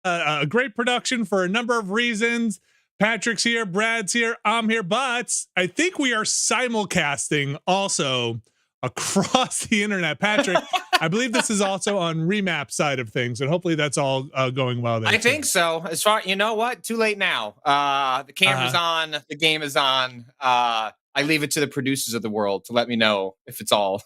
a great production for a number of reasons. Patrick's here, Brad's here, I'm here, but I think we are simulcasting also across the internet. Patrick, I believe this is also on Remap side of things, and hopefully that's all going well there. I think so. As far, you know what? Too late now. The camera's on, the game is on. I leave it to the producers of the world to let me know if it's all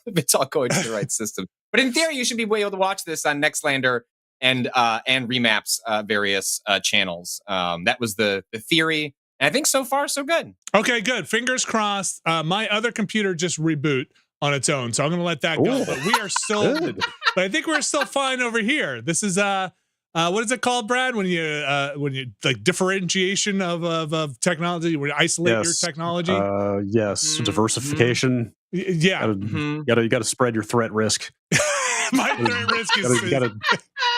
going to the right system. But in theory, you should be able to watch this on Nextlander and Remap's various channels. That was the theory. And I think so far, so good. Okay, good. Fingers crossed. My other computer just reboot on its own, so I'm going to let that go. But we are still, but I think we're still fine over here. This is what is it called, Brad? When you like differentiation of technology, when you isolate your technology. Diversification. Yeah, you got to spread your threat risk. My threat risk is you got to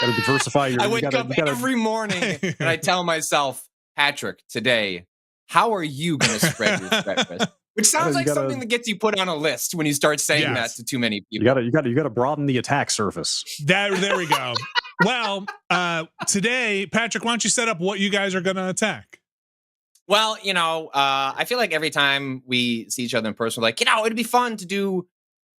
diversify your. I wake up every morning and I tell myself, Patrick, today, how are you going to spread your threat risk? Which sounds like something that gets you put on a list when you start saying that to too many people. You got to broaden the attack surface. There we go. Well, today, Patrick, why don't you set up what you guys are going to attack? Well, I feel like every time we see each other in person, we're like, it'd be fun to do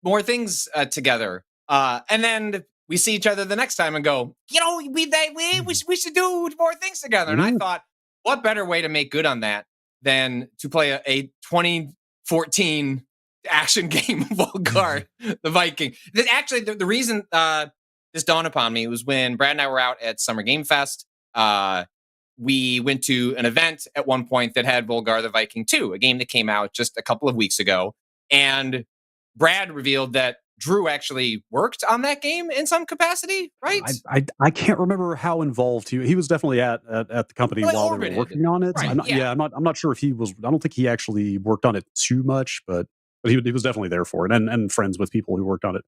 more things together. And then we see each other the next time and go, we should do more things together. And I thought, what better way to make good on that than to play a 2014 action game of Volgarr the Viking. Actually, the reason this dawned upon me was when Brad and I were out at Summer Game Fest. We went to an event at one point that had Volgarr the Viking 2, a game that came out just a couple of weeks ago. And Brad revealed that Drew actually worked on that game in some capacity, right? I can't remember how involved he was. Definitely at the company while they were working on it. Right, I'm not sure if he was. I don't think he actually worked on it too much, but he was definitely there for it and friends with people who worked on it.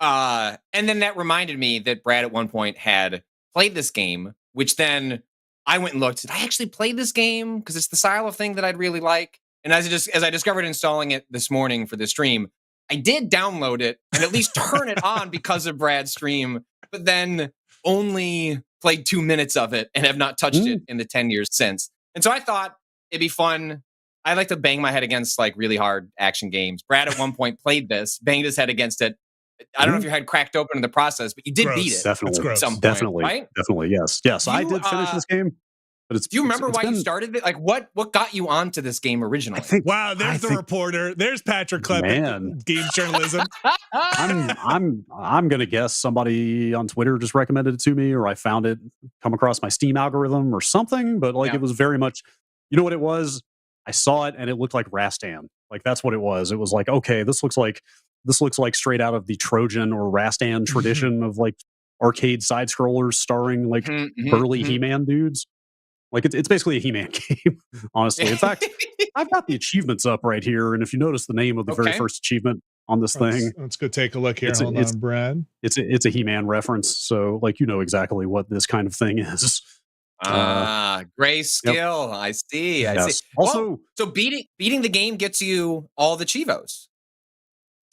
And then that reminded me that Brad at one point had played this game, which then I went and looked. Did I actually play this game? Because it's the style of thing that I'd really like. And as I discovered installing it this morning for the stream, I did download it and at least turn it on because of Brad's stream, but then only played 2 minutes of it and have not touched it in the 10 years since. And so I thought it'd be fun. I like to bang my head against like really hard action games. Brad at one point played this, banged his head against it. I don't know if your head cracked open in the process, but you did beat it. Definitely. At some point, definitely. Right? Definitely. Yes. I did finish this game. But do you remember why you started it? Like what got you onto this game originally? Wow, there's the reporter. There's Patrick Klepek, games journalism. I'm gonna guess somebody on Twitter just recommended it to me, or I found it come across my Steam algorithm or something. But it was very much, you know what it was? I saw it and it looked like Rastan. Like that's what it was. It was like, okay, this looks like straight out of the Trojan or Rastan tradition of like arcade side scrollers starring like burly He-Man dudes. Like it's basically a He-Man game, honestly. In fact, I've got the achievements up right here, and if you notice the name of the very first achievement on this thing, let's go take a look here. Hold on, Brad. It's a He-Man reference, so like you know exactly what this kind of thing is. Grayscale. Yep. I see. Also, so beating the game gets you all the Chivos.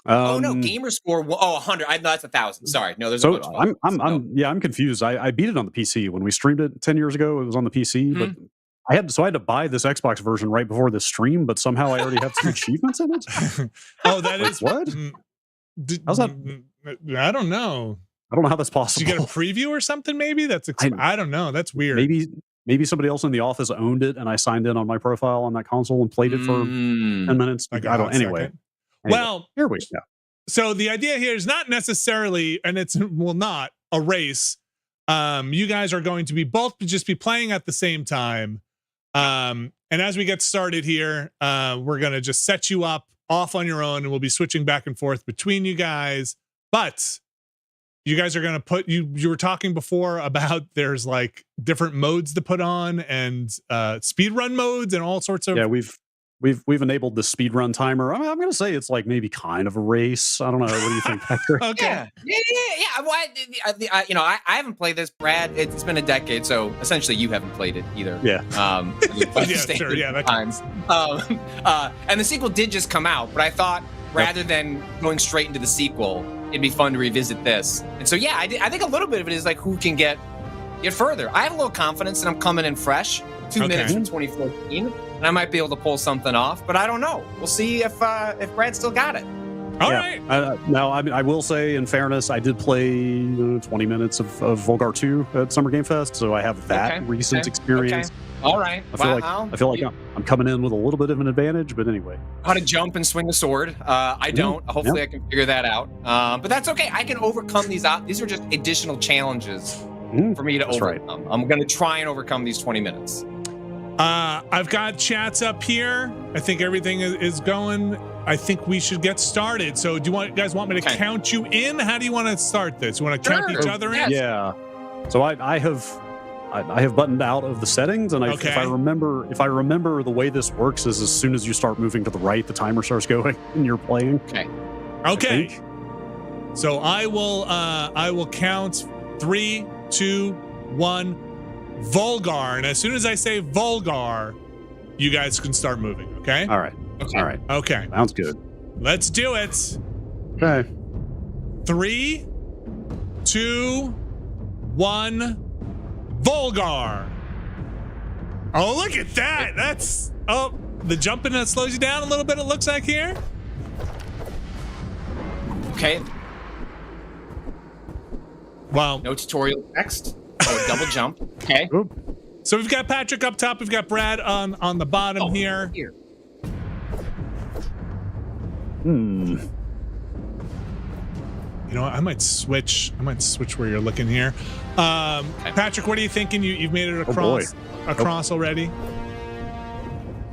No, gamer score. 100. That's 1,000. Sorry, no, there's a bunch. I'm confused. I beat it on the PC when we streamed it 10 years ago. It was on the PC, but I had to buy this Xbox version right before the stream. But somehow I already have some achievements in it. That is what? How's that? I don't know. I don't know how that's possible. Did you get a preview or something? Maybe I don't know. That's weird. Maybe somebody else in the office owned it, and I signed in on my profile on that console and played it for 10 minutes. Anyway. Well, here we go. So the idea here is not necessarily, and not a race. You guys are going to be both just be playing at the same time. And as we get started here, we're going to just set you up off on your own, and we'll be switching back and forth between you guys. But you guys are going to you were talking before about there's like different modes to put on and speed run modes and all sorts of. Yeah, We've enabled the speedrun timer. I'm going to say it's like maybe kind of a race. I don't know. What do you think, Patrick? Okay. Yeah. Well, I haven't played this, Brad. It's been a decade, so essentially you haven't played it either. Yeah. Sure. Yeah. That times. And the sequel did just come out, but I thought rather than going straight into the sequel, it'd be fun to revisit this. And so, I think a little bit of it is like who can get get further. I have a little confidence that I'm coming in fresh. 2 minutes from 2014, and I might be able to pull something off, but I don't know. We'll see if Brad still got it. All right. Now, I will say, in fairness, I did play 20 minutes of Volgarr 2 at Summer Game Fest, so I have that recent experience. Okay. All right. I feel like I'm coming in with a little bit of an advantage, but anyway. How to jump and swing a sword. I don't. Hopefully I can figure that out. But that's okay. I can overcome these. These are just additional challenges for me to overcome. I'm going to try and overcome these 20 minutes. I've got chats up here. I think everything is going. I think we should get started. So do you guys want me to count you in? How do you want to start this? You want to count each other in? Yeah. So I have buttoned out of the settings, and if I remember the way this works is as soon as you start moving to the right, the timer starts going and you're playing. Okay. So I will count 3, 2, 1. Volgarr, and as soon as I say Volgarr, you guys can start moving. Okay. All right. Okay. Sounds good. Let's do it. Okay. 3, 2, 1. Volgarr. Oh, look at that. That's the jumping that slows you down a little bit. It looks like here. Okay. Wow. No tutorial text. Oh, double jump. Okay. So we've got Patrick up top. We've got Brad on the bottom here. Hmm. You know what? I might switch where you're looking here. Patrick, what are you thinking? You've made it across already?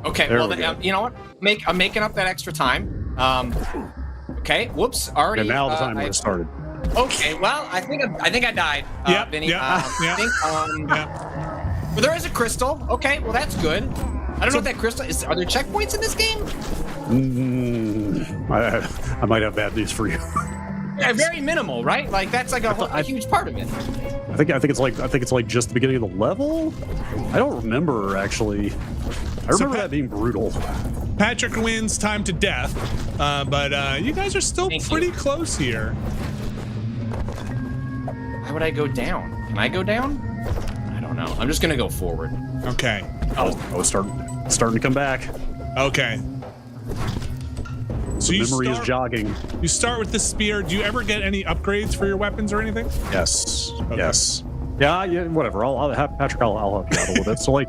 Okay. Well, then, you know what? I'm making up that extra time. Okay. Whoops. Already. And now the timer has started. Okay. Well, I think I died. Vinny. Well, there is a crystal. Okay. Well, that's good. I don't know what that crystal is. Are there checkpoints in this game? I might have bad news for you. Yeah, very minimal, right? Like that's like a huge part of it. I think it's like just the beginning of the level. I don't remember actually. I remember that being brutal. Patrick wins time to death, but you guys are still pretty close here. How would I go down? Can I go down? I don't know. I'm just gonna go forward. Okay. Oh, starting to come back. Okay. So memory is jogging. You start with the spear. Do you ever get any upgrades for your weapons or anything? Yes. Okay. Yes. Yeah. Whatever. I'll have Patrick. I'll help you out a little bit. So like,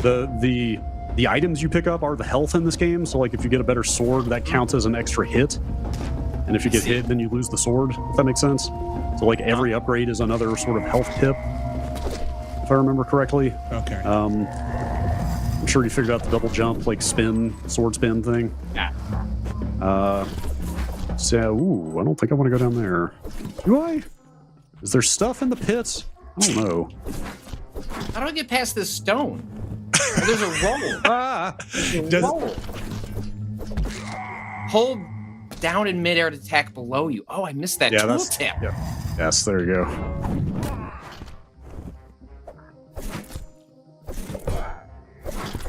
the items you pick up are the health in this game. So like, if you get a better sword, that counts as an extra hit. And if you get hit, then you lose the sword. If that makes sense. So like, every upgrade is another sort of health pip, if I remember correctly. Okay. I'm sure you figured out the double jump, like sword spin thing. Yeah. I don't think I want to go down there. Do I? Is there stuff in the pits? I don't know. How do I get past this stone? Oh, there's a roll. Roll. Hold down in midair to attack below you. Oh, I missed that tooltip. Yeah. Yes, there you go.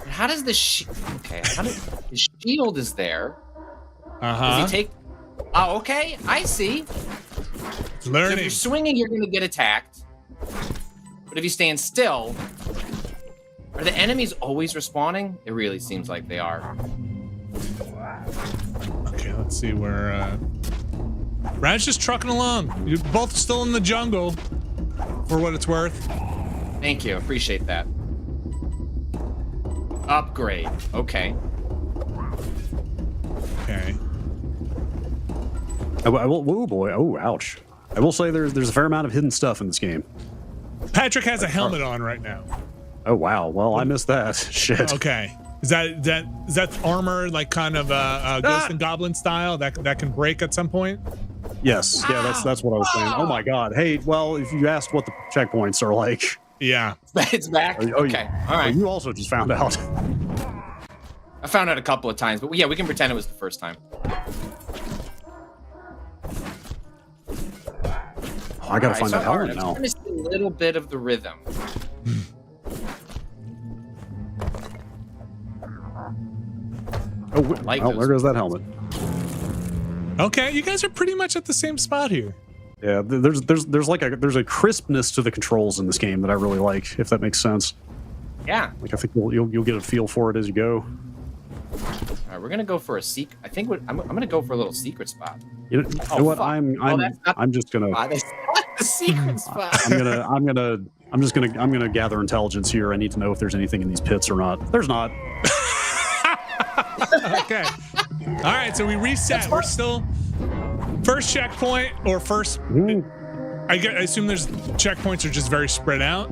How does the shield is there? Does he take? Oh, okay. I see. Learning. So if you're swinging, you're going to get attacked. But if you stand still, are the enemies always respawning? It really seems like they are. Okay, let's see where. Brad's just trucking along. You're both still in the jungle, for what it's worth. Thank you. Appreciate that. Upgrade. Okay. Okay. Oh boy! Oh, ouch! I will say there's a fair amount of hidden stuff in this game. Patrick has a helmet on right now. Oh wow! Well, I missed that. Shit. Okay. Is that armor like kind of Ghost and Goblin style that can break at some point? Yes. Yeah. That's what I was saying. Oh my God. Hey. Well, if you asked what the checkpoints are like. Yeah. It's back. Okay. All right. You also just found out. I found out a couple of times, but yeah, we can pretend it was the first time. Oh, I gotta find that helmet now. I'm just a little bit of the rhythm. There goes that helmet. Okay, you guys are pretty much at the same spot here. Yeah, there's a crispness to the controls in this game that I really like, if that makes sense. Yeah. Like I think you'll get a feel for it as you go. All right, we're gonna go for a secret. I think I'm gonna go for a little secret spot. You know what? Fuck. I'm just gonna. That's not the secret spot. I'm gonna gather intelligence here. I need to know if there's anything in these pits or not. There's not. Okay. All right, so we reset. We're still first checkpoint or first. I assume there's checkpoints are just very spread out.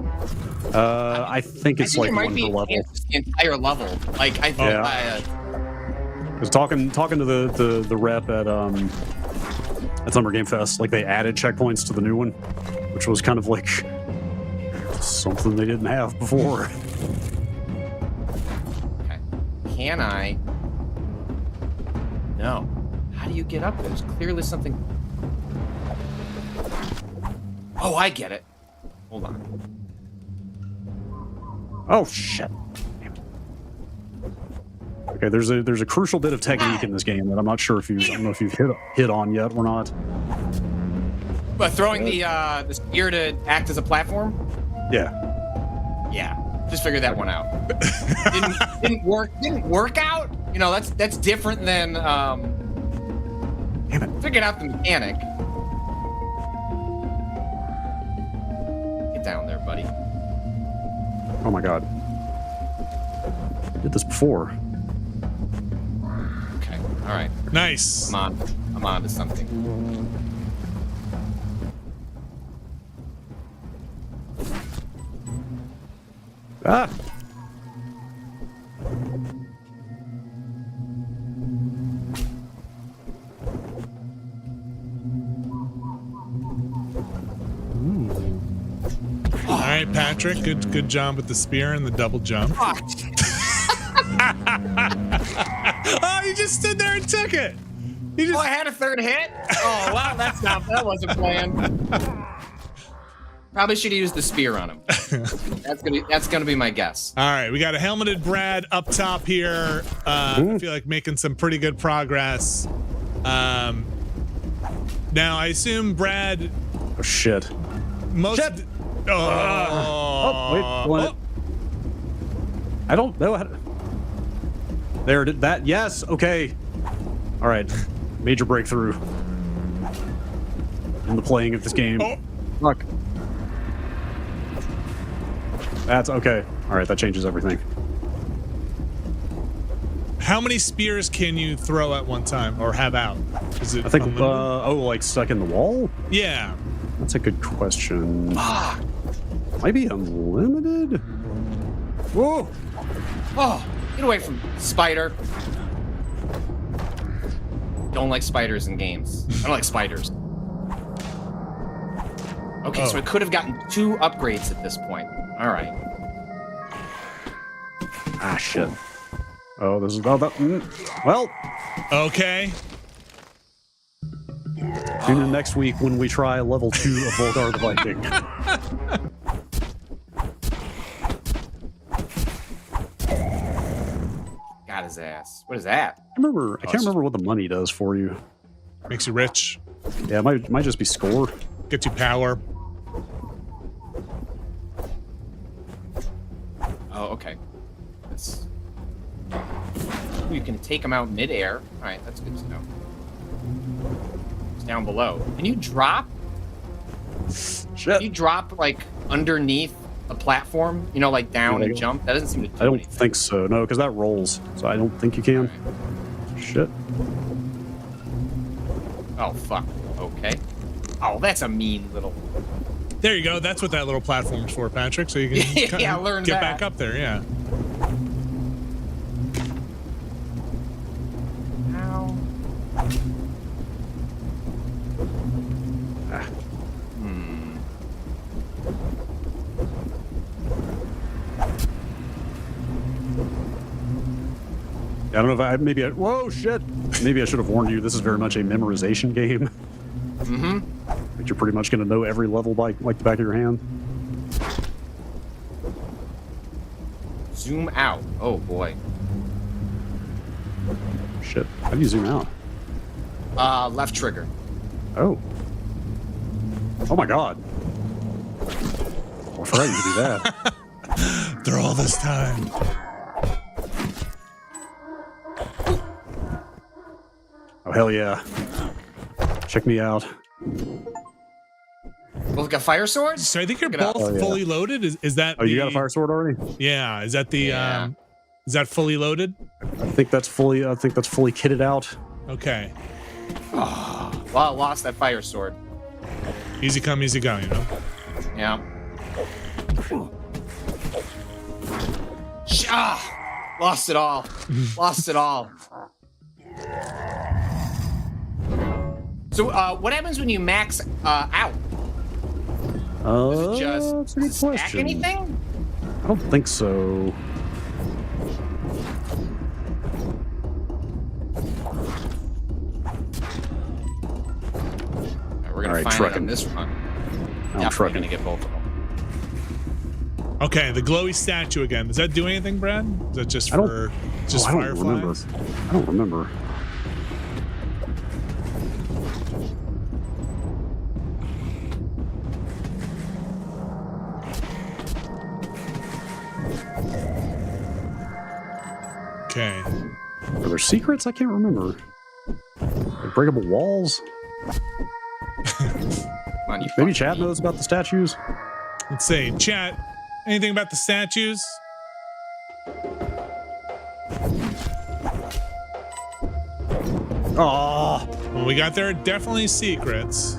I think it's like one per level. The entire level. Like I think. Yeah. Because talking to the rep at Summer Game Fest, like they added checkpoints to the new one, which was kind of like something they didn't have before. Okay. Can I? No. How do you get up there? There's clearly something. Oh, I get it. Hold on. Oh shit. Okay, there's a crucial bit of technique in this game that I'm not sure if I don't know if you've hit on yet or not. But throwing the spear to act as a platform? Yeah. Yeah. Just figured that one out. didn't work out? You know, that's different than Damn it. figured out the mechanic. Get down there, buddy. Oh my god. I did this before. Okay. All right. Nice. I'm on to something. Ah! All right, Patrick. Good job with the spear and the double jump. Oh, you just stood there and took it. Oh, I had a third hit? Oh, wow, that wasn't planned. Probably should have used the spear on him. That's gonna be my guess. All right, we got a helmeted Brad up top here. I feel like making some pretty good progress. Now I assume Brad. Oh shit. Shit. Wait. I don't know how to... There, did that. Yes, okay. All right. Major breakthrough in the playing of this game. Oh. Fuck. That's okay. All right, that changes everything. How many spears can you throw at one time or have out? Is it? I think. Like stuck in the wall. Yeah. That's a good question. Might be unlimited. Whoa! Oh, get away from spider. Don't like spiders in games. I don't like spiders. Okay, so I could have gotten 2 upgrades at this point. All right. Ah, shit. Oh, this is well. Okay. Tune in next week when we try level 2 of Volgarr the Viking. Got his ass. What is that? I can't remember what the money does for you. Makes you rich. Yeah, it might just be score. Gets you power. Oh, okay. That's... You can take him out mid-air. All right, that's good to know. It's down below. Can you drop? Shit. Can you drop, like, underneath a platform? You know, like down and jump? That doesn't seem to do I don't anything. think so. No, because that rolls. So I don't think you can. Right. Shit. Oh, fuck. Okay. Oh, that's a mean little... There you go. That's what that little platform's for, Patrick. So you can Yeah, learn get that. back up there. Yeah. How? I don't know if whoa, shit. Maybe I should have warned you. This is very much a memorization game. Mm-hmm. Like you're pretty much going to know every level by like the back of your hand. Zoom out. Oh, boy. Shit. How do you zoom out? Left trigger. Oh. Oh my god. I forgot you could do that. They're all this time. Oh, hell yeah. Check me out. Look, a fire sword? So I think you're both fully loaded. Is that? Oh, you got a fire sword already? Yeah. Is that the? Is that fully loaded? I think that's fully kitted out. Okay. Oh, well, I lost that fire sword. Easy come, easy go. You know. Yeah. Lost it all. Lost it all. So, what happens when you max out? Does it just stack anything? I don't think so. We're gonna find it on this one. I'm trucking to get both of them. Okay, the glowy statue again. Does that do anything, Brad? Is that just for fireflies? I don't remember. Okay. Are there secrets? I can't remember. Like breakable walls? Maybe chat knows about the statues? Let's see. Chat, anything about the statues? Oh. Well, we got there definitely secrets.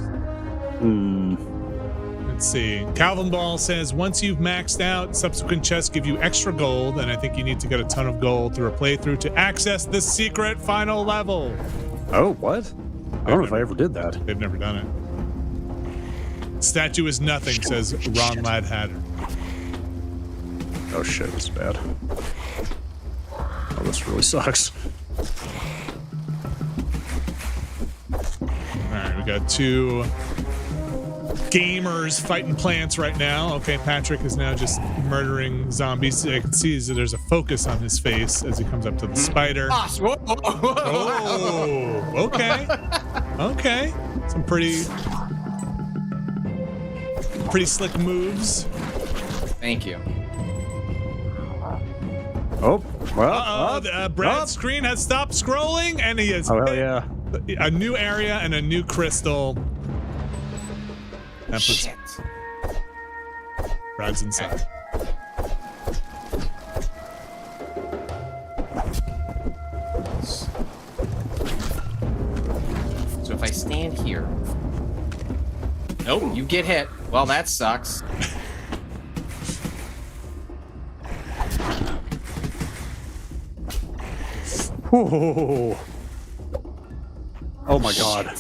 Let's see. Calvin Ball says, once you've maxed out, subsequent chests give you extra gold, and I think you need to get a ton of gold through a playthrough to access the secret final level. Oh, what? I don't know if I ever did that. They've never done it. Statue is nothing, says Ron Lad Hatter. Oh shit, this is bad. Oh, this really sucks. Alright, we got two gamers fighting plants right now. Okay, Patrick is now just murdering zombies. I can see that there's a focus on his face as he comes up to the spider. Oh, okay. Okay. Some pretty slick moves. Thank you. Oh, well. Brad's screen has stopped scrolling, and he has hit a new area and a new crystal. That puts Brad's inside. So if I stand here. Nope, you get hit. Well, that sucks. Oh my god. I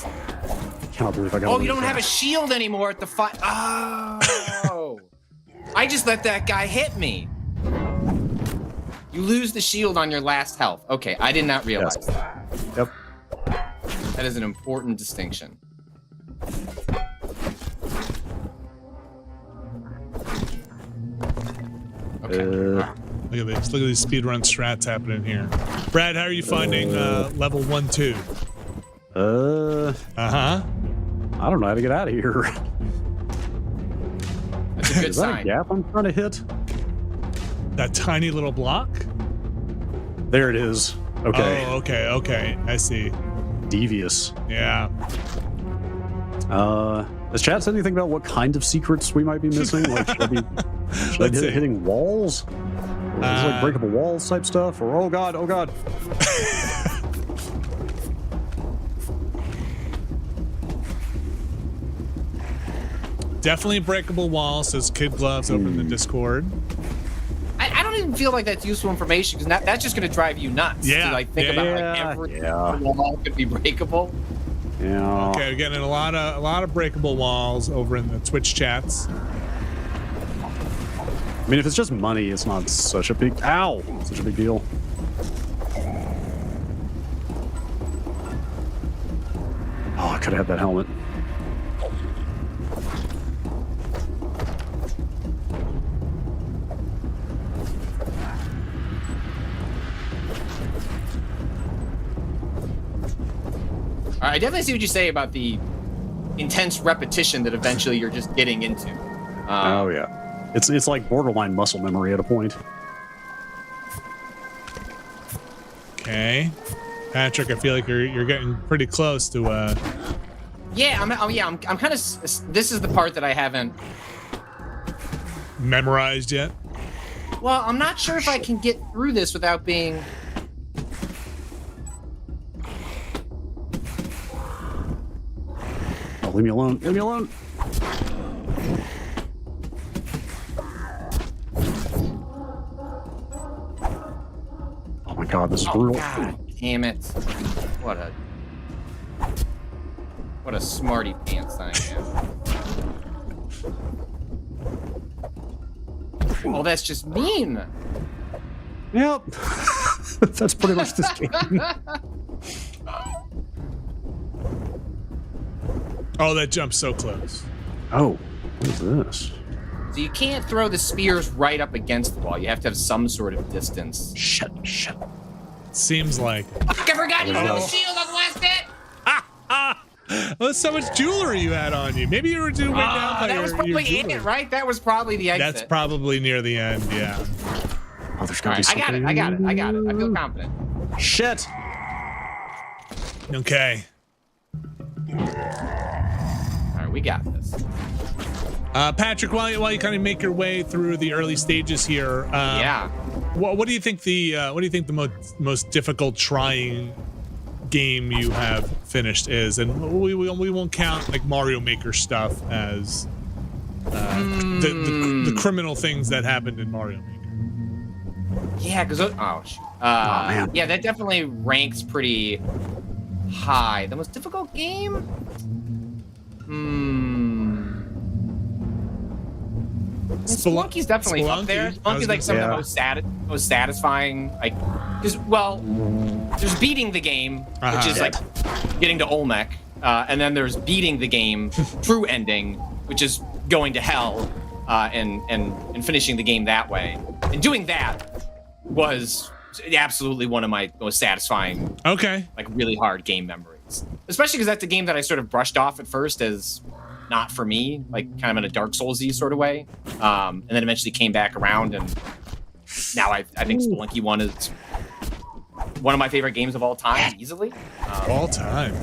cannot believe I got Oh, you don't have a shield anymore at the fight. Oh. I just let that guy hit me. You lose the shield on your last health. Okay, I did not realize that. Yep. That is an important distinction. Okay. Look at this. Look at these speedrun strats happening here. Brad, how are you finding level 1-2? I don't know how to get out of here. That's a good Is sign. that a gap I'm trying to hit? That tiny little block? There it is. Okay. Oh, okay. I see. Devious. Yeah. Has chat said anything about what kind of secrets we might be missing? Like, should I be hitting walls? Or is it like breakable walls type stuff? Or oh god. Definitely breakable wall, says Kid Gloves over in the Discord. I don't even feel like that's useful information because that's just going to drive you nuts. Yeah. To, like, think about like every wall could be breakable. Yeah. Okay, we're getting a lot of breakable walls over in the Twitch chats. I mean, if it's just money, it's not such a big such a big deal. Oh, I could have had that helmet. I definitely see what you say about the intense repetition that eventually you're just getting into. Oh yeah, it's like borderline muscle memory at a point. Okay, Patrick, I feel like you're getting pretty close to. Yeah, I'm kind of. This is the part that I haven't memorized yet. Well, I'm not sure if I can get through this without being. Oh, leave me alone. Leave me alone. Oh my god, this is brutal. God damn it. What a smarty pants I am. Oh, that's just mean. Yep. That's pretty much this game. Oh, that jump's so close. Oh, what is this? So you can't throw the spears right up against the wall. You have to have some sort of distance. Shit. Seems like. Fuck, I forgot you had a shield on the last hit. Well, so much jewelry you had on you. Maybe you were doing down. That was probably it, right? That was probably the exit. That's probably near the end, yeah. Oh, there's gotta be something. I got it. I feel confident. Shit. Okay. All right, we got this. Patrick, while you kind of make your way through the early stages here, what do you think the most difficult trying game you have finished is? And we won't count like Mario Maker stuff as the criminal things that happened in Mario Maker. Yeah, because man. Yeah, that definitely ranks pretty high. The most difficult game? Spelunky's definitely up there. Spelunky's like some of the most satisfying, like, because there's beating the game, which is like getting to Olmec, and then there's beating the game, true ending, which is going to hell, and finishing the game that way. And doing that was absolutely one of my most satisfying, like really hard game memories. Especially because that's a game that I sort of brushed off at first as not for me, like kind of in a Dark Souls-y sort of way, and then eventually came back around, and now I think Spelunky 1 is one of my favorite games of all time, easily. All time.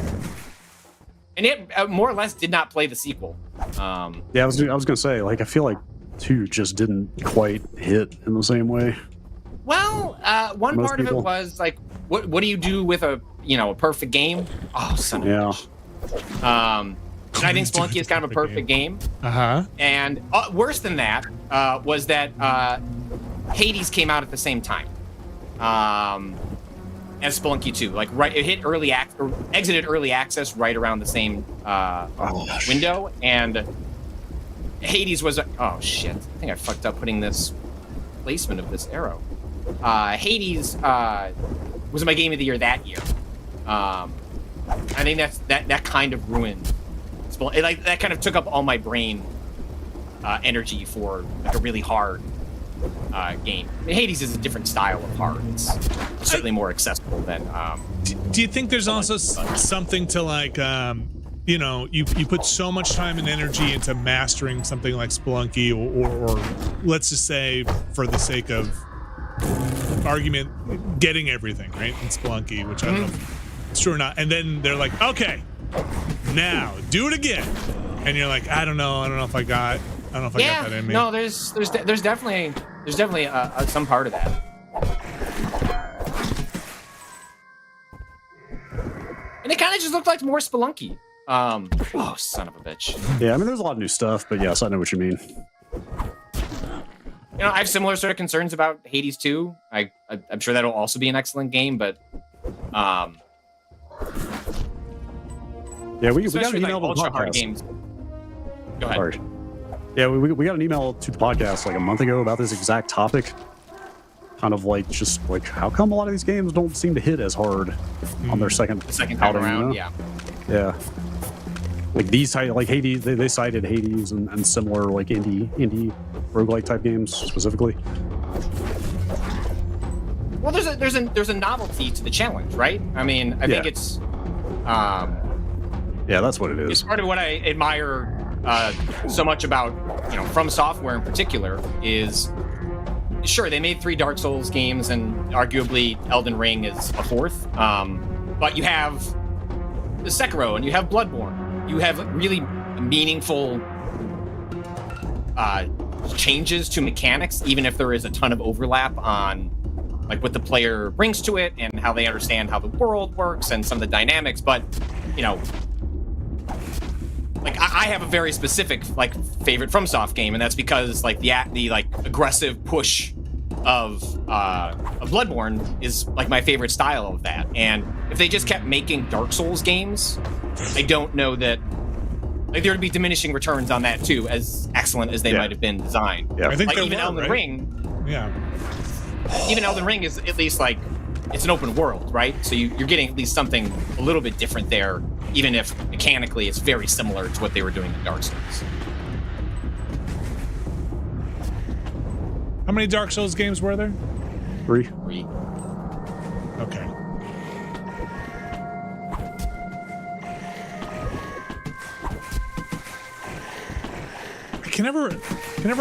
And it more or less did not play the sequel. Yeah, I was gonna say, like, I feel like 2 just didn't quite hit in the same way. Well, one part of it was like, what do you do with a perfect game? Oh, son of a bitch. I think Spelunky is kind of a perfect game. And worse than that was that Hades came out at the same time as Spelunky 2. Like, it hit exited early access right around the same window, and Hades was oh shit! I think I fucked up putting this placement of this arrow. Hades was my game of the year that year. I think that kind of ruined. That kind of took up all my brain energy for like a really hard game. I mean, Hades is a different style of hard. It's certainly more accessible than. Do you think there's also something to like, you put so much time and energy into mastering something like Spelunky, or let's just say, for the sake of argument, getting everything right in Spelunky, which I don't know if it's true or not, and then they're like, okay, now do it again, and you're like, I don't know if I got that in me. No, there's definitely some part of that. And it kind of just looked like more Spelunky. Oh, son of a bitch. Yeah, I mean, there's a lot of new stuff, but yes, I know what you mean. I have similar sort of concerns about Hades 2. I'm sure that'll also be an excellent game, but yeah, we got an email like to the ultra hard podcast. Games. Go ahead. Sorry. Yeah, we got an email to the podcast like a month ago about this exact topic. Kind of like, just like, how come a lot of these games don't seem to hit as hard on their second time outing, around? Yeah. Like like Hades, they cited Hades and similar like indie roguelike type games specifically. Well, there's a novelty to the challenge, right? I mean, I think it's Yeah, that's what it is. It's part of what I admire so much about, From Software in particular is, sure, they made 3 Dark Souls games, and arguably Elden Ring is a 4th. But you have the Sekiro, and you have Bloodborne. You have really meaningful changes to mechanics, even if there is a ton of overlap on like what the player brings to it and how they understand how the world works and some of the dynamics. But like I have a very specific favorite FromSoft game, and that's because the aggressive push of Bloodborne is like my favorite style of that. And if they just kept making Dark Souls games, I don't know that there would be diminishing returns on that too, as excellent as they might have been designed. Yeah, I think even Elden Ring. Yeah. Even Elden Ring is at least it's an open world, right? So you're getting at least something a little bit different there, even if mechanically it's very similar to what they were doing in Dark Souls. How many Dark Souls games were there? 3. Okay. I can never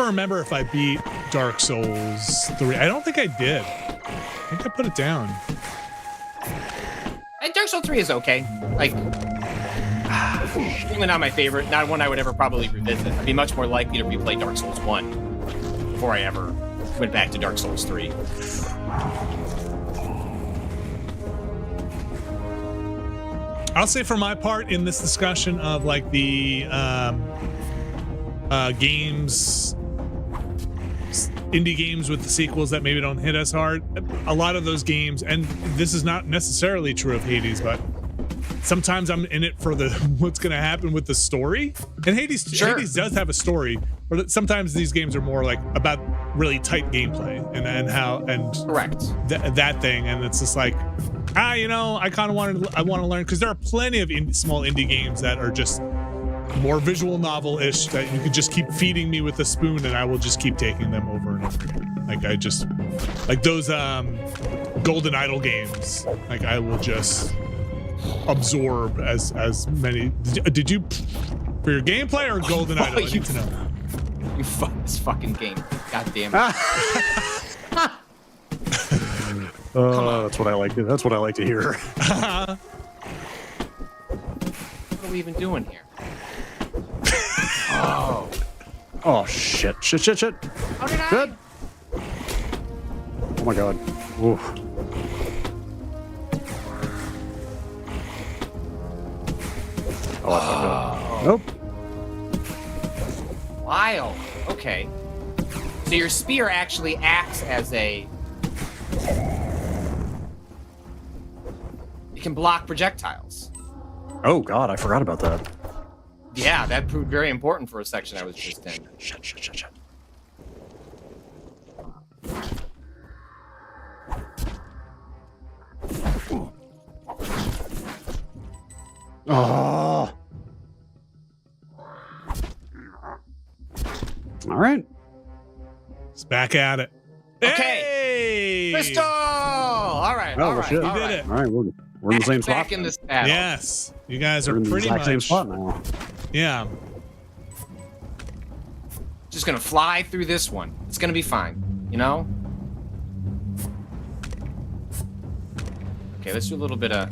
remember if I beat Dark Souls 3. I don't think I did. I think I put it down. And Dark Souls 3 is okay. Certainly not my favorite. Not one I would ever probably revisit. I'd be much more likely to replay Dark Souls 1 before I ever went back to Dark Souls 3. I'll say for my part in this discussion of the games, indie games with the sequels that maybe don't hit us hard, a lot of those games, and this is not necessarily true of Hades, but sometimes I'm in it for what's going to happen with the story. And Hades does have a story, but sometimes these games are more about really tight gameplay and correct that thing. And it's just I kind of want to learn, because there are plenty of small indie games that are just more visual novel-ish that you could just keep feeding me with a spoon and I will just keep taking them over and over again. Those Golden Idol games, I will just absorb as many. Did you for your gameplay or Golden Idol? I need to know. You fuck this fucking game. God damn it. That's what I like. That's what I like to hear. What are we even doing here? Oh shit! How did Shit. Oh my god. Ooh. Nope. Wild. Okay. So your spear actually acts as it can block projectiles. Oh god, I forgot about that. Yeah, that proved very important for a section I was just in. Shit. Oh. All right. It's back at it. Okay. Hey! Crystal! All right. Oh, all right. shit. You all did right. it. All right, we're in the same spot. Back in this battle. Yes. You guys We're are in the pretty exact much same spot now. Yeah. Just gonna fly through this one. It's gonna be fine. Okay, let's do a little bit of.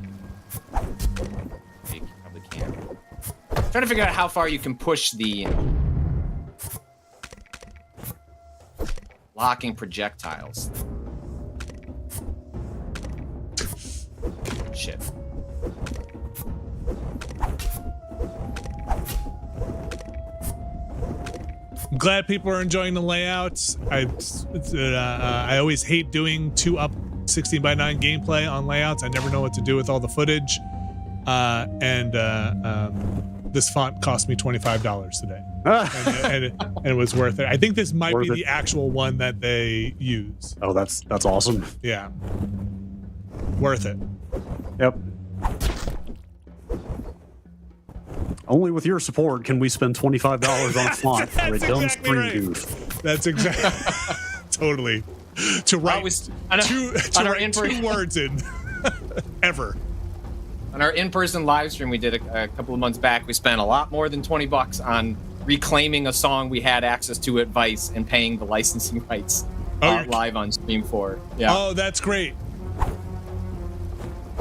You probably can. Trying to figure out how far you can push the blocking projectiles. Shit. I'm glad people are enjoying the layouts. I always hate doing 2-up 16:9 gameplay on layouts. I never know what to do with all the footage. This font cost me $25 today, and it was worth it. I think this might be the actual one that they use. Oh, that's awesome. Yeah, worth it. Yep. Only with your support can we spend $25 on a font for a dumb exactly screen right. goof. That's exactly totally to write On our two words in ever. on our in-person live stream we did a couple of months back, we spent a lot more than $20 on reclaiming a song we had access to at Vice and paying the licensing rights live on stream for. Yeah. Oh, that's great.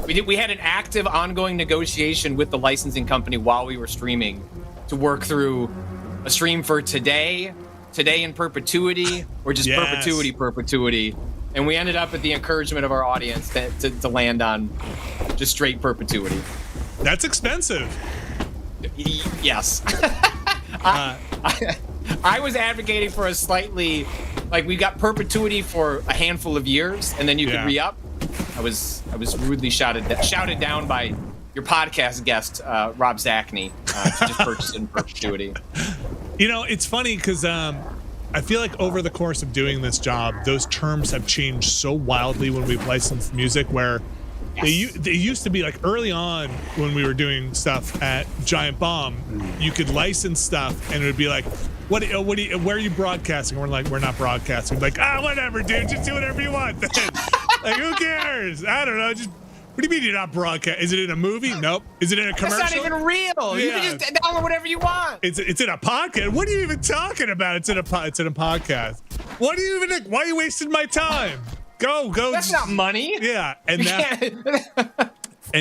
We had an active ongoing negotiation with the licensing company while we were streaming to work through a stream for today in perpetuity, or just perpetuity. And we ended up at the encouragement of our audience to land on just straight perpetuity. That's expensive. Yes. I was advocating for a slightly, like, we got perpetuity for a handful of years, and then you could re-up. I was rudely shouted down by your podcast guest, Rob Zachney, to just purchase it in perpetuity. You know, it's funny because I feel like over the course of doing this job, those terms have changed so wildly when we've licensed music, where they used to be like early on when we were doing stuff at Giant Bomb, you could license stuff and it would be like, where are you broadcasting? And we're like, we're not broadcasting. Like, whatever, dude, just do whatever you want. Like, who cares? I don't know. Just, what do you mean you're not broadcasting? Is it in a movie? Nope. Is it in a commercial? That's not even real. Yeah. You can just download whatever you want. It's in a podcast. What are you even talking about? It's in a podcast. What are you even? Why are you wasting my time? Go. That's not money. Yeah, and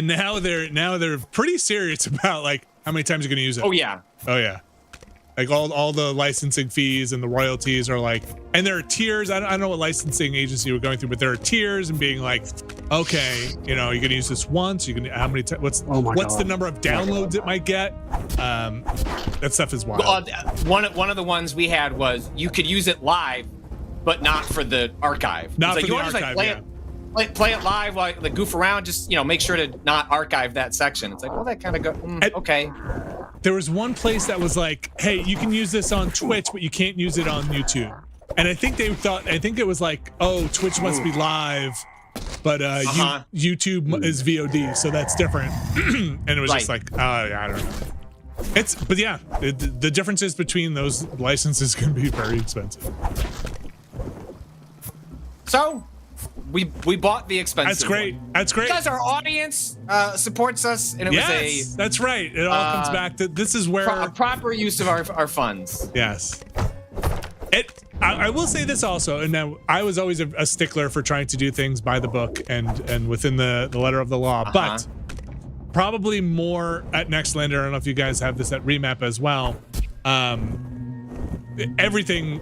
now they're pretty serious about like how many times you're gonna use it. Oh yeah. Like all the licensing fees and the royalties are like, and there are tiers. I don't know what licensing agency we're going through, but there are tiers and being like, okay, you know, you're gonna use this once. You can how many times? What's the number of downloads it might get? That stuff is wild. One of the ones we had was you could use it live, but not for the archive. Not for like, the you archive. Just play it live, like goof around. Just make sure to not archive that section. It's like, well, that kind of okay. There was one place that was like, hey, you can use this on Twitch, but you can't use it on YouTube. And I think it was like, oh, Twitch must be live, but YouTube is VOD, so that's different. And it was just like, I don't know. But yeah, the differences between those licenses can be very expensive. So we bought the expensive. That's great. One. That's great. Because our audience supports us, and it was that's right. It all comes back to this is where a proper use of our funds. Yes. I will say this also, and now I was always a stickler for trying to do things by the book and within the letter of the law, but probably more at Nextlander. I don't know if you guys have this at Remap as well. Everything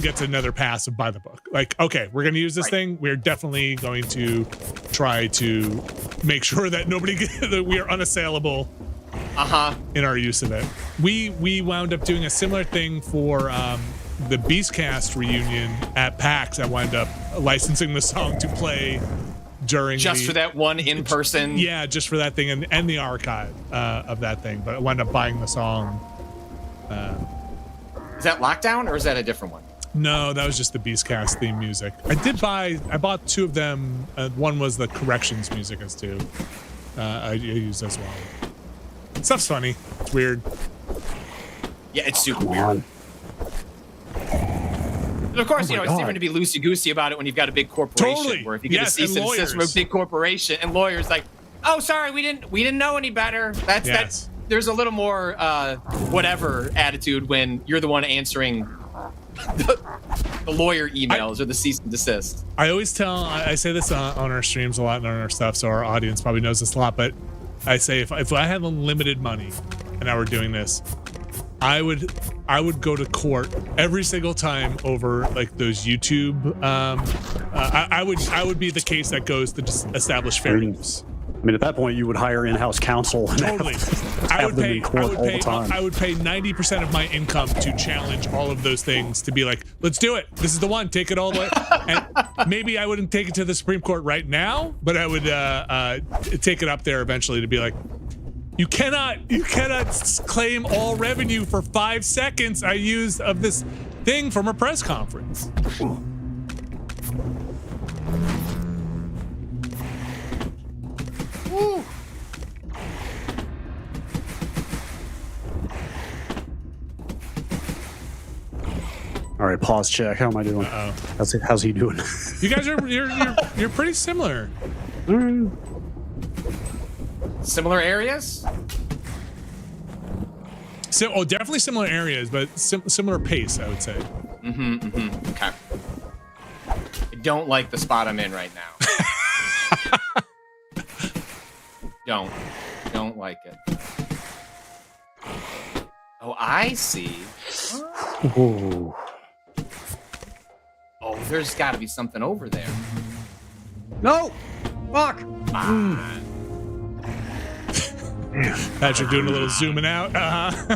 gets another pass of by the book. Like, okay, we're going to use this thing. We're definitely going to try to make sure that that we are unassailable in our use of it. We wound up doing a similar thing for the Beastcast reunion at PAX. I wound up licensing the song to play during for that one in person. Yeah, just for that thing and the archive of that thing. But I wound up buying the song. Is that Lockdown or is that a different one? No, that was just the Beastcast theme music. I bought two of them. One was the Corrections music as too. I used as well. Stuff's funny. It's weird. Yeah, it's super weird. But of course, it's different to be loosey-goosey about it when you've got a big corporation. Totally. Where if you get a cease and desist from a big corporation and lawyers like, oh, sorry, we didn't know any better. That's there's a little more whatever attitude when you're the one answering the lawyer emails or the cease and desist. I always I say this on our streams a lot and on our stuff, so our audience probably knows this a lot, but I say if I had unlimited money and I were doing this, I would go to court every single time over like those YouTube. I would be the case that goes to just establish fair use. I mean, at that point, you would hire in-house counsel. And totally. I would pay 90% of my income to challenge all of those things, to be like, let's do it. This is the one. Take it all the way. And maybe I wouldn't take it to the Supreme Court right now, but I would take it up there eventually to be like, you cannot claim all revenue for 5 seconds I used of this thing from a press conference. Woo. All right, pause check. How am I doing? How's he doing? You guys you're pretty similar. Similar areas? So, definitely similar areas, but similar pace, I would say. Okay. I don't like the spot I'm in right now. Don't like it. Oh, I see. Ooh. Oh, there's got to be something over there. No! Fuck! Patrick doing a little zooming out.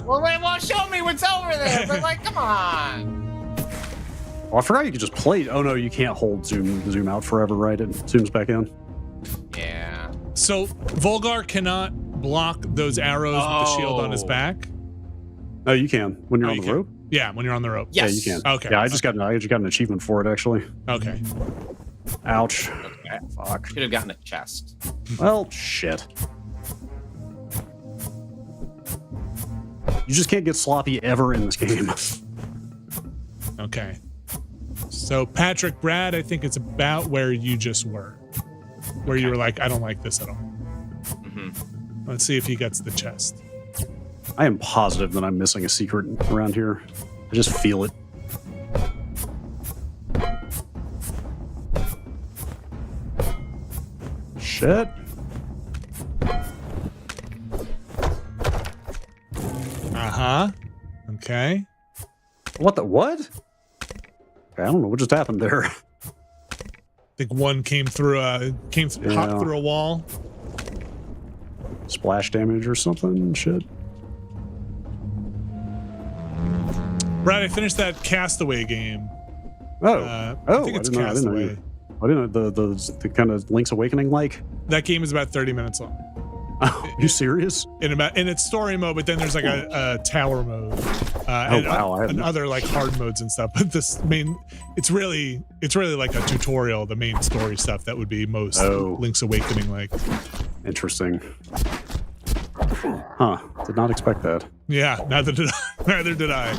Well, show me what's over there. But like, come on. Oh, I forgot you could just play. Oh no, you can't hold zoom out forever, right? It zooms back in. Yeah. So Volgarr cannot block those arrows with the shield on his back. No, you can when you're on the rope. Yeah, when you're on the rope. Yes. Yeah, you can. Okay. Yeah, I just got an achievement for it actually. Okay. Ouch. Okay. Fuck. Should have gotten a chest. Well, shit. You just can't get sloppy ever in this game. Okay. So Patrick, Brad, I think it's about where you just were. Where you were like, I don't like this at all. Let's see if he gets the chest. I am positive that I'm missing a secret around here. I just feel it. Shit. Okay. What the what? Okay, I don't know what just happened there. I think one came through hot through a wall. Splash damage or something? Shit. Brad, I finished that Castaway game. Oh. I think it's Castaway. I didn't know the kind of Link's Awakening like. That game is about 30 minutes long. Oh, you serious? In its story mode, but then there's like a tower mode. And other like hard modes and stuff. But it's really like a tutorial, the main story stuff that would be most Link's Awakening like. Interesting. Huh. Did not expect that. Yeah, neither did I.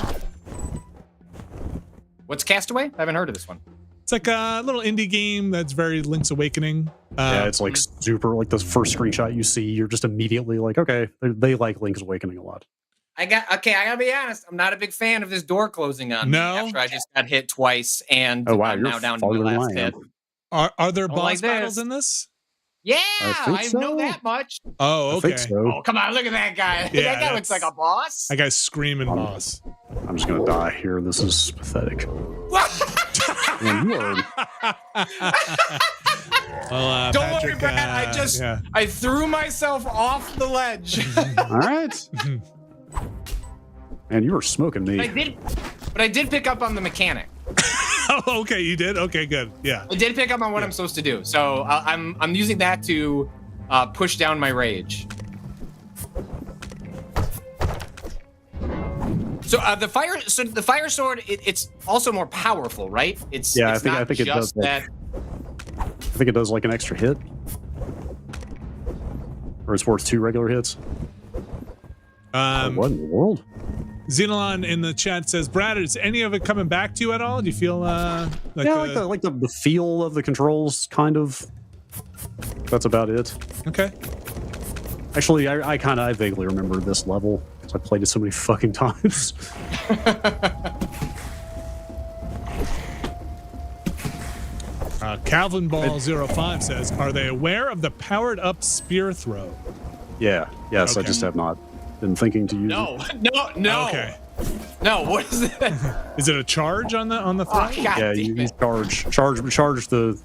What's Castaway? I haven't heard of this one. It's like a little indie game that's very Link's Awakening. Yeah, it's like super, like the first screenshot you see, you're just immediately like, okay, they like Link's Awakening a lot. I gotta be honest, I'm not a big fan of this door closing on me after I just got hit twice and I'm now down to my last hit. Are there boss battles in this? Yeah, I know that much. Oh, okay. I think so. Oh, come on, look at that guy. Yeah, that guy looks like a boss. That guy's screaming boss. I'm just gonna die here. This is pathetic. Man, you are... Well, Don't Patrick, worry, Brad. I threw myself off the ledge. All right. Man, you were smoking me. But I did pick up on the mechanic. Oh, okay, you did? Okay, good. Yeah. I did pick up on what I'm supposed to do. So I'm using that to push down my rage. So the fire sword, it's also more powerful, right? I think it does that. I think it does like an extra hit, or it's worth 2 regular hits. What in the world? Xenolon in the chat says, Brad, is any of it coming back to you at all? Do you feel like the feel of the controls, kind of. That's about it. Okay. Actually, I vaguely remember this level because I played it so many fucking times. Calvin Ball 05 says, are they aware of the powered up spear throw? Yeah. Yes, okay. I just have not been thinking to use it. No. Okay. No, what is it? Is it a charge on the throw? Oh, yeah, you charge the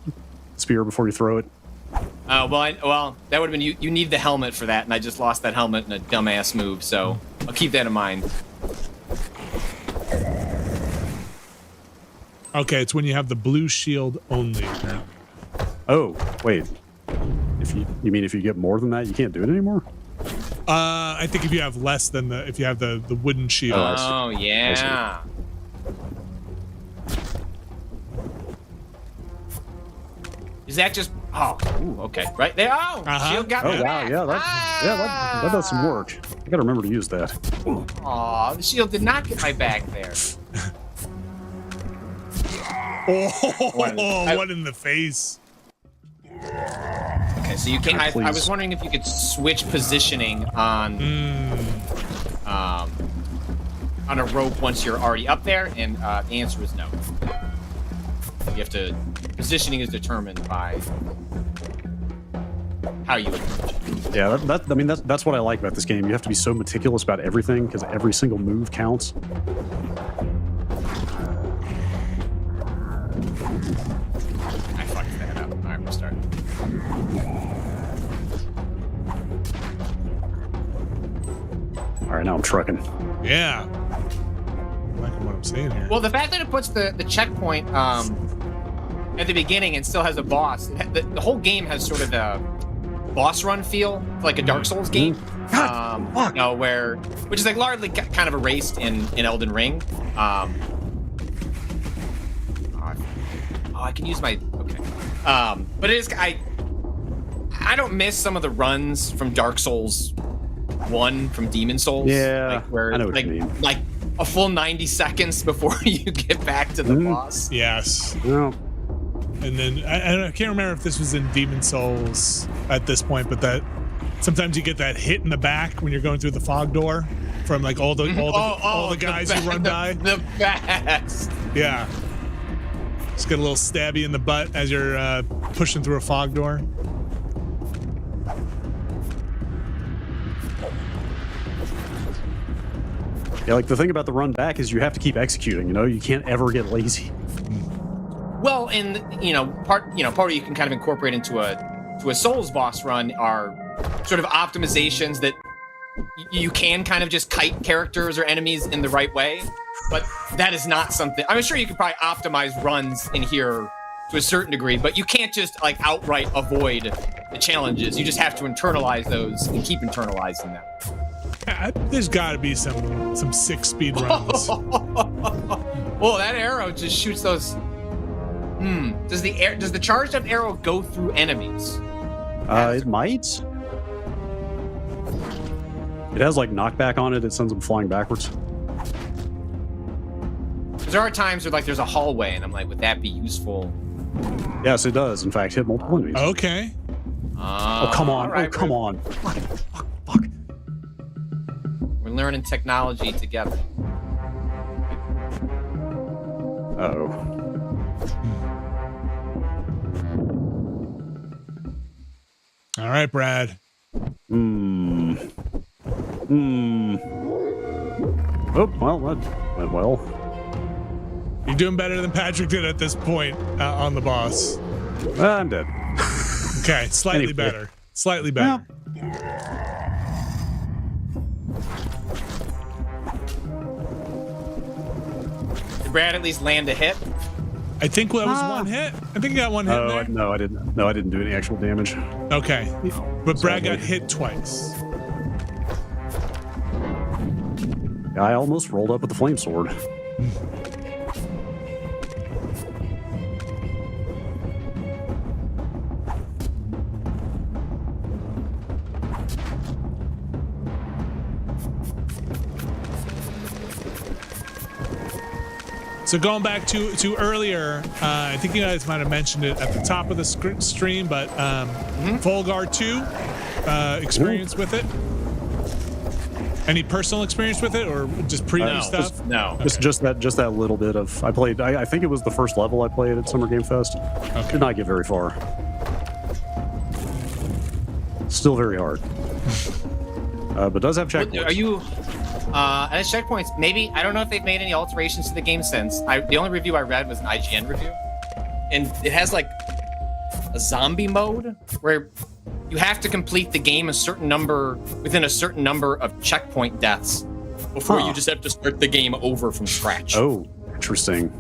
spear before you throw it. Well, that would have been you need the helmet for that, and I just lost that helmet in a dumbass move, so I'll keep that in mind. Okay, it's when you have the blue shield only. Oh, wait. If you get more than that, you can't do it anymore? I think if you have less than if you have the wooden shield. Oh, yeah. Is that just... Oh, ooh, okay. Right there. Oh, shield got me back. Wow, yeah, that does some work. I gotta remember to use that. Oh, the shield did not get my back there. What in the face? Okay, Okay, so you can't. I was wondering if you could switch positioning on a rope once you're already up there, and the answer is no. You have to. Positioning is determined by how you approach it. Yeah, that's what I like about this game. You have to be so meticulous about everything because every single move counts. I fucked that up. All right, we'll start. All right, now I'm trucking. Yeah. I'm liking what I'm seeing here. Well, the fact that it puts the checkpoint at the beginning and still has a boss, the whole game has sort of a boss run feel, like a Dark Souls game. You know, which is like largely kind of erased in Elden Ring. Oh, I can use my but it is I don't miss some of the runs from Dark Souls 1 from Demon Souls. Yeah, like where I know what you mean. Like a full 90 seconds before you get back to the boss. Yes. Yeah. And then I can't remember if this was in Demon Souls at this point, but that sometimes you get that hit in the back when you're going through the fog door from like all the guys who run by. The best. Yeah. Just get a little stabby in the butt as you're pushing through a fog door. Yeah, like the thing about the run back is you have to keep executing. You know, you can't ever get lazy. Well, and part of you can kind of incorporate into a Souls boss run are sort of optimizations that you can kind of just kite characters or enemies in the right way, but that is not something. I'm sure you could probably optimize runs in here to a certain degree, but you can't just like outright avoid the challenges. You just have to internalize those and keep internalizing them. Yeah, there's got to be some sick speed runs. Well, that arrow just shoots those. Does the charged up arrow go through enemies? It might. It has like knockback on it. It sends them flying backwards. There are times where like there's a hallway, and I'm like, would that be useful? Yes, it does. In fact, hit multiple enemies. Okay. Oh, come on. Right, come on. Fuck. We're learning technology together. Uh-oh. All right, Brad. Oh, well, that went well. You're doing better than Patrick did at this point on the boss. I'm dead. Okay, slightly better. Slightly better. Did Brad at least land a hit? I think that was one hit. I think he got one hit there. No, I didn't. No, I didn't do any actual damage. Okay, but Brad got hit twice. I almost rolled up with the flame sword. So going back to earlier, I think you guys might have mentioned it at the top of the stream, but Volgarr 2 experience with it. Any personal experience with it, or just preview stuff? No. Okay. Just that little bit of. I played. I think it was the first level I played at Summer Game Fest. Okay. Did not get very far. Still very hard. But does have checkpoints. Are you at checkpoints? Maybe, I don't know if they've made any alterations to the game since. The only review I read was an IGN review, and it has like a zombie mode where you have to complete the game within a certain number of checkpoint deaths before you just have to start the game over from scratch. Oh, interesting.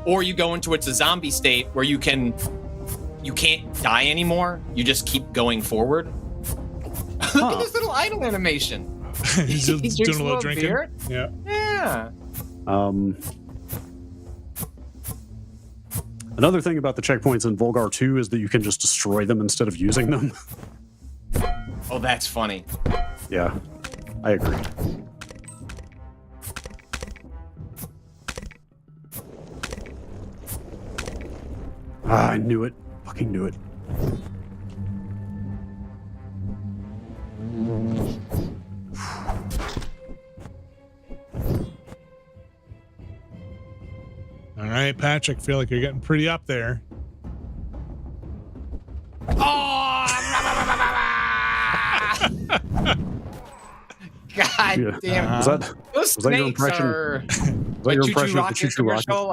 Or you go into a zombie state where you can't die anymore. You just keep going forward. Look at this little idle animation. He's just doing a little drinking. Beer? Yeah. Another thing about the checkpoints in Volgarr 2 is that you can just destroy them instead of using them. Oh, that's funny. Yeah, I agree. I knew it. Fucking knew it. All right, Patrick, feel like you're getting pretty up there. Oh! God damn! Was that your impression? Are was that your impression of the Choo Choo Rocket? commercial,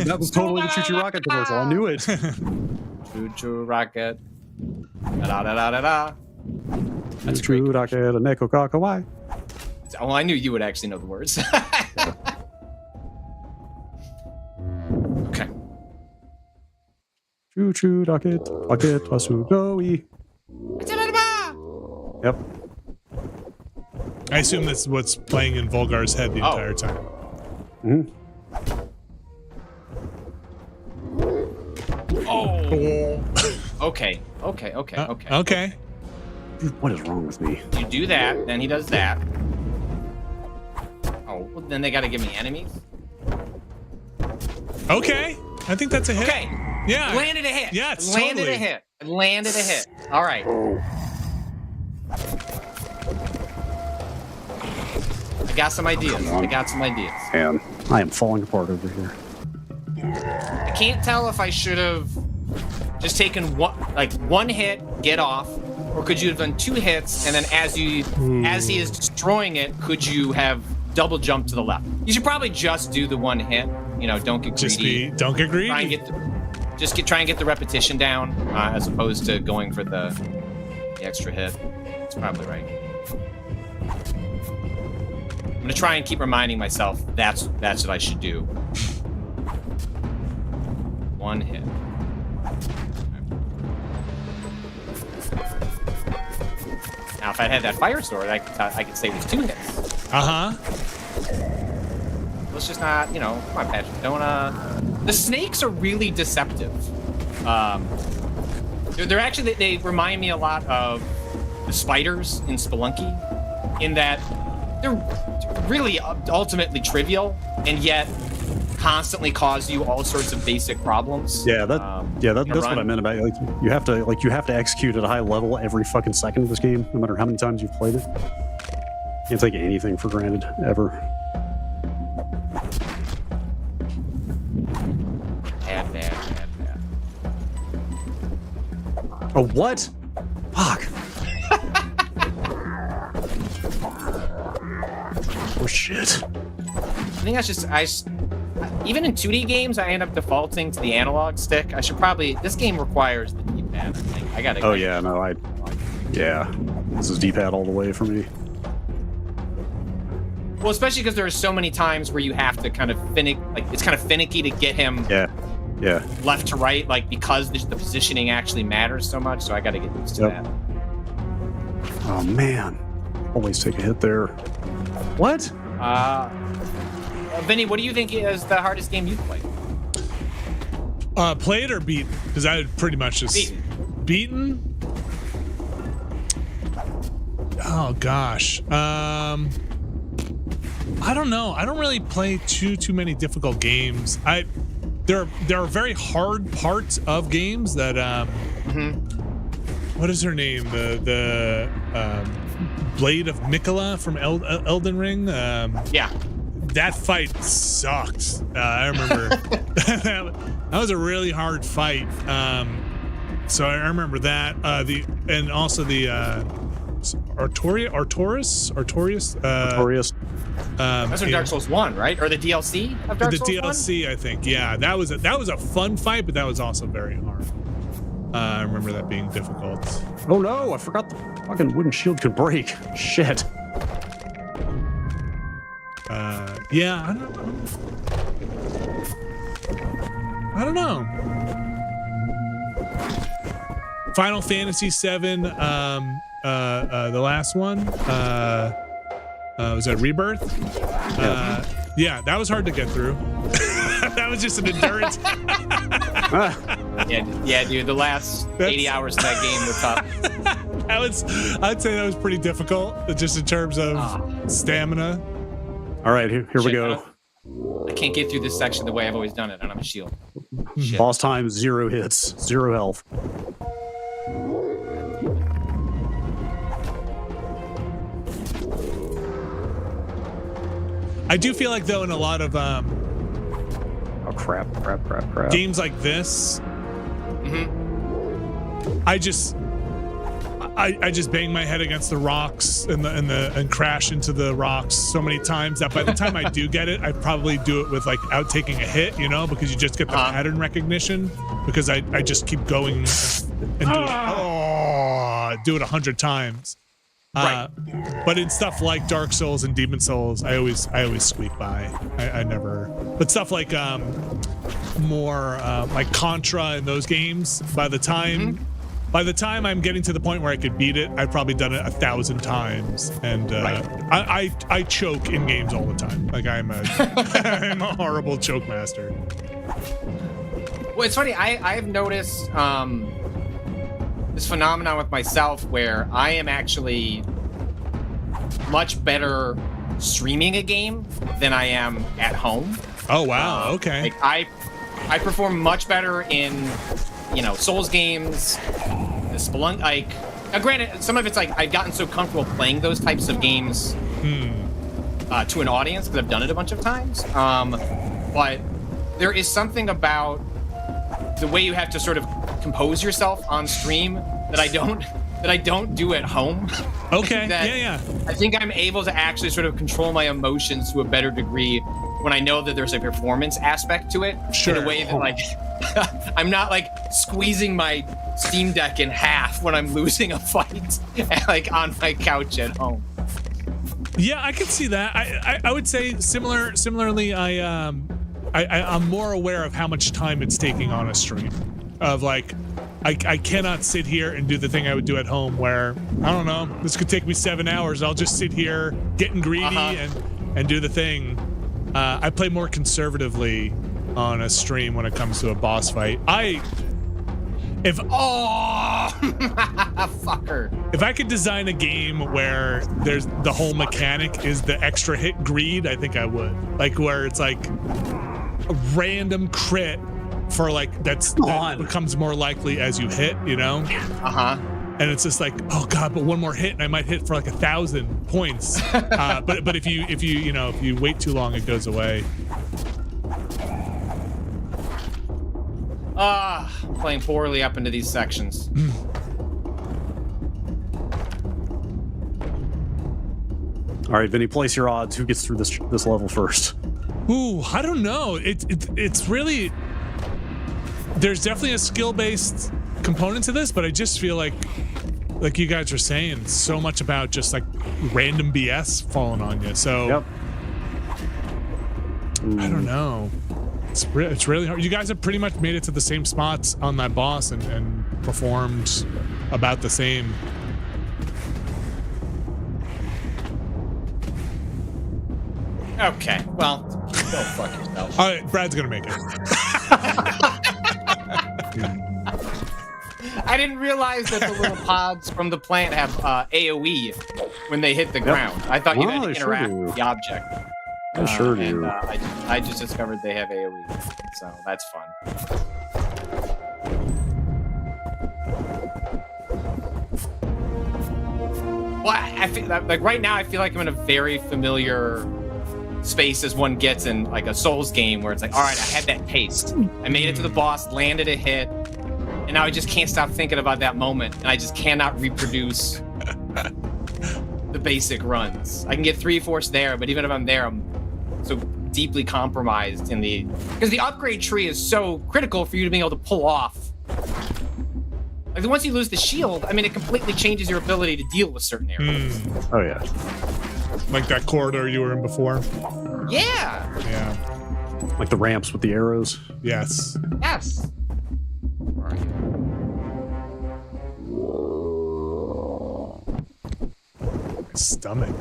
That was totally the Choo Choo Rocket commercial. I knew it. Choo Choo Rocket. Da da da da da. That's Choo Choo Rocket, a neko kakawai. Oh, I knew you would actually know the words. Okay. Choo Choo Rocket, Rocket Wasugoi. Yep. I assume that's what's playing in Volgar's head the entire time. Mm-hmm. Oh. Okay. Okay. What is wrong with me? You do that, then he does that. Oh, well, then they got to give me enemies. Okay, I think that's a hit. Okay. Yeah. Landed a hit. Yeah, it's landed totally. a hit. Landed a hit. All right. I got some ideas. Man, I am falling apart over here. I can't tell if I should have just taken one hit, get off, or could you have done 2 hits, and then as he is destroying it, could you have double jumped to the left? You should probably just do the 1 hit. You know, don't get greedy. Don't get greedy. Try and get the repetition down, as opposed to going for the extra hit. That's probably right. I'm gonna try and keep reminding myself that's what I should do. 1 hit. Now, if I had that fire sword, I could say it was 2 hits. Let's just not, come on, Patrick. Don't. The snakes are really deceptive. They're actually they remind me a lot of the spiders in Spelunky, in that they're really ultimately trivial, and yet constantly cause you all sorts of basic problems. Yeah, that's what I meant about it. You have to execute at a high level every fucking second of this game, no matter how many times you've played it. You can't take anything for granted ever. Bad. Oh, what? Fuck. Oh shit. I think that's just even in 2D games, I end up defaulting to the analog stick. I should probably. This game requires the D-pad. I think I gotta. Oh yeah, no, yeah. This is D-pad all the way for me. Well, especially because there are so many times where you have to kind of it's kind of finicky to get him. Yeah. Left to right, because the positioning actually matters so much. So I got to get used to that. Oh man, always take a hit there. What? Vinny, what do you think is the hardest game you've played? Played or beaten? Because I would pretty much just beaten. Oh gosh. I don't know. I don't really play too many difficult games. There are very hard parts of games that what is her name? The Blade of Mikola from Elden Ring. Yeah. That fight sucked. I remember that was a really hard fight. So I remember that. Artorias. That's from Dark Souls 1, right? Or the DLC of Dark Souls 1? The DLC, I think. Yeah, that was a fun fight, but that was also very hard. I remember that being difficult. Oh no, I forgot the fucking wooden shield could break. Shit. Yeah, I don't know. Final Fantasy VII, the last one, was that Rebirth? Yeah, that was hard to get through. That was just an endurance. yeah, dude, the last 80 hours of that game were tough. I'd say that was pretty difficult, just in terms of stamina. All right, here we go. I can't get through this section the way I've always done it. I don't have a shield. Shit. Boss time, 0 hits, 0 health. I do feel like though in a lot of Oh crap. games like this, I just bang my head against the rocks and crash into the rocks so many times that by the time I do get it, I probably do it with like out taking a hit, you know, because you just get the pattern recognition, because I just keep going and do it 100 times. Right. But in stuff like Dark Souls and Demon Souls, I always squeak by. I never. But stuff like more like Contra and those games, by the time I'm getting to the point where I could beat it, I've probably done it 1,000 times, and I choke in games all the time. Like I'm a horrible choke master. Well, it's funny. I've noticed this phenomenon with myself where I am actually much better streaming a game than I am at home. Oh wow! Okay. Like I perform much better in, you know, Souls games, the Spelunk. Like, granted, some of it's like I've gotten so comfortable playing those types of games to an audience because I've done it a bunch of times. But there is something about the way you have to sort of compose yourself on stream that I don't do at home. Okay. Yeah. I think I'm able to actually sort of control my emotions to a better degree when I know that there's a performance aspect to it. Sure. In a way that like I'm not like squeezing my Steam Deck in half when I'm losing a fight like on my couch at home. Yeah, I can see that. I would say similarly. I'm more aware of how much time it's taking on a stream. Of like, I cannot sit here and do the thing I would do at home where, I don't know, this could take me 7 hours. I'll just sit here getting greedy and do the thing. I play more conservatively on a stream when it comes to a boss fight. If I could design a game where there's the whole mechanic is the extra hit greed, I think I would. Like where it's like a random crit for like that becomes more likely as you hit, you know? And it's just like, oh god, but one more hit and I might hit for like 1,000 points. But if you wait too long, it goes away. I'm playing poorly up into these sections. All right, Vinny, place your odds. Who gets through this level first? Ooh, I don't know. It's really, there's definitely a skill-based component to this, but I just feel like you guys are saying, so much about just like random BS falling on you. So I don't know. It's really hard. You guys have pretty much made it to the same spots on that boss and performed about the same. Okay, well, go fuck yourself. All right, Brad's gonna make it. I didn't realize that the little pods from the plant have AoE when they hit the ground. I thought you had to interact with the object. I sure do. I just discovered they have AoE, so that's fun. Well, I feel like right now I feel like I'm in a very familiar space as one gets in like a Souls game where it's like, all right, I had that taste. I made it to the boss, landed a hit, and now I just can't stop thinking about that moment, and I just cannot reproduce the basic runs. I can get 3/4 there, but even if I'm there, I'm so deeply compromised in because the upgrade tree is so critical for you to be able to pull off. Like once you lose the shield, I mean, it completely changes your ability to deal with certain areas. Oh yeah. Like that corridor you were in before. Yeah. Yeah. Like the ramps with the arrows. Yes. Yes. Where are you? Stomach.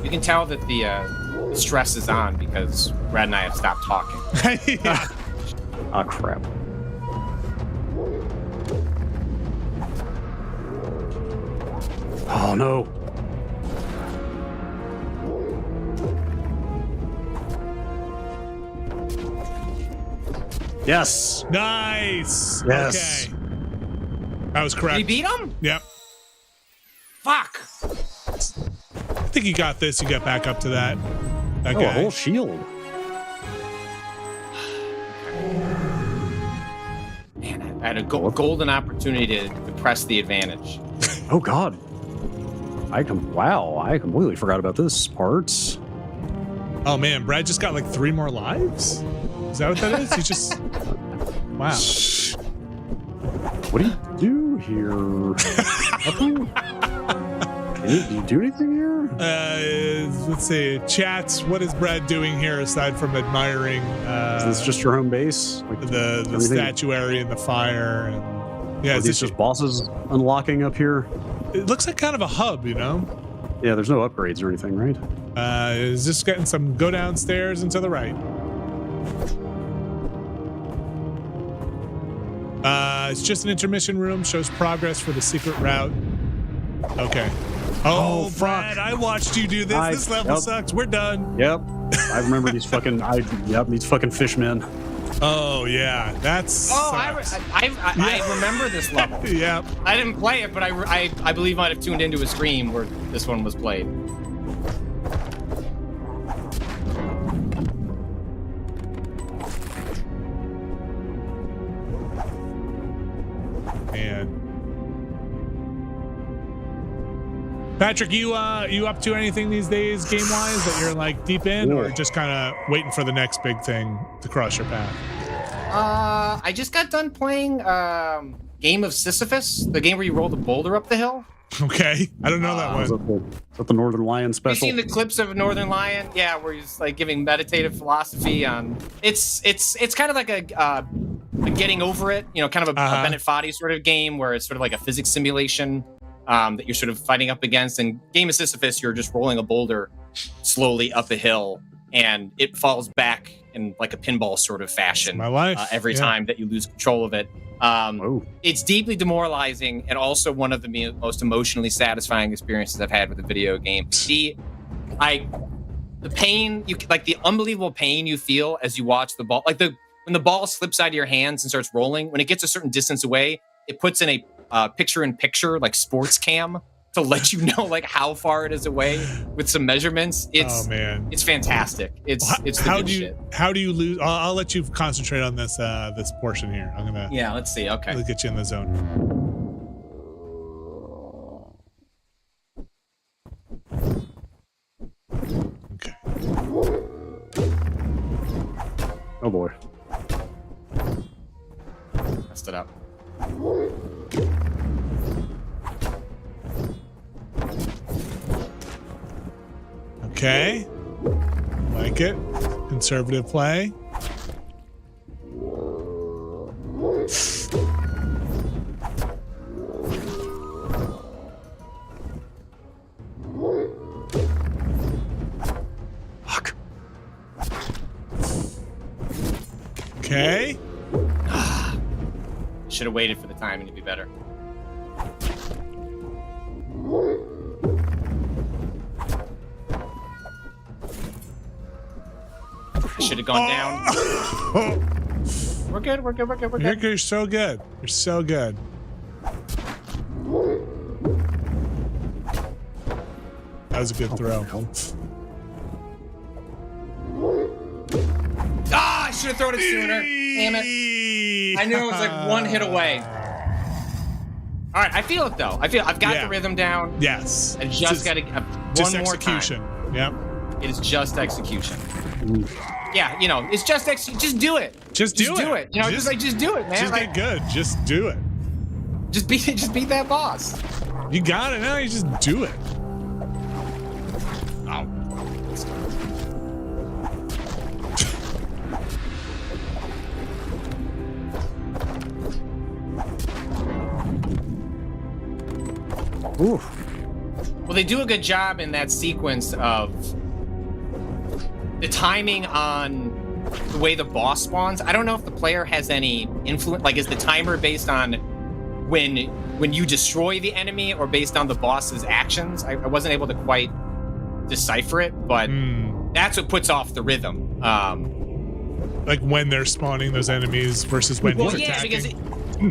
You can tell that the stress is on because Brad and I have stopped talking. Yeah. Ah, crap. Oh no. Yes. Nice. Yes. Okay. That was correct. Did we beat him? Yep. Fuck. I think you got this. You get back up to that. That Oh, guy. a whole shield. Man, I had a golden opportunity to press the advantage. Oh God. I completely forgot about this part. Oh man, Brad just got like 3 more lives? Is that what that is? He just wow. What do you do here? Nothing? Do you do anything here? Let's see. Chats, what is Brad doing here aside from admiring Is this just your home base? Like the statuary and the fire? And yeah, is this just bosses unlocking up here? It looks like kind of a hub, you know? Yeah, there's no upgrades or anything, right? Is this getting some go downstairs and to the right? It's just an intermission room, shows progress for the secret route. Okay. Oh, Brad, I watched you do this. This level sucks. We're done. Yep. I remember these fucking these fucking fishmen. Oh yeah, that's. Oh, I remember this level. Yeah. I didn't play it, but I believe I might have tuned into a stream where this one was played. Man. Patrick, you up to anything these days game wise that you're like deep in, or just kind of waiting for the next big thing to cross your path? I just got done playing Game of Sisyphus, the game where you roll the boulder up the hill. Okay, I don't know that one. Is that the Northern Lion special? You've seen the clips of Northern Lion? Yeah, where he's like giving meditative philosophy on. It's kind of like a getting over it, you know, kind of a Bennett Foddy sort of game where it's sort of like a physics simulation that you're sort of fighting up against. And Game of Sisyphus, you're just rolling a boulder slowly up a hill, and it falls back in like a pinball sort of fashion. My life. Every time that you lose control of it. It's deeply demoralizing and also one of the most emotionally satisfying experiences I've had with a video game. The pain, the unbelievable pain you feel as you watch the ball, when the ball slips out of your hands and starts rolling, when it gets a certain distance away, it puts in a picture-in-picture, like sports cam, to let you know like how far it is away with some measurements. It's fantastic. It's the good shit. How do you lose? I'll let you concentrate on this this portion here. I'm gonna let's see. Okay, let's get you in the zone. Okay. Oh boy. Messed it up. Okay. Like it. Conservative play. Fuck. Okay. Should have waited for the timing to be better. Should have gone down. We're good. You're so good. You're so good. That was a good throw. I should have thrown it sooner. Damn it. I knew it was like one hit away. All right, I feel it though. I've got the rhythm down. Yes. I just got to one more execution. Time. Yep. It is just execution. Yeah, you know, it's just just do it. Just do it. You know, just do it, man. Just get good. Just do it. Just beat that boss. You got it now. You just do it. Oh. Oof. Well, they do a good job in that sequence of the timing on the way the boss spawns. I don't know if the player has any influence. Like, is the timer based on when you destroy the enemy or based on the boss's actions. I wasn't able to quite decipher it, but that's what puts off the rhythm. Like when they're spawning those enemies versus when he's attacking.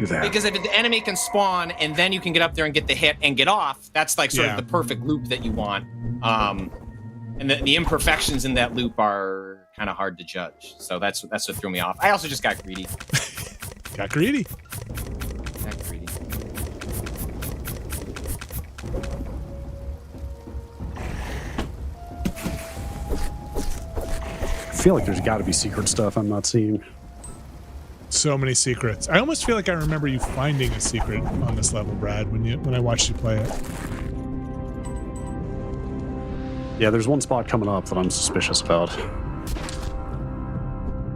Because if the enemy can spawn and then you can get up there and get the hit and get off, that's like sort of the perfect loop that you want. And the imperfections in that loop are kind of hard to judge. So that's what threw me off. I also just got greedy. Got greedy. I feel like there's got to be secret stuff I'm not seeing. So many secrets. I almost feel like I remember you finding a secret on this level, Brad, when I watched you play it. Yeah, there's one spot coming up that I'm suspicious about.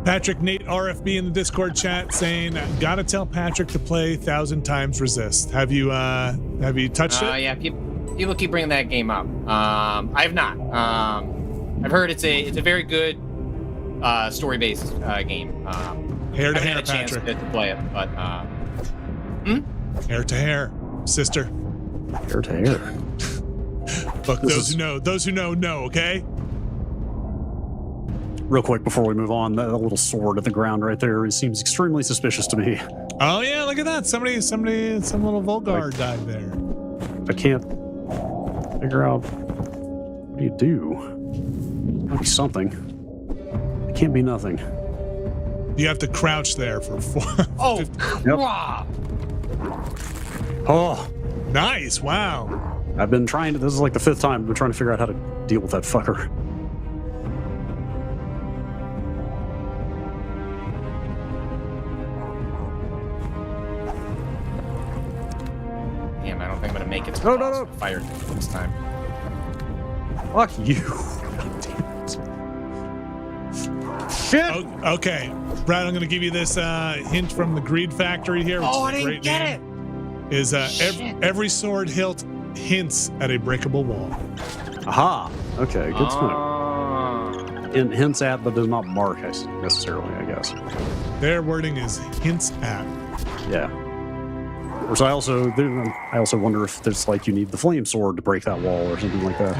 Patrick Nate RFB in the Discord chat saying, "Gotta tell Patrick to play 1,000 Times Resist." Have you touched it? Yeah, people keep bringing that game up. I have not. I've heard it's a very good story-based game. Hair to I haven't hair, had a chance Patrick. to play it, but Hair to hair, sister. Hair to hair. Look, those who know, okay? Real quick before we move on, that little sword at the ground right there, it seems extremely suspicious to me. Oh yeah, look at that. Some little Volgarr died there. I can't figure out what do you do? Might be something. It can't be nothing. You have to crouch there for 4. oh, Yep. Oh, Nice. Wow. I've been trying to, this is like the 5th time I've been trying to figure out how to deal with that fucker. damn, I don't think I'm gonna make it to No, the no, boss no. fire this time. Fuck you. Shit. Okay, Brad, I'm going to give you this hint from the Greed Factory here. Which Oh, is I a great didn't get name. it. Is Shit. every sword hilt hints at a breakable wall. Aha. Okay, good to know. Ah. And hints at, but does not mark necessarily, I guess. Their wording is hints at. Yeah. Of course, I also wonder if there's like you need the flame sword to break that wall or something like that.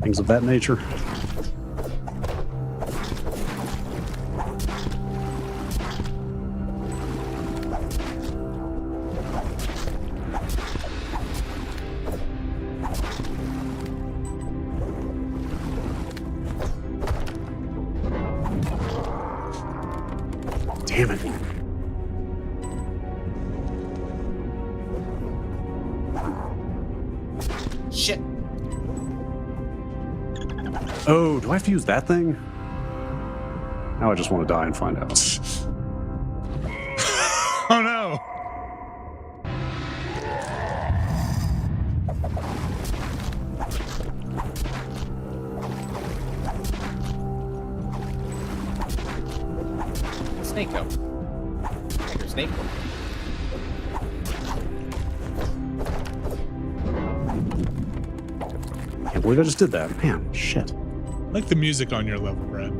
Things of that nature. Damn it. Shit. Oh, do I have to use that thing? Now I just want to die and find out. Oh no. Snake go. Snake go. Can't believe I just did that. Man, shit. I like the music on your level, Brad.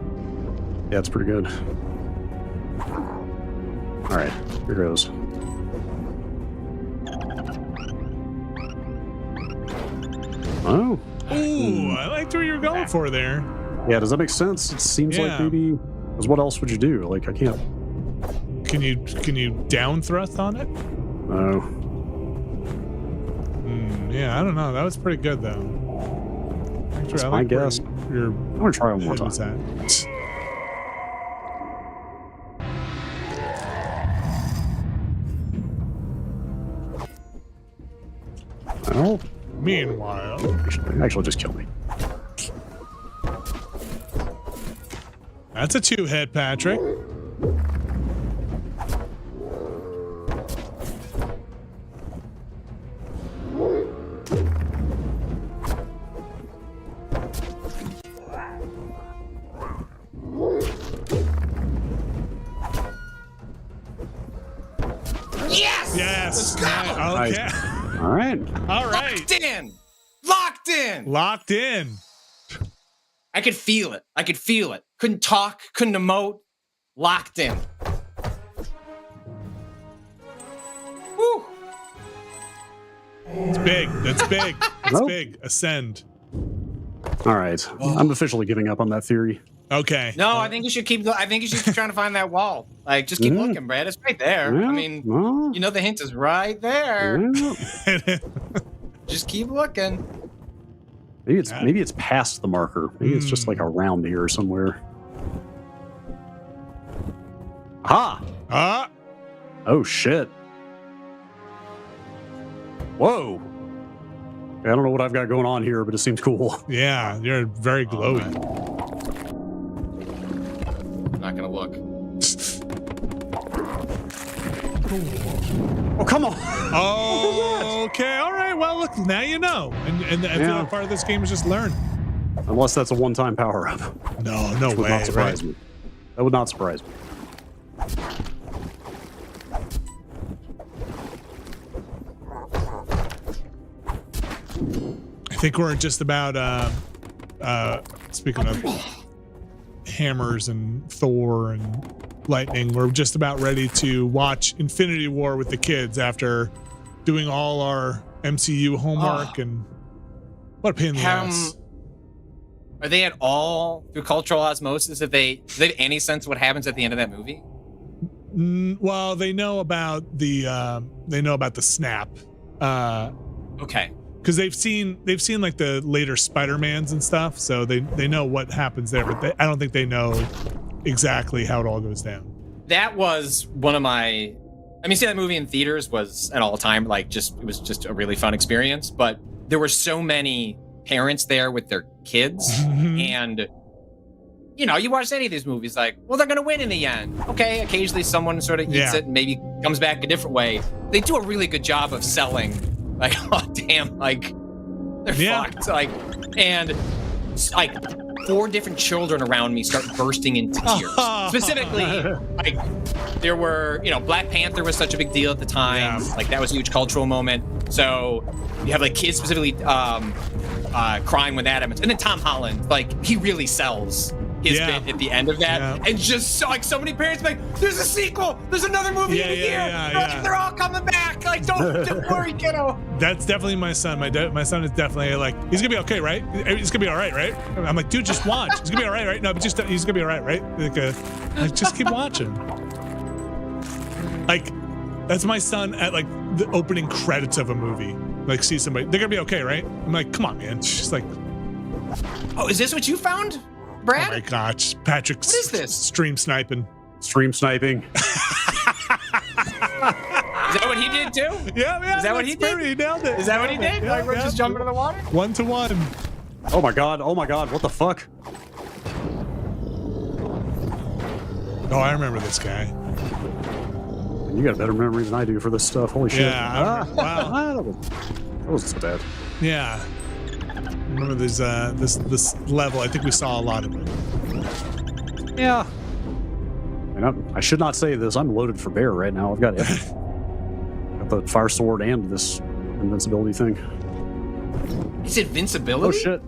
Yeah, it's pretty good. All right, here goes. Oh. Ooh, I liked where you were going for there. Yeah, does that make sense? It seems like Yeah. maybe, because what else would you do? Like, I can't. Can you down thrust on it? No. Yeah, I don't know. That was pretty good though. Actually, That's I my like where guess. Your I'm gonna try one more head was time. at. Well, Meanwhile, actually, just kill me. that's a 2-head, Patrick. Yes! Yes. Let's go! Okay. All right. All right. Locked in! Locked in! Locked in. I could feel it. I could feel it. Couldn't talk, couldn't emote. Locked in. It's big. That's big. That's Nope. big. Ascend. All right. I'm officially giving up on that theory. Okay. No, I think you should keep. I think you should keep trying to find that wall. Like, just keep looking, Brad. It's right there. Yeah, I mean, no. you know, the hint is right there. Yeah. Just keep looking. Maybe it's past the marker. Maybe it's just like around here somewhere. Ah. Oh shit. Whoa. I don't know what I've got going on here, but it seems cool. Yeah, you're very glowy. I'm not gonna look. Oh, come on. Oh, okay. All right. Well, look, now you know. And I feel like part of this game is just learn. Unless that's a one-time power-up. No Which would way. not surprise me. That would not surprise me. I think we're just about speaking of hammers and Thor and lightning, we're just about ready to watch Infinity War with the kids after doing all our MCU homework. And what a pain in the ass. Are they at all through cultural osmosis? Do they have any sense what happens at the end of that movie? Well, they know about the snap. Okay. Because they've seen like the later Spider-Mans and stuff, so they know what happens there, but I don't think they know exactly how it all goes down. That was one of my. I mean, seeing that movie in theaters was an all-time it was just a really fun experience. But there were so many parents there with their kids, and you watch any of these movies, like, well, they're gonna win in the end. Okay, occasionally someone sort of eats it and maybe comes back a different way. They do a really good job of selling. Like, oh damn, like they're fucked. Like, and like 4 different children around me start bursting into tears. Specifically, like there were, Black Panther was such a big deal at the time. Yeah. Like that was a huge cultural moment. So you have like kids specifically crying when that happens, and then Tom Holland, like he really sells his bit at the end of that, and just like so many parents like, there's a sequel, there's another movie in a year, they're all coming back, like don't worry, kiddo. That's definitely my son. My son is definitely like, he's gonna be okay, right? It's gonna be all right, right? I'm like, dude, just watch. It's gonna be all right, right? No, but just he's gonna be all right, right? Like just keep watching. Like that's my son at like the opening credits of a movie. Like see somebody, they're gonna be okay, right? I'm like, come on, man. She's like, oh, is this what you found, Brad? Oh my gosh, Patrick's what is this? Stream sniping. Is that what he did too? Yeah. Is that what he did? He nailed it. Is that what he did? Yeah, like we're just jumping in the water? 1-1. Oh my god, what the fuck? Oh, I remember this guy. You got better memory than I do for this stuff. Holy shit. Yeah. Wow. That wasn't so bad. Yeah. Remember there's this level, I think we saw a lot of it. Yeah. And I should not say this. I'm loaded for bear right now. I've got the fire sword and this invincibility thing. Is it invincibility? Oh shit.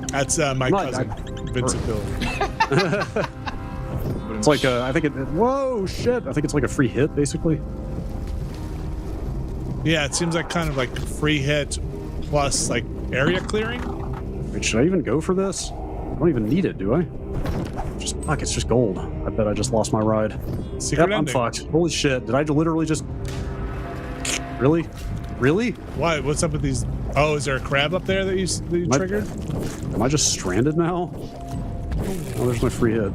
That's my cousin. Invincibility. It's like I think whoa shit. I think it's like a free hit basically. Yeah, it seems like kind of like free hit plus like area clearing. Wait, should I even go for this? I don't even need it, do I? It's just gold. I bet I just lost my ride. Secret ending. I'm fucked. Holy shit. Did I literally just... Really? Why? What's up with these? Oh, is there a crab up there that you triggered? Am I just stranded now? Oh, there's my free hit.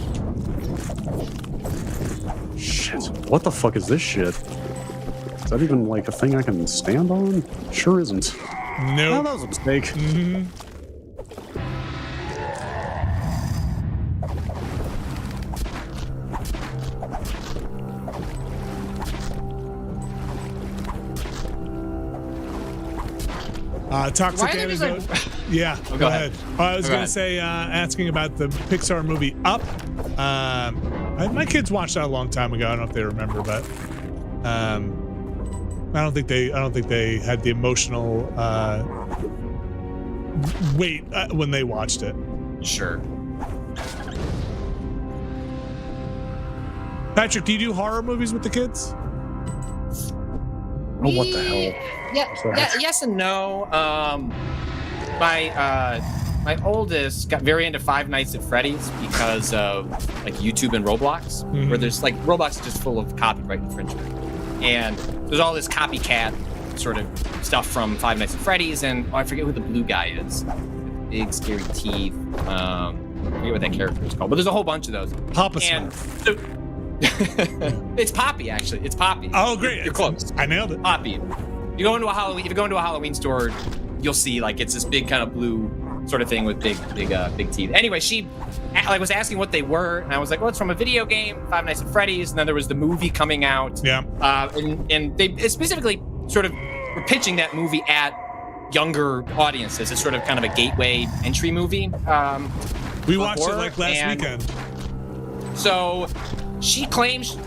Shit. What the fuck is this shit? Is that even like a thing I can stand on? Sure isn't. Nope. No, that was a mistake. Mm-hmm. Toxic anecdote. Yeah, go ahead. I was going to say, asking about the Pixar movie Up. My kids watched that a long time ago. I don't know if they remember, but I don't think they had the emotional weight when they watched it. Sure. Patrick, do you do horror movies with the kids? Oh, what the hell? Yes and no. My oldest got very into Five Nights at Freddy's because of like YouTube and Roblox, where there's like Roblox is just full of copyright infringement, and there's all this copycat sort of stuff from Five Nights at Freddy's, and I forget who the blue guy is, big scary teeth. I forget what that character is called, but there's a whole bunch of those. Papa Smurf. So, it's Poppy, actually. It's Poppy. Oh, great! You're close. I nailed it. Poppy. If you go into a Halloween store, you'll see like it's this big kind of blue sort of thing with big teeth. Anyway, she like was asking what they were, and I was like, "Well, it's from a video game, Five Nights at Freddy's." And then there was the movie coming out. Yeah. And they specifically sort of were pitching that movie at younger audiences. It's sort of kind of a gateway entry movie. We watched it like last weekend. So she claims,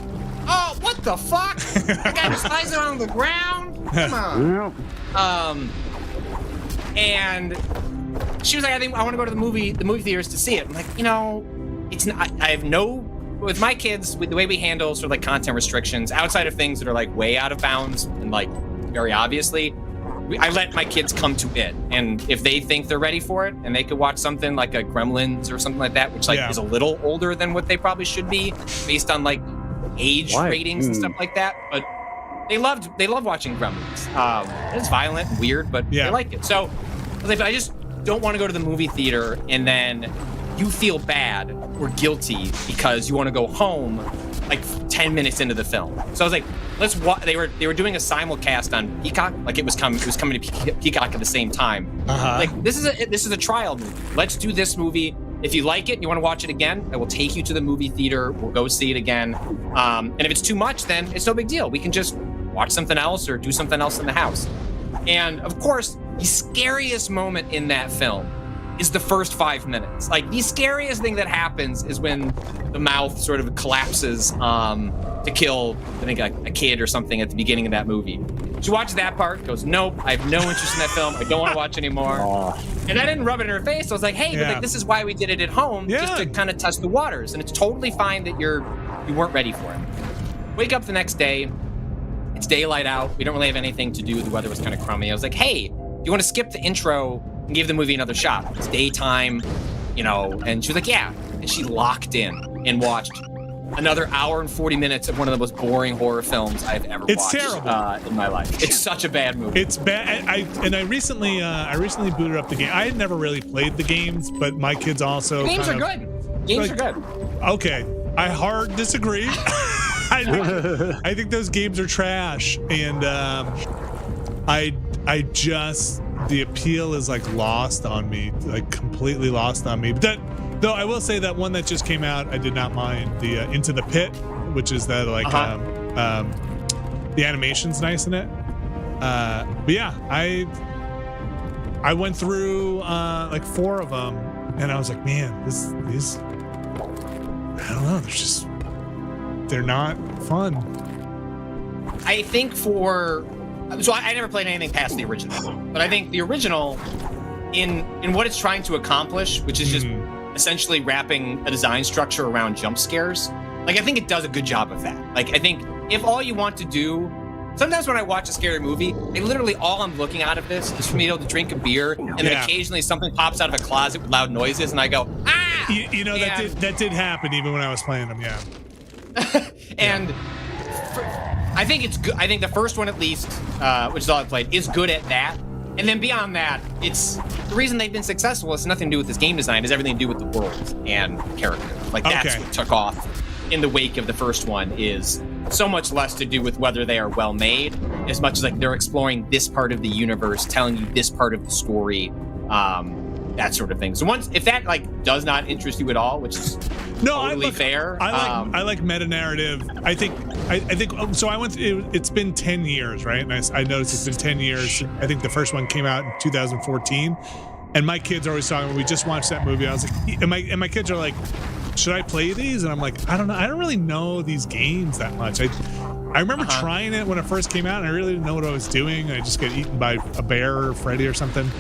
"Oh, what the fuck? That guy just lies on the ground. Come on." And she was like, I want to go to the movie theaters to see it. I'm like, it's not, I have no, with my kids, with the way we handle sort of like content restrictions, outside of things that are like way out of bounds and like very obviously, I let my kids come to it. And if they think they're ready for it and they could watch something like a Gremlins or something like that, which like is a little older than what they probably should be based on like age ratings and stuff like that. But they love watching Gremlins. It's violent and weird, but they like it. So I was like, I just don't want to go to the movie theater and then you feel bad or guilty because you want to go home like 10 minutes into the film. So I was like, let's watch. They were doing a simulcast on Peacock, like it was coming to Peacock at the same time. Like this is a trial movie. Let's do this movie. If you like it and you want to watch it again, I will take you to the movie theater. We'll go see it again. And if it's too much, then it's no big deal. We can just watch something else or do something else in the house. And of course, the scariest moment in that film is the first 5 minutes. Like the scariest thing that happens is when the mouth sort of collapses to kill, I think, a kid or something at the beginning of that movie. She watches that part, goes, nope, I have no interest in that film. I don't want to watch anymore. And I didn't rub it in her face. I was like, hey, but like, this is why we did it at home, just to kind of test the waters. And it's totally fine that you weren't ready for it. Wake up the next day. It's daylight out. We don't really have anything to do. The weather was kind of crummy. I was like, hey, do you want to skip the intro and give the movie another shot? It's daytime, and she was like, yeah. And she locked in and watched another hour and 40 minutes of one of the most boring horror films I've ever watched. Terrible. In my life. It's such a bad movie. It's bad. I recently booted up the game. I had never really played the games, but my kids also. Games are good. Games are good. Okay. I hard disagree. I think those games are trash, and the appeal is like lost on me, like completely lost on me. But though I will say that one that just came out, I did not mind the Into the Pit, which is that like the animation's nice in it. But yeah, I went through like 4 of them, and I was like, man, these I don't know, they're not fun. I think I never played anything past the original, but I think the original, in what it's trying to accomplish, which is just essentially wrapping a design structure around jump scares, like I think it does a good job of that. Like I think if all you want to do, sometimes when I watch a scary movie, literally all I'm looking out of this is for me to be able to drink a beer, and then occasionally something pops out of a closet with loud noises, and I go, ah! That did happen even when I was playing them, And I think it's good. I think the first one, at least, which is all I've played, is good at that. And then beyond that, it's the reason they've been successful has nothing to do with this game design. It's everything to do with the world and characters. Like that's what took off in the wake of the first one. Is so much less to do with whether they are well made, as much as like they're exploring this part of the universe, telling you this part of the story. That sort of thing. So if that like does not interest you at all, which is totally fair. I like meta narrative. I think so. I went through, it's been 10 years, right? And I noticed it's been 10 years. I think the first one came out in 2014, and my kids are always talking. We just watched that movie. I was like, and my kids are like, should I play these? And I'm like, I don't know. I don't really know these games that much. I remember trying it when it first came out, and I really didn't know what I was doing. I just got eaten by a bear or Freddy or something,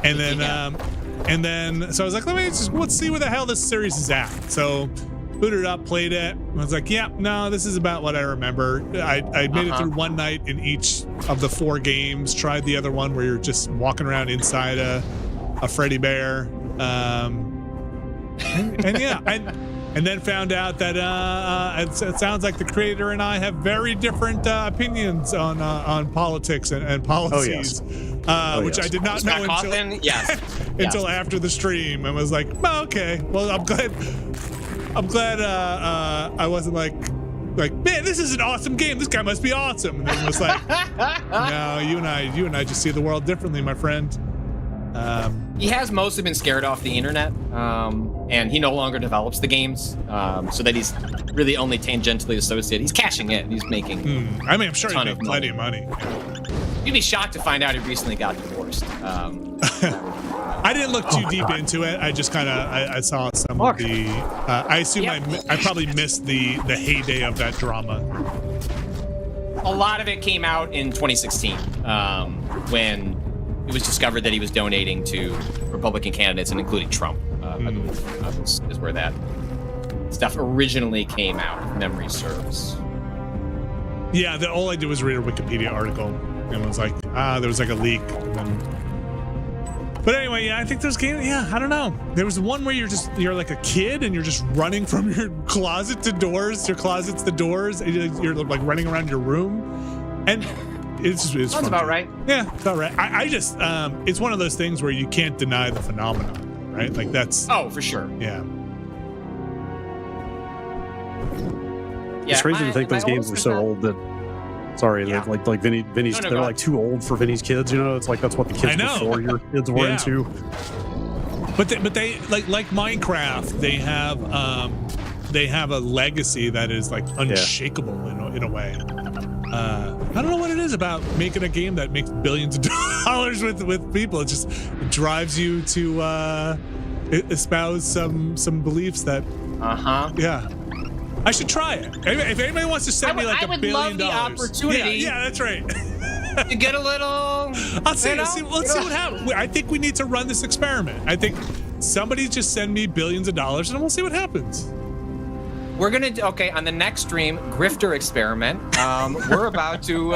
and then so I was like, let's see where the hell this series is at. So booted it up, played it. I was like, yeah, no, this is about what I remember. I made it through one night in each of the 4 games. Tried the other one where you're just walking around inside a Freddy bear. And then found out that it sounds like the creator and I have very different opinions on politics and policies, which I did not know until after the stream, and was like, oh, okay, well, I'm glad I wasn't like, man, this is an awesome game. This guy must be awesome. And then was like, no, you and I just see the world differently, my friend. He has mostly been scared off the internet, and he no longer develops the games, so that he's really only tangentially associated. He's cashing in. He's making. I mean, I'm sure he made plenty of money. You'd be shocked to find out he recently got divorced. I didn't look too deep into it. I just kind of I saw some of the. I assume I probably missed the heyday of that drama. A lot of it came out in 2016 when it was discovered that he was donating to Republican candidates, and including Trump. I believe is where that stuff originally came out, if memory serves. Yeah, all I did was read a Wikipedia article, and was like, there was like a leak. But anyway, yeah, I think those games, I don't know. There was one where you're like a kid and you're just running from your closet to doors, your closets to doors, and you're like running around your room, and it's sounds about right. Yeah, it's about right. I just it's one of those things where you can't deny the phenomenon, right? Like that's for sure. Yeah. It's crazy to think those games are so old that. Sorry, like Vinny's. They're like too old for Vinny's kids. You know, it's like that's what the kids before your kids were into. But they like Minecraft. They have a legacy that is like unshakable in a way. I don't know what it is about making a game that makes billions of dollars with people. It drives you to espouse some beliefs that. Yeah. I should try it. If anybody wants to send me like $1 billion, I would love the opportunity. Yeah, that's right. To get a little. Let's see what happens. I think we need to run this experiment. I think somebody just send me billions of dollars, and we'll see what happens. We're gonna on the next stream, Grifter Experiment. We're about to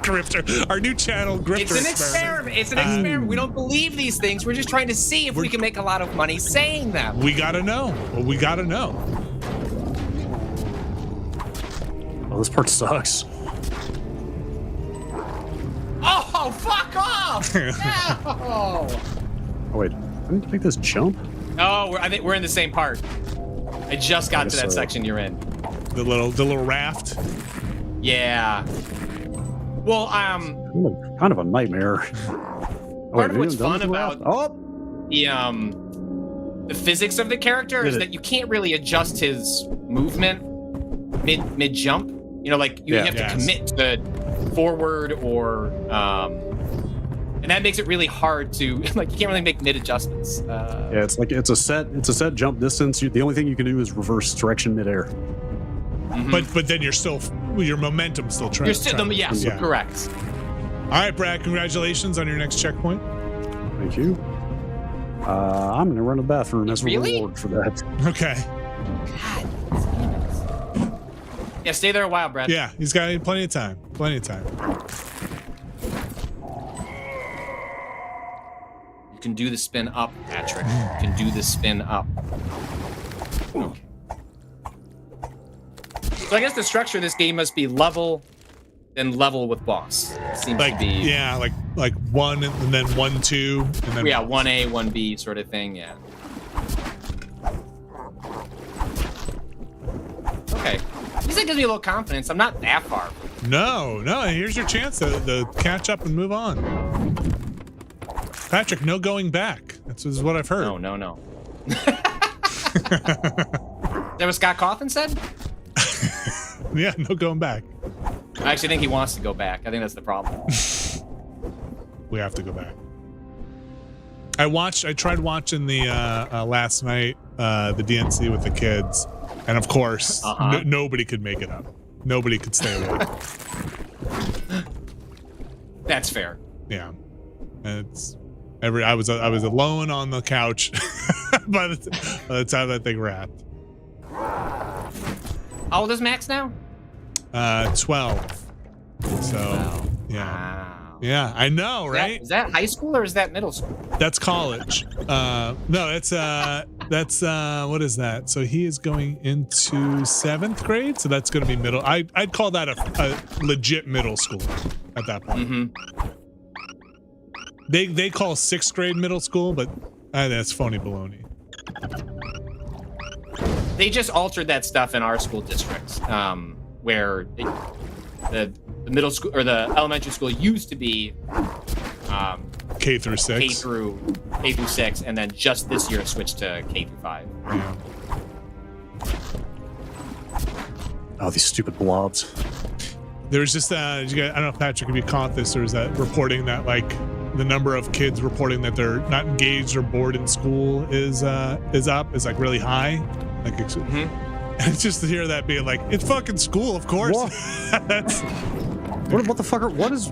Grifter, our new channel, Grifter. It's an experiment. It's an experiment. We don't believe these things. We're just trying to see if we can make a lot of money saying them. We gotta know. Well, we gotta know. Oh, this part sucks. Oh, fuck off! No! Oh wait, I need to make this jump. Oh, I think we're in the same part. I just got to that section you're in. The little raft. Yeah. Well, kind of a nightmare. Part of what's fun about the physics of the character is that you can't really adjust his movement mid jump. You know, like you have to commit to forward or and that makes it really hard to like you can't really make mid adjustments. It's like it's a set jump distance. The only thing you can do is reverse direction midair. Mm-hmm. But then your momentum's still trying. You're still correct. All right, Brad, congratulations on your next checkpoint. Thank you. I'm gonna run to the bathroom as a reward for that. Okay. God. Yeah, stay there a while, Brad. Yeah, he's got plenty of time. Plenty of time. You can do the spin up, Patrick. You can do the spin up. Okay. So I guess the structure of this game must be level, then level with boss. It seems to be like 1 and then 1, 2, and then 1A, 1B sort of thing. Yeah. Okay. At least that gives me a little confidence. I'm not that far. No. Here's your chance to catch up and move on. Patrick, no going back. This is what I've heard. No. Is that what Scott Cawthon said? Yeah, no going back. I actually think he wants to go back. I think that's the problem. We have to go back. I tried watching the last night, the DNC with the kids, and of course, nobody could make it up. Nobody could stay awake. That's fair. Yeah, I was alone on the couch by the time that thing wrapped. How old is Max now? 12. So, yeah. Wow. Yeah, I know, right? Is that high school or is that middle school? That's college. No, that's what is that? So he is going into 7th grade. So that's going to be middle. I'd call that a legit middle school at that point. Mm-hmm. They call 6th grade middle school, but that's phony baloney. They just altered that stuff in our school districts, where the middle school or the elementary school used to be K through 6. K through 6, and then just this year it switched to K through 5. Yeah. Oh, these stupid blobs. There was just I don't know if Patrick, if you caught this, there was that reporting that like the number of kids reporting that they're not engaged or bored in school is like really high. Like and it's just to hear that being like, it's fucking school, of course. That's what the fuck? What is?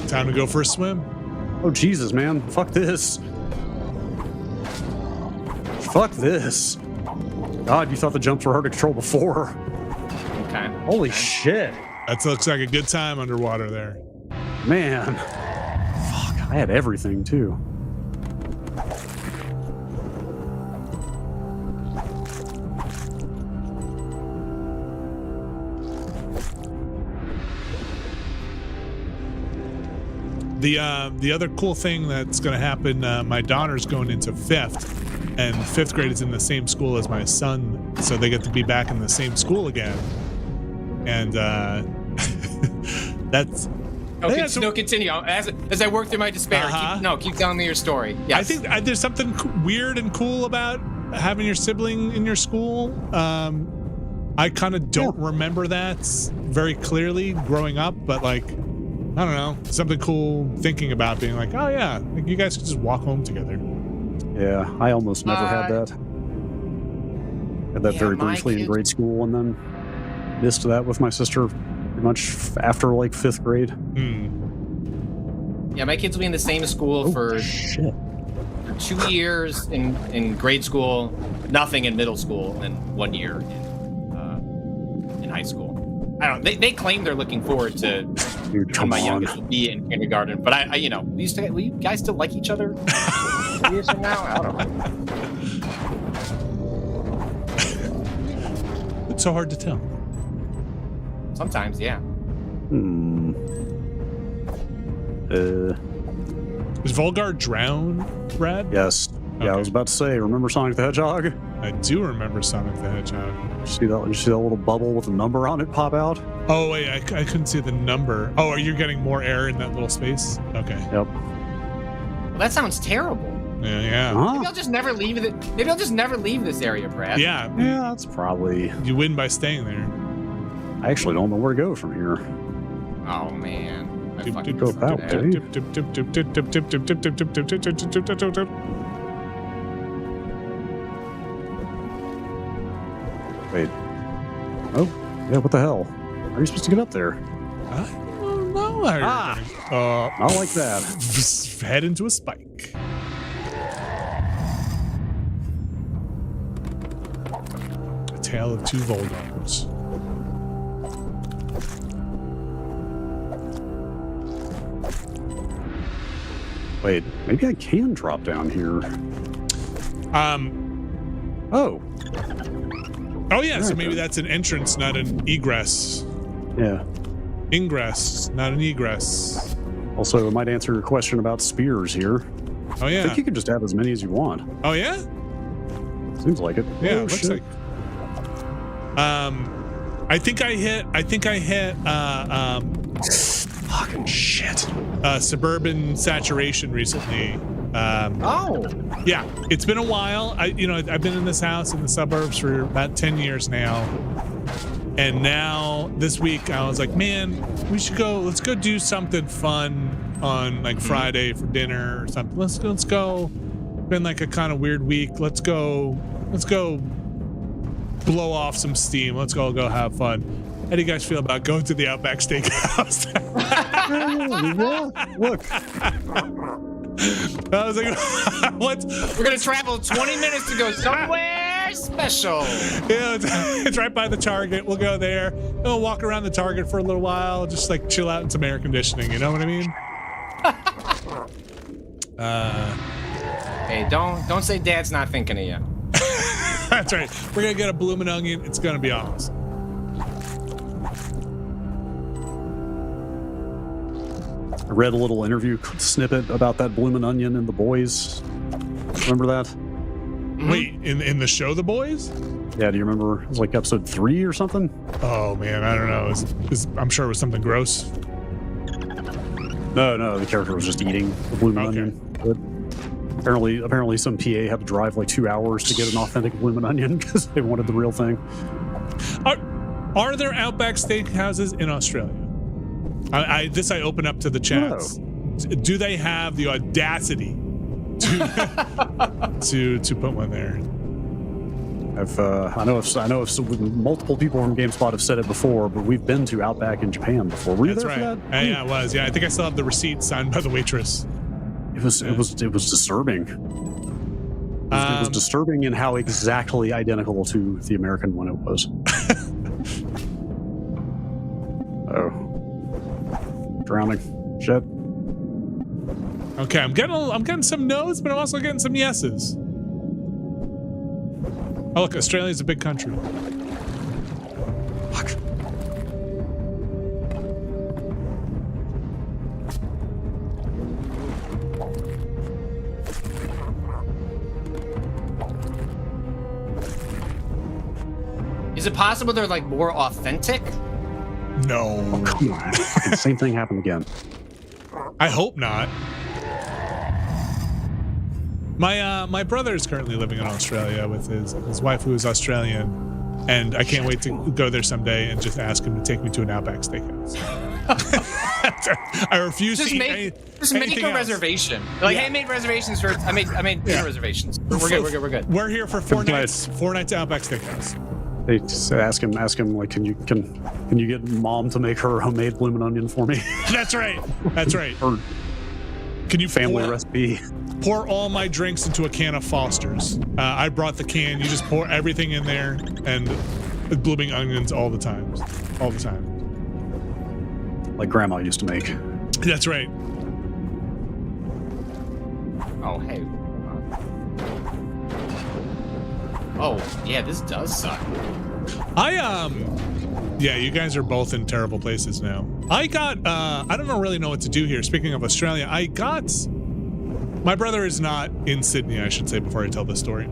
Time to go for a swim. Oh Jesus, man! Fuck this! Fuck this! God, you thought the jumps were hard to control before. Okay. Holy shit! That looks like a good time underwater there. Man. Fuck, I had everything too. The other cool thing that's going to happen, my daughter's going into 5th, and 5th grade is in the same school as my son, so they get to be back in the same school again. And that's... No, continue. As I work through my despair, keep telling me your story. Yes. I think there's something weird and cool about having your sibling in your school. I kind of don't remember that very clearly growing up, but like, I don't know, something cool thinking about being like, oh yeah, like you guys could just walk home together. Yeah, I almost never had that. Had that very briefly in grade school, and then missed that with my sister pretty much after like 5th grade. Yeah, my kids will be in the same school for 2 years in grade school, nothing in middle school, and 1 year in high school. I don't. They claim they're looking forward to when my youngest will be in kindergarten, but I will you guys still like each other 2 years from now? I don't know. It's so hard to tell. Sometimes, yeah. Is Volgarr drown, Brad? Yes. Yeah, I was about to say, remember Sonic the Hedgehog? I do remember Sonic the Hedgehog. You see that little bubble with a number on it pop out? Oh, wait, I couldn't see the number. Oh, are you getting more air in that little space? Okay. Yep. Well, that sounds terrible. Yeah. Maybe I'll just never leave it. Maybe I'll just never leave this area, Brad. Yeah. Yeah, that's probably... You win by staying there. I actually don't know where to go from here. Oh, man. Go that way. Wait. Oh, yeah, what the hell? How are you supposed to get up there? I don't know. I like that. Just head into a spike. A tale of two Volgarrs. Wait, maybe I can drop down here. Oh yeah, so maybe that's an entrance, not an egress. Yeah. Ingress, not an egress. Also, it might answer your question about spears here. Oh yeah. I think you can just have as many as you want. Oh yeah? Seems like it. Yeah, looks like. I think I hit fucking shit. Suburban saturation recently. Yeah, it's been a while. I've been in this house in the suburbs for about 10 years now. And now this week I was like, man, let's go do something fun on like Friday for dinner or something. Let's go. Been like a kind of weird week. Let's go blow off some steam. Let's go have fun. How do you guys feel about going to the Outback Steakhouse? Look. I was like, what? We're going to travel 20 minutes to go somewhere special. Yeah, it's right by the Target. We'll go there. We'll walk around the Target for a little while, just like chill out in some air conditioning. You know what I mean? Hey, don't say Dad's not thinking of you. That's right. We're gonna get a bloomin' onion. It's gonna be awesome. I read a little interview snippet about that bloomin' onion and the boys. Remember that? Wait, in the show The Boys? Yeah, do you remember? It was like episode 3 or something. Oh man, I don't know. I'm sure it was something gross. No, the character was just eating the bloomin' onion. But apparently some PA had to drive like 2 hours to get an authentic bloomin' onion because they wanted the real thing. Are there Outback Steakhouses in Australia? I open up to the chats. No. Do they have the audacity to put one there? I know if multiple people from GameSpot have said it before, but we've been to Outback in Japan before. Were you there for that? Yeah, I was. Yeah, I think I still have the receipt signed by the waitress. It was disturbing. It was disturbing in how exactly identical to the American one it was. Oh, drowning. Shit. Okay, I'm getting some no's, but I'm also getting some yeses. Oh, look, Australia's a big country. Fuck. Is it possible they're like more authentic? No. Oh, come on. The same thing happened again. I hope not. My brother is currently living in Australia with his wife, who is Australian, and I can't wait to go there someday and just ask him to take me to an Outback Steakhouse. I refuse to eat just make a reservation. Like, hey, I made reservations for. I made reservations. We're good. We're here for 4 nights. 4 nights at Outback Steakhouse. They just ask him like, can you get Mom to make her homemade bloomin' onion for me? That's right. Or can you family recipe? Pour all my drinks into a can of Foster's. I brought the can. You just pour everything in there and blooming onions all the time. Like Grandma used to make. That's right. Oh, hey. Oh, yeah, this does suck. Yeah, you guys are both in terrible places now. I don't really know what to do here. Speaking of Australia, my brother is not in Sydney, I should say, before I tell this story.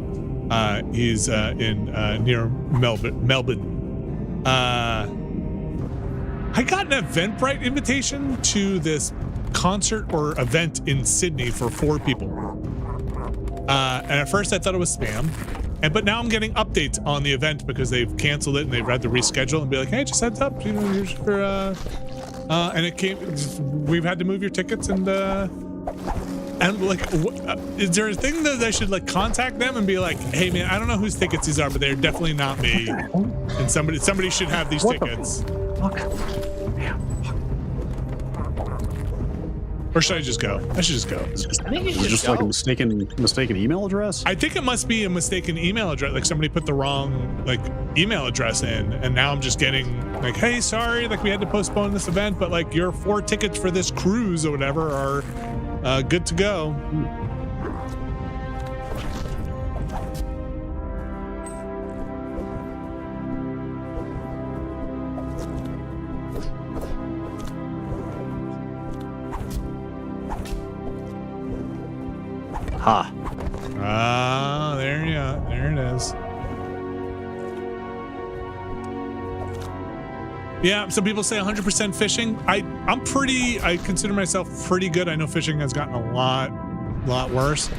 He's in near Melbourne. I got an Eventbrite invitation to this concert or event in Sydney for 4 people. And at first I thought it was spam. But now I'm getting updates on the event because they've canceled it and they've had to reschedule and be like, hey, just heads up, here's for and it came. We've had to move your tickets and like, is there a thing that I should like contact them and be like, hey man, I don't know whose tickets these are, but they're definitely not me, and somebody should have these tickets. Fuck. Or should I just go? I should just go. I think Is it just like a mistaken email address? I think it must be a mistaken email address. Like somebody put the wrong like email address in, and now I'm just getting like, hey, sorry, like we had to postpone this event, but like your 4 tickets for this cruise or whatever are good to go. Ha. There it is. Yeah, some people say 100% fishing. I consider myself pretty good. I know fishing has gotten a lot worse.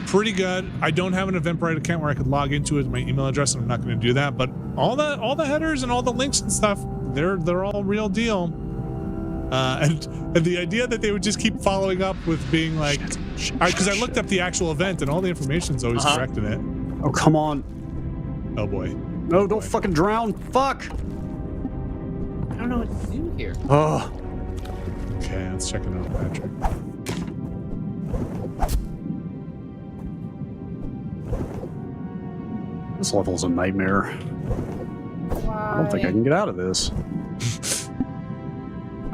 Pretty good. I don't have an Eventbrite account where I could log into it with my email address, and I'm not going to do that. But all the headers and all the links and stuff, they're all real deal. And the idea that they would just keep following up with being like, because I looked up the actual event and all the information's always correct in it. Oh, come on. Oh boy. No, don't fucking drown. Fuck. I don't know what to do here. Oh. Okay, let's check it out, Patrick. This level's a nightmare. Why? I don't think I can get out of this.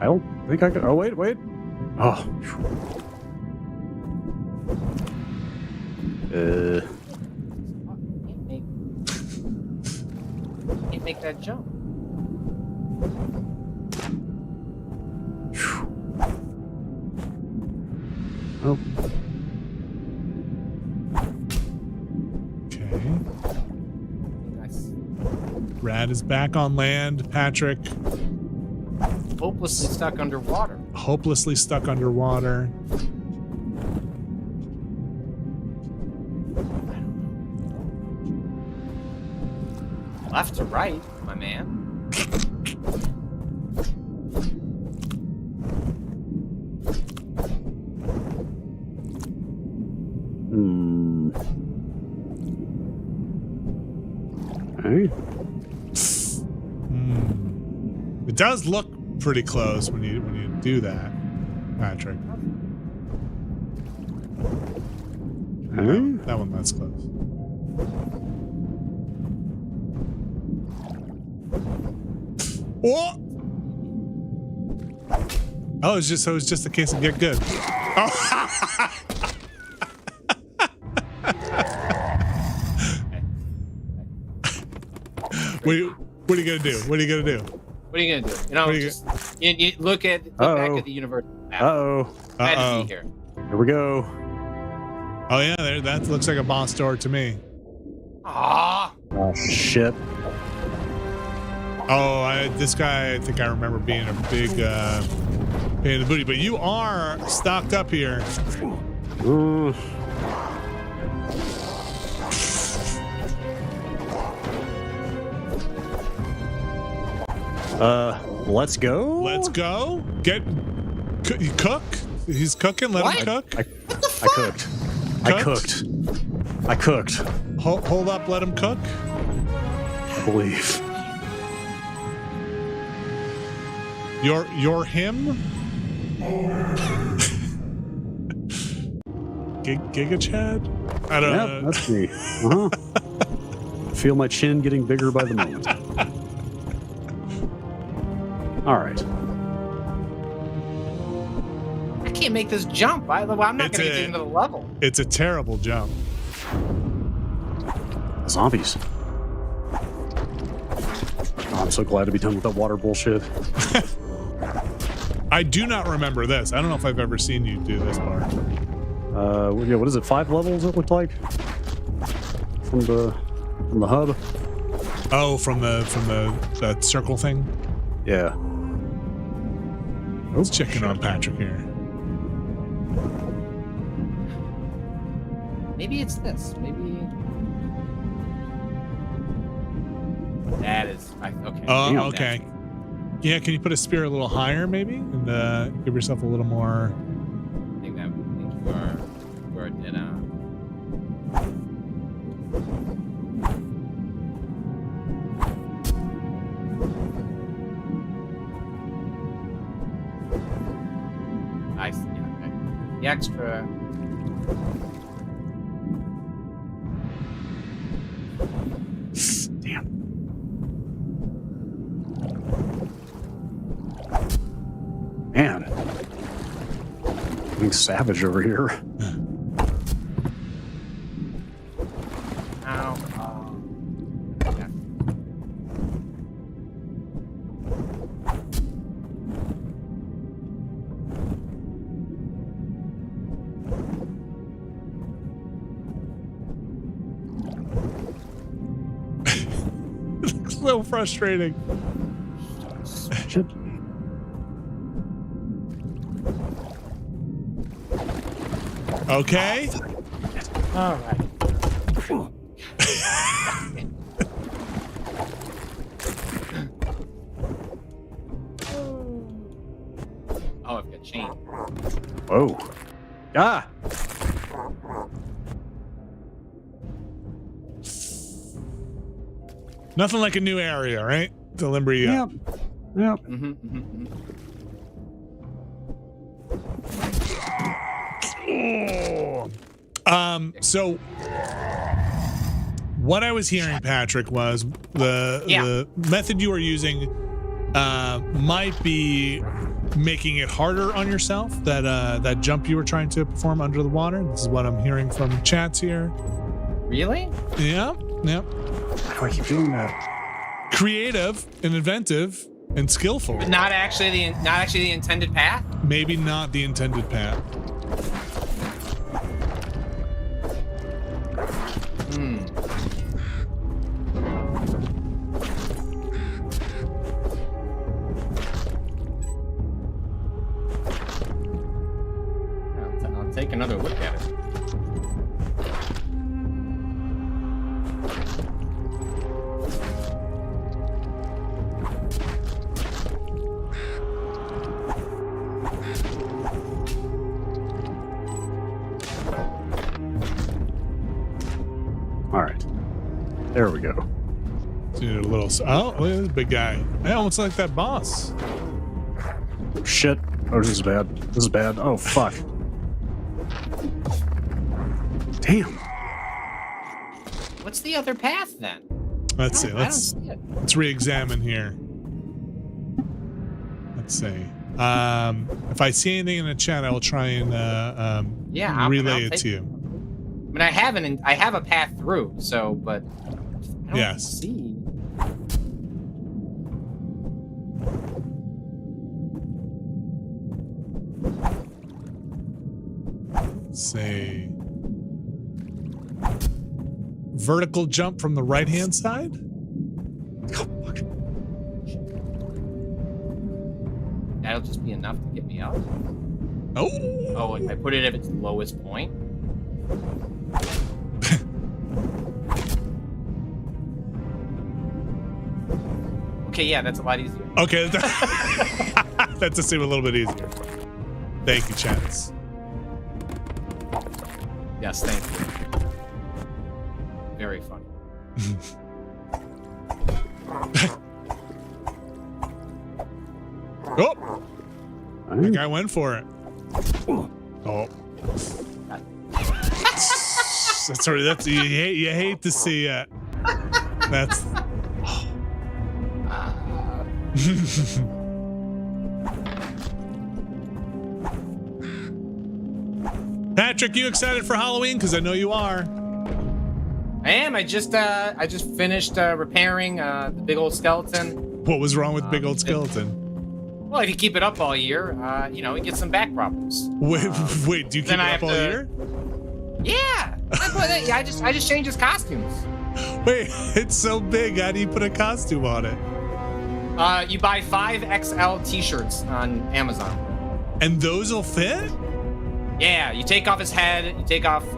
I don't think I can. Oh, wait. Oh. Can't make that jump. Oh. Okay. Nice. Brad is back on land. Patrick Hopelessly stuck underwater. hopelessly stuck underwater. Left to right, my man. Okay. It does look pretty close when you do that, Patrick. No, that one that's close. What? Oh, it's just a case of get good. Oh. What are you gonna do? What are you gonna do? What are you gonna do? You know, you look back at the universe map. Glad to be here. Here we go. Oh yeah, that looks like a boss door to me. Ah. Oh shit. Oh, this guy, I think I remember being a big pain in the booty, but you are stocked up here. Let's go. Let's go. You cook? He's cooking. Let him cook. I cooked. I cooked. Hold up. Let him cook. I believe. You're him. Giga Chad? I don't know. That's me. Feel my chin getting bigger by the moment. All right. I can't make this jump. I'm not going to get into the level. It's a terrible jump. Zombies. Oh, I'm so glad to be done with that water bullshit. I do not remember this. I don't know if I've ever seen you do this part. Yeah, what is it? 5 levels it looked like from the hub. Oh, from the circle thing. Yeah. Let's check in on Patrick here. Maybe it's this. Maybe that is okay. Oh, okay. Yeah, can you put a spear a little higher, maybe, and give yourself a little more? I think you are dead on. I see. Okay. The extra. Damn. Man. Being savage over here. Ow. Okay. It's so frustrating. Shit. Okay. All right. Oh, I've got chain. Whoa. Ah. Nothing like a new area, right? To limber you up. Yep. So What I was hearing, Patrick, was the method you were using might be making it harder on yourself. That jump you were trying to perform under the water. This is what I'm hearing from chats here. Really? Yeah. Why do I keep doing that? Creative and inventive and skillful. But not actually the intended path. Maybe not the intended path. I'll take another look at it. All right. There we go. See a little. Oh, look at this big guy. I almost like that boss. Shit. Oh, this is bad. This is bad. Oh, fuck. Damn. What's the other path then? Let's see. I don't see it. Let's re-examine here. Let's see. If I see anything in the chat, I will try and relay it to you. I mean, I have a path through, so, but I don't see. Let's see. Vertical jump from the right-hand side? Oh, fuck. That'll just be enough to get me up. Oh! Oh, if I put it at its lowest point. Okay, yeah, that's a lot easier. Okay, that just seemed a little bit easier. Thank you, Chance. Yes, thank you. Very funny. Oh! I think I went for it. Oh. That's you hate to see it. That's Patrick, you excited for Halloween? Because I know you are. I am. I just finished repairing the big old skeleton. What was wrong with big old skeleton? Well, if you keep it up all year, you get some back problems. Wait, do you keep it up all year? Yeah. I just changed his costumes. Wait, it's so big. How do you put a costume on it? You buy 5XL t-shirts on Amazon. And those will fit? Yeah, you take off his head, you take off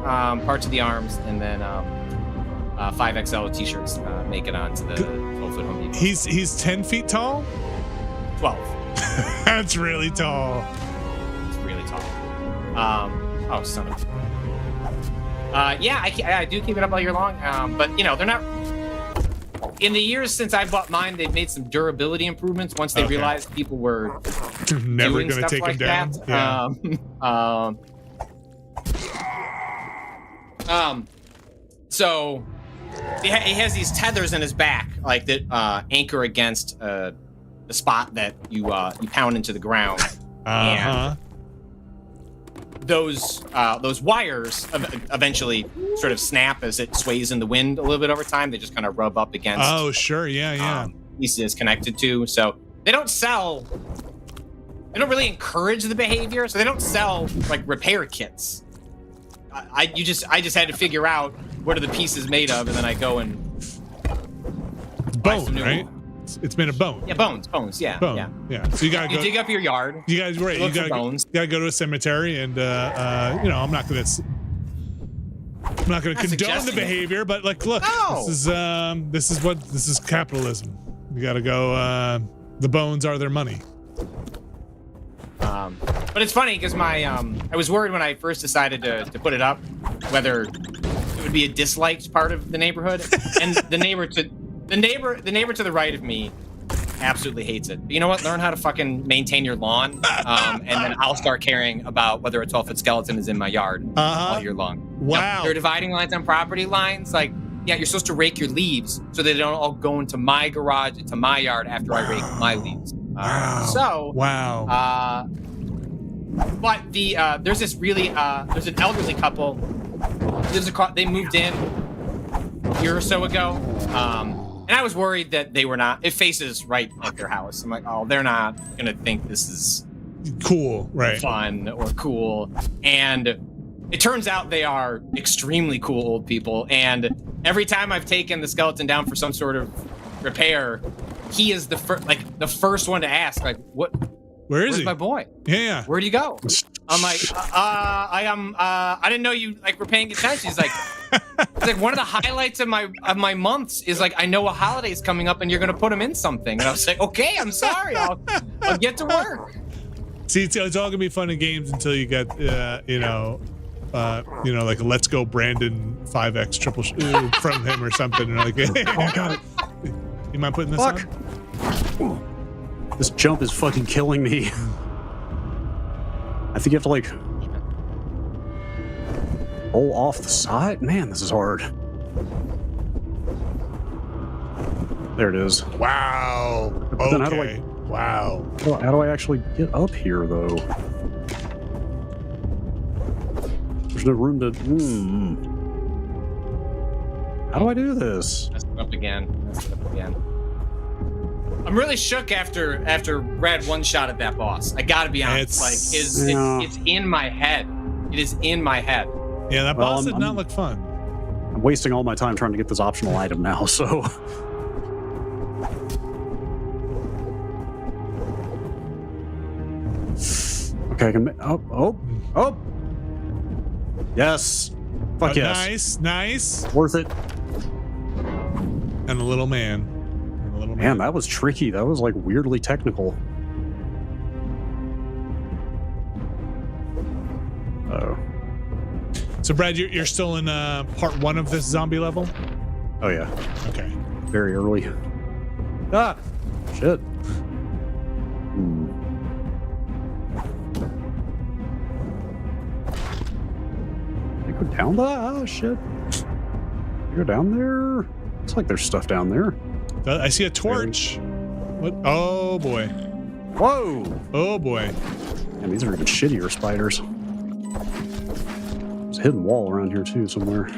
parts of the arms, and then 5XL t-shirts make it onto the 12-foot Home Depot. He's 10 feet tall? 12. That's really tall. It's really tall. Oh, son of yeah, I do keep it up all year long, but they're not. In the years since I bought mine, they've made some durability improvements once they realized people were never going to take like them down. Yeah. So he has these tethers in his back, like that anchor against the spot that you pound into the ground. And those wires eventually sort of snap as it sways in the wind a little bit over time. They just kind of rub up against. Oh, sure, yeah. Pieces it's connected to. So they don't sell. They don't really encourage the behavior. So they don't sell like repair kits. I just had to figure out what are the pieces made of, and then I go and bone, right? It's made of bone. Yeah, bones. Yeah, bone. Yeah. So you gotta go dig up your yard. You guys, right? You gotta go to a cemetery, and I'm not gonna condone the behavior, but like, look, this is capitalism. You gotta go. The bones are their money. But it's funny because I was worried when I first decided to put it up whether it would be a disliked part of the neighborhood, and the neighbor to the right of me absolutely hates it. But you know what? Learn how to fucking maintain your lawn, and then I'll start caring about whether a 12-foot skeleton is in my yard all year long. Wow. There are dividing lines on property lines. Like, you're supposed to rake your leaves so they don't all go into my garage, into my yard after I rake my leaves. But there's this really there's an elderly couple. They moved in a year or so ago, and I was worried that they were not. It faces right at their house. I'm like, oh, they're not gonna think this is cool, right? Fun or cool. And it turns out they are extremely cool old people. And every time I've taken the skeleton down for some sort of repair, he is the first one to ask, like, where's my boy? Yeah. Where'd he go? I'm like, I didn't know you were paying attention. He's like, one of the highlights of my months is like, I know a holiday's coming up and you're gonna put him in something. And I was like, okay, I'm sorry, I'll get to work. See, it's all gonna be fun in games until you get, like a Let's Go Brandon 5x triple from him or something. And like, oh god, you mind putting this on? This jump is fucking killing me. I think you have to roll off the side. Man, this is hard. There it is. Wow. But then how do how do I actually get up here though? There's no room to. How do I do this? Messed it up again. I'm really shook after Brad one-shot at that boss. I gotta be honest. It's in my head. It is in my head. Yeah, that boss did not look fun. I'm wasting all my time trying to get this optional item now, so. Okay, I can. Oh! Yes. Fuck yes. Nice. Worth it. And the little man. Man, that was tricky. That was weirdly technical. Oh. So, Brad, you're still in part 1 of this zombie level? Oh yeah. Okay. Very early. Ah! Shit. You go down there? Oh shit. You go down there? Looks like there's stuff down there. I see a torch. What? Oh boy. Whoa! Oh boy. Man, these are even shittier spiders. There's a hidden wall around here too somewhere.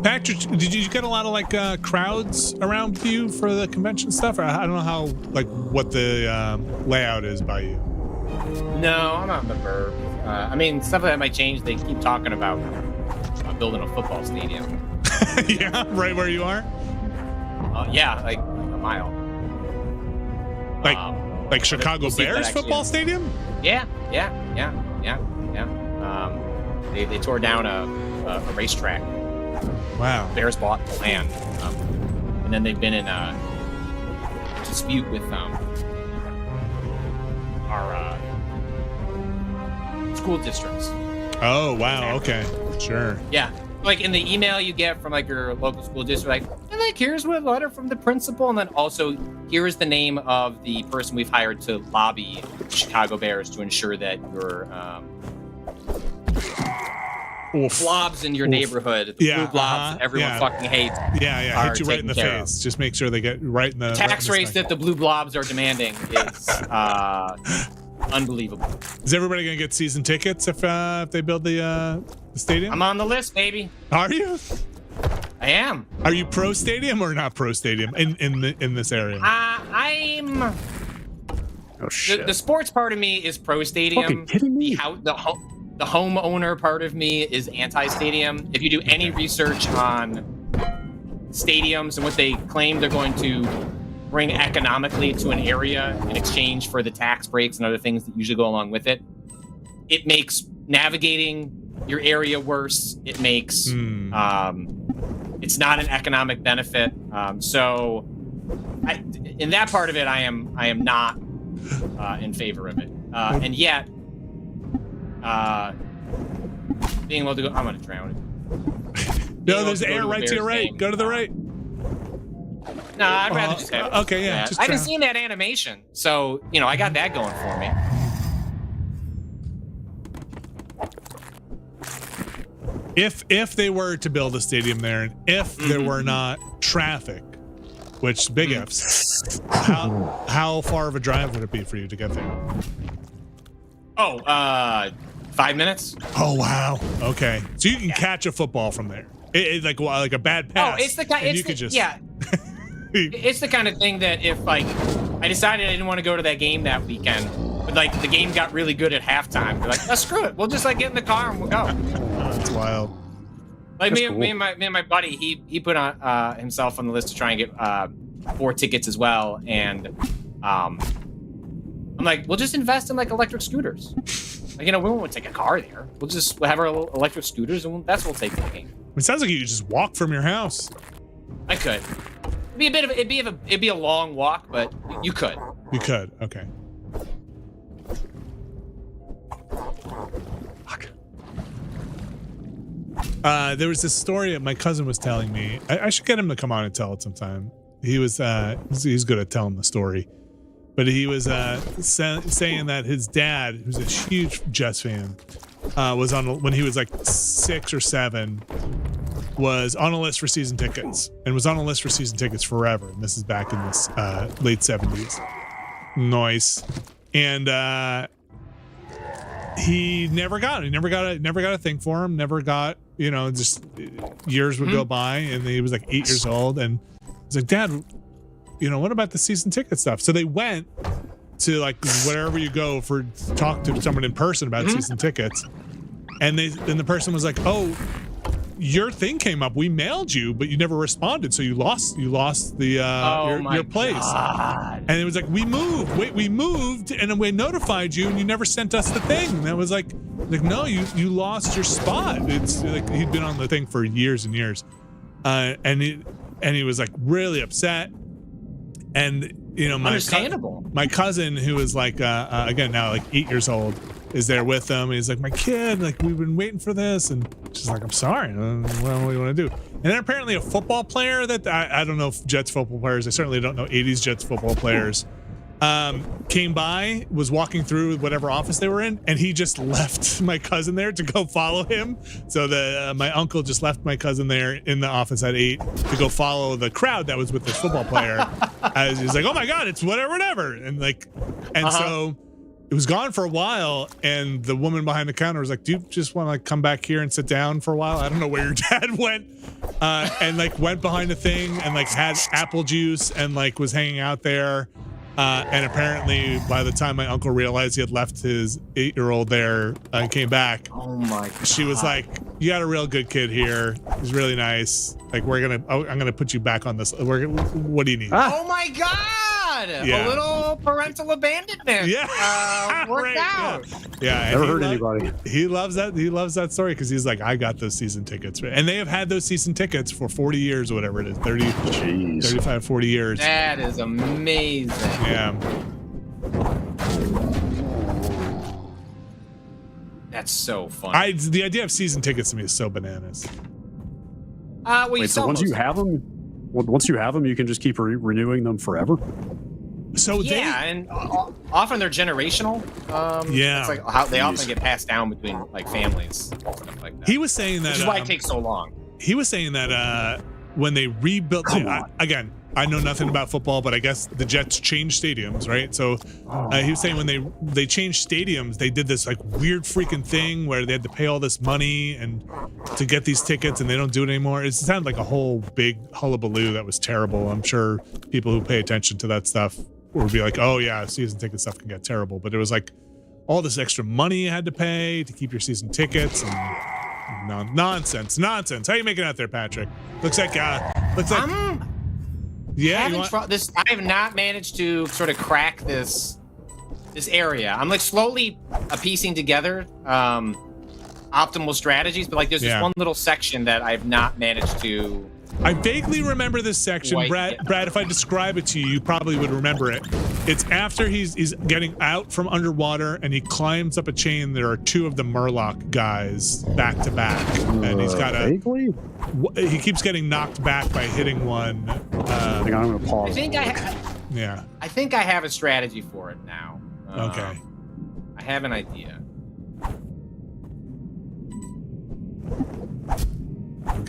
Patrick, did you get a lot of crowds around you for the convention stuff? Or I don't know how what the layout is by you. No, I'm not in the verb. I mean, stuff that might change. They keep talking about building a football stadium. Yeah, right where you are. Yeah, like a mile. Like Chicago Bears football stadium. Yeah. They tore down a racetrack. Wow. Bears bought the land, and then they've been in a dispute with our school districts. Oh wow. Okay. Sure. Yeah. In the email you get from your local school district, here's a letter from the principal, and then also here is the name of the person we've hired to lobby Chicago Bears to ensure that your blobs in your neighborhood, the blue blobs that everyone fucking hates. Yeah, hit you right in the face. Just make sure they get right in the tax rates that the blue blobs are demanding is unbelievable. Is everybody gonna get season tickets if they build the stadium? I'm on the list, baby. Are you? I am. Are you pro stadium or not pro stadium in this area? I'm. Oh shit. The sports part of me is pro stadium. Fucking kidding me? The homeowner part of me is anti-stadium. If you do any research on stadiums and what they claim they're going to bring economically to an area in exchange for the tax breaks and other things that usually go along with it, it makes navigating your area worse. It makes it's not an economic benefit. So in that part of it, I am not in favor of it. And yet, being able to go, I'm gonna drown it. No, there's air right to your right. Go to the right. No, I'd rather just have. Okay, yeah. I haven't seen that animation, so I got that going for me. If they were to build a stadium there, and if there were not traffic, which big ifs, how far of a drive would it be for you to get there? Oh, 5 minutes. Oh wow. Okay, so you can catch a football from there. It's like a bad pass. Oh, it's the kind. You could just It's the kind of thing that if like I decided I didn't want to go to that game that weekend, but like the game got really good at halftime, we're like, oh, screw it, we'll just like get in the car and we'll go. That's wild. Like me and my buddy, he put on himself on the list to try and get 4 tickets as well, and I'm like, we'll just invest in like electric scooters. Like, we won't take a car there. We'll have our electric scooters, and that's what we'll take to the game. It sounds like you could just walk from your house. I could. It'd be a long walk, but you could. You could. Okay. Fuck. There was this story that my cousin was telling me. I should get him to come on and tell it sometime. He was he's good at telling the story, but he was saying that his dad, who's a huge Jets fan, was on when he was like 6 or 7. Was on a list for season tickets and was on a list for season tickets forever. And this is back in this late 70s. Nice. And he never got it. Never got a thing for him. Never got, just years would go by and he was like 8 years old. And he's like, Dad, what about the season ticket stuff? So they went to like wherever you go for talk to someone in person about season tickets. And the person was like, oh, your thing came up. We mailed you, but you never responded, so you lost the your place. God. And it was like, we moved, and we notified you, and you never sent us the thing. And I was like, no, you lost your spot. It's like he'd been on the thing for years and years, and he was like really upset. And understandable. My cousin, who is like again now like 8 years old, is there with them. And he's like, my kid, like we've been waiting for this, and she's like, I'm sorry. What do you want to do? And then apparently a football player that I don't know if Jets football players. I certainly don't know 80s Jets football players. Came by, was walking through whatever office they were in, and he just left my cousin there to go follow him. So my uncle just left my cousin there in the office at 8 to go follow the crowd that was with this football player. As he's like, oh my God, it's whatever. And so it was gone for a while, and the woman behind the counter was like, do you just want to like come back here and sit down for a while? I don't know where your dad went. And like went behind the thing and like had apple juice and like was hanging out there. And apparently by the time my uncle realized he had left his 8-year-old there and came back, oh my God, she was like, you got a real good kid here. He's really nice. Like I'm gonna put you back on this. What do you need? Oh my God. Yeah. A little parental abandonment. Yeah. Worked Right, out. Yeah. Never hurt anybody. He loves that story because he's like, I got those season tickets. And they have had those season tickets for 40 years or whatever it is. 35, 40 years. That is amazing. Yeah. That's so funny. The idea of season tickets to me is so bananas. Wait, so once you have them, you can just keep renewing them forever? So and often they're generational. Yeah. It's like how they often get passed down between like families and stuff like that. He was saying that. Which is why it takes so long. He was saying that when they rebuilt, again, I know nothing about football, but I guess the Jets changed stadiums, right? So he was saying when they changed stadiums, they did this like weird freaking thing where they had to pay all this money and to get these tickets, and they don't do it anymore. It sounded like a whole big hullabaloo that was terrible. I'm sure people who pay attention to that stuff would be like, oh yeah, season ticket stuff can get terrible. But it was like all this extra money you had to pay to keep your season tickets and nonsense. How you making out there, Patrick? Looks like yeah, I have not managed to sort of crack this area. I'm like slowly piecing together optimal strategies, but like there's this one little section that I've not managed to. I vaguely remember this section, Brad. If I describe it to you, you probably would remember it. It's after he's getting out from underwater and he climbs up a chain. There are 2 of the Murloc guys back to back, and he's got he keeps getting knocked back by hitting one. I'm gonna pause. I think I have a strategy for it now. Okay. I have an idea.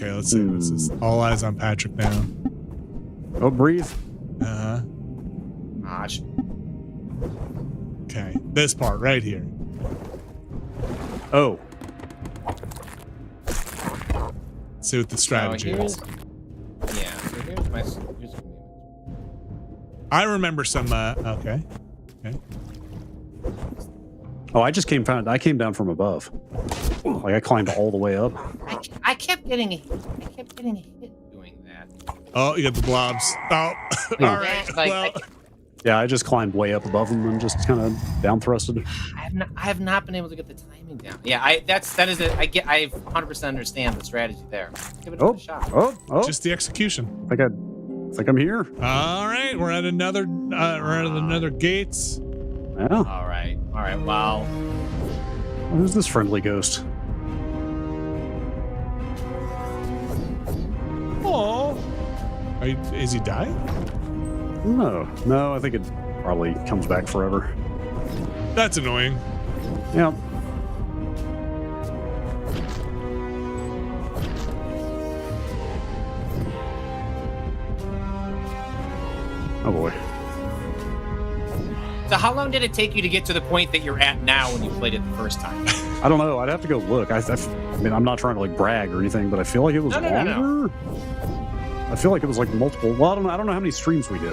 Okay, let's see. This is all eyes on Patrick now. Oh, breathe. Uh-huh. Gosh. Okay, this part right here. Oh. Let's see what the strategy is. Yeah, so here's my I remember some, okay. Oh, I came down from above. Like I climbed all the way up. I kept getting a hit doing that. Oh, you got the blobs. Oh, all right. Well, yeah, I just climbed way up above them and just kind of down thrusted. I have not been able to get the timing down. Yeah, I 100% understand the strategy there. Give it a shot. Oh. Just the execution. I think I'm here. All right, we're at another gates. Yeah. All right. Wow. Who's this friendly ghost? Oh, is he dying? No, I think it probably comes back forever. That's annoying. Yeah. Oh boy. So how long did it take you to get to the point that you're at now when you played it the first time? I don't know. I'd have to go look. I mean, I'm not trying to like brag or anything, but I feel like it was longer. No. I feel like it was like multiple. Well, I don't know how many streams we did.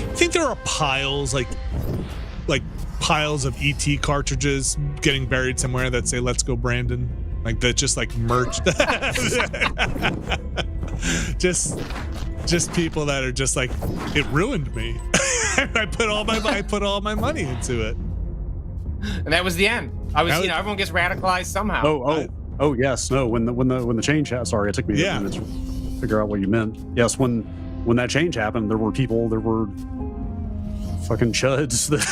I think there are piles like piles of ET cartridges getting buried somewhere that say "Let's go, Brandon." Like that, just like merch. just people that are just like, it ruined me. I put all my money into it. And that was the end. Everyone gets radicalized somehow. Oh yes. No, when the change happened. Sorry, it took me a minute to figure out what you meant. Yes, when that change happened, there were fucking chuds that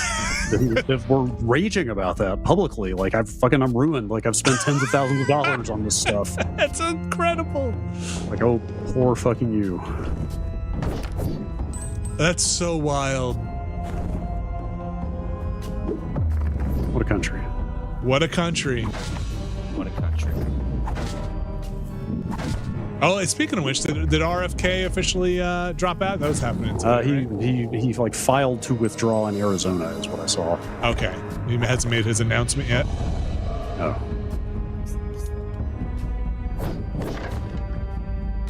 were raging about that publicly. Like I'm ruined. Like I've spent tens of thousands of dollars on this stuff. That's incredible. Like, oh, poor fucking you. That's so wild. What a country. What a country. What a country. Oh, and speaking of which, did RFK officially drop out? That was happening today, right? He like filed to withdraw in Arizona is what I saw. Okay. He hasn't made his announcement yet? Oh.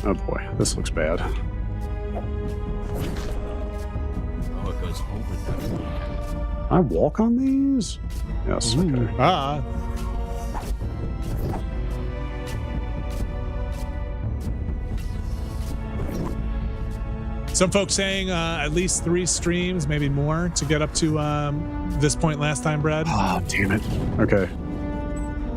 Oh boy, this looks bad. Oh, it goes over them. I walk on these? Yes. Okay. Some folks saying at least 3 streams, maybe more, to get up to this point last time, Brad. Oh, damn it. Okay.